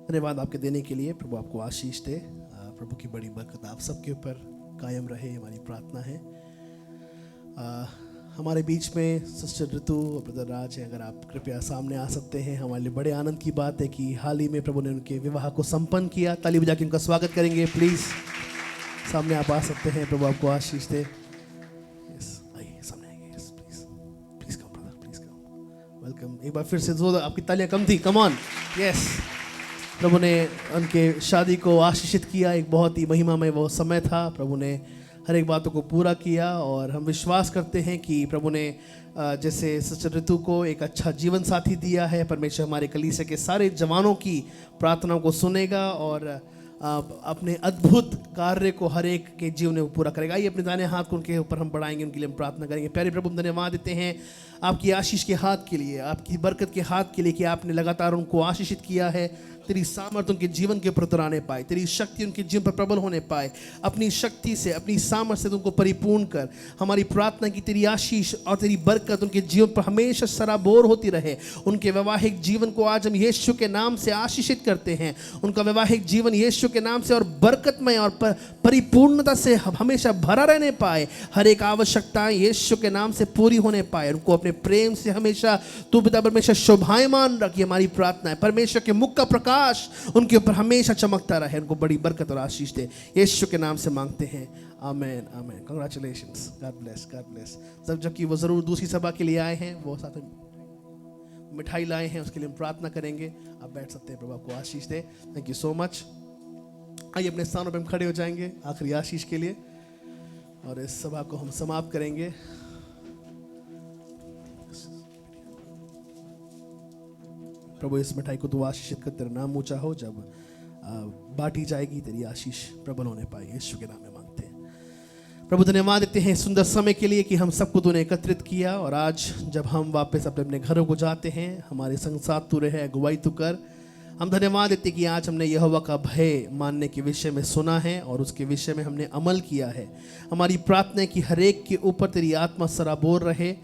धन्यवाद आपके देने के लिए। प्रभु आपको आशीष दे। प्रभु की बड़ी बरकत आप सबके ऊपर कायम रहे, हमारी प्रार्थना है। हमारे बीच में सिस्टर ऋतु और ब्रदर राज हैं, अगर आप कृपया सामने आ सकते हैं। हमारे लिए बड़े आनंद की बात है कि हाल ही में प्रभु ने उनके विवाह को संपन्न किया। ताली बजा के उनका स्वागत करेंगे। प्लीज़ सामने आप आ सकते हैं। प्रभु आपको आशीष दे। आइए सामने आइए। Please come brother, please come. Welcome. एक बार फिर से जो आपकी तालियां कम थी, कम ऑन। यस, प्रभु ने उनके शादी को आशीषित किया। एक बहुत ही महिमामय वो समय था। प्रभु ने हर एक बातों को पूरा किया और हम विश्वास करते हैं कि प्रभु ने जैसे सिस्टर ऋतु को एक अच्छा जीवन साथी दिया है, परमेश्वर हमारे कलीसिया के सारे जवानों की प्रार्थनाओं को सुनेगा और अपने अद्भुत कार्य को हर एक के जीवन में पूरा करेगा। आइए अपने दाहिने हाथ को उनके ऊपर हम बढ़ाएंगे, उनके लिए हम प्रार्थना करेंगे। प्यारे प्रभु, हम धन्यवाद देते हैं आपकी आशीष के हाथ के लिए, आपकी बरकत के हाथ के लिए कि आपने लगातार उनको आशीषित किया है। तेरी सामर्थ्य उनके जीवन के ऊपर उतराने पाए, तेरी शक्ति उनके जीवन पर प्रबल होने पाए। अपनी शक्ति से, अपनी सामर्थ्य से तुमको परिपूर्ण कर। हमारी प्रार्थना की तेरी आशीष और तेरी बरकत उनके जीवन पर हमेशा सराबोर होती रहे। उनके वैवाहिक जीवन को आज हम यीशु के नाम से आशीषित करते हैं। उनका वैवाहिक जीवन यीशु के नाम से और बरकतमय और परिपूर्णता से हमेशा भरा रहने पाए। हर एक आवश्यकताएं यीशु के नाम से पूरी होने पाए। उनको अपने प्रेम से हमेशा तू पिता परमेश्वर शोभायमान रखिए। हमारी प्रार्थना है परमेश्वर के मुख का प्रकाश उनके ऊपर हमेशा चमकता रहे। उनको बड़ी बरकत और आशीष दे। यीशु के नाम से मांगते हैं, amen amen. Congratulations, God bless, God bless. जबकि वो जरूर दूसरी सभा के लिए आए हैं, वो साथ में मिठाई लाए हैं, उसके लिए हम प्रार्थना करेंगे। आप बैठ सकते हैं। प्रभु आपको आशीष दे। Thank you so much. आइए अपने स्थानों पर हम खड़े हो जाएंगे आखिरी आशीष के लिए और इस सभा को हम समाप्त करेंगे। प्रभु इस मिठाई को तू आशीषित कर, तेरा नाम ऊंचा हो। जब बांटी जाएगी तेरी आशीष प्रबल होने पाए। यीशु के नाम में मांगते हैं। प्रभु धन्यवाद देते हैं सुंदर समय के लिए कि हम सबको तूने एकत्रित किया और आज जब हम वापस अपने अपने घरों को जाते हैं, हमारे संग साथ तू रहे, अगुवाई तू कर। हम धन्यवाद देते कि आज हमने यहोवा का भय मानने के विषय में सुना है और उसके विषय में हमने अमल किया है। हमारी प्रार्थना है कि हर एक के ऊपर तेरी आत्मा सराबोर रहे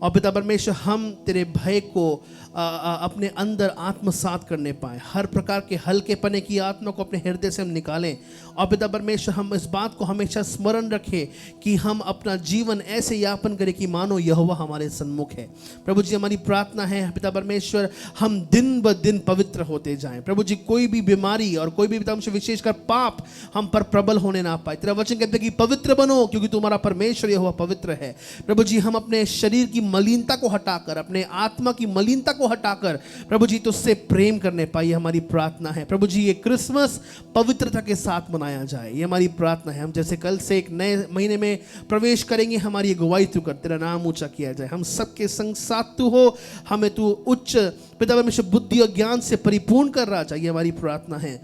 और पिता परमेश्वर हम तेरे भय को अपने अंदर आत्मसात करने पाए। हर प्रकार के हल्के पने की आत्मा को अपने हृदय से हम निकालें और पिता परमेश्वर हम इस बात को हमेशा स्मरण रखें कि हम अपना जीवन ऐसे यापन करें कि मानो यहोवा हमारे सन्मुख है। प्रभु जी, हमारी प्रार्थना है पिता परमेश्वर हम दिन ब दिन पवित्र होते जाएं। प्रभु जी, कोई भी बीमारी और कोई भी पिता विशेषकर पाप हम पर प्रबल होने ना पाए। तेरा वचन कहते हैं कि पवित्र बनो क्योंकि तुम्हारा परमेश्वर यहोवा पवित्र है। प्रभु जी, हम अपने शरीर की मलिनता को हटाकर, अपने आत्मा की मलिनता को हटाकर प्रभु जी तुझसे प्रेम करने पाइए। हमारी प्रार्थना है प्रभु जी ये क्रिसमस पवित्रता के साथ मनाया जाए। ये हमारी प्रार्थना है। हम जैसे कल से एक नए महीने में प्रवेश करेंगे, हमारी अगुवाई तू कर, तेरा नाम ऊंचा किया जाए। हम सबके संग साथ तू हो, हमें तू उच्च पिता परमेश्वर बुद्धि और ज्ञान से परिपूर्ण कर रहा चाहिए। हमारी प्रार्थना है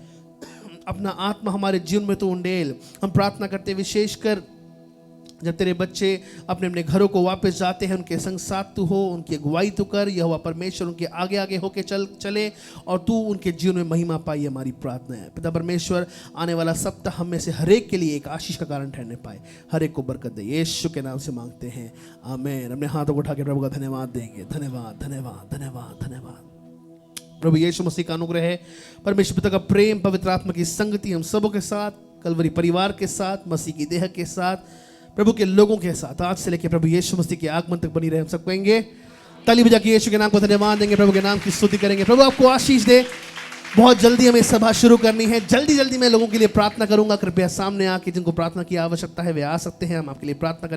अपना आत्मा हमारे जीवन में तू उंडेल। हम प्रार्थना करते विशेषकर जब तेरे बच्चे अपने अपने घरों को वापस जाते हैं, उनके संग साथ तू हो, उनकी अगुवाई तू कर। यहोवा परमेश्वर उनके आगे आगे होके चले और तू उनके जीवन में महिमा पाई। हमारी प्रार्थना है पिता परमेश्वर आने वाला सप्ताह हम में से हर एक के लिए एक आशीष का कारण ठहरने पाए। हर एक को बरकत दे। यीशु के नाम से मांगते हैं, आमीन। अपने हाथों को उठा के प्रभु का धन्यवाद देंगे। धन्यवाद धन्यवाद धन्यवाद धन्यवाद। प्रभु यीशु मसीह का अनुग्रह है, परमेश्वर पिता का प्रेम, पवित्र आत्मा की संगति हम सबों के साथ, कलवरी परिवार के साथ, मसीह की देह के साथ, प्रभु के लोगों के साथ आज से लेकर प्रभु यीशु मसीह के आगमन तक बनी रहे। हम सब कहेंगे ताली बजा के यीशु के नाम को धन्यवाद देंगे, प्रभु के नाम की स्तुति करेंगे। प्रभु आपको आशीष दे। बहुत जल्दी हमें सभा शुरू करनी है। जल्दी जल्दी मैं लोगों के लिए प्रार्थना करूंगा। कृपया सामने आके जिनको प्रार्थना की आवश्यकता है वे आ सकते हैं। हम आपके लिए प्रार्थना करेंगे।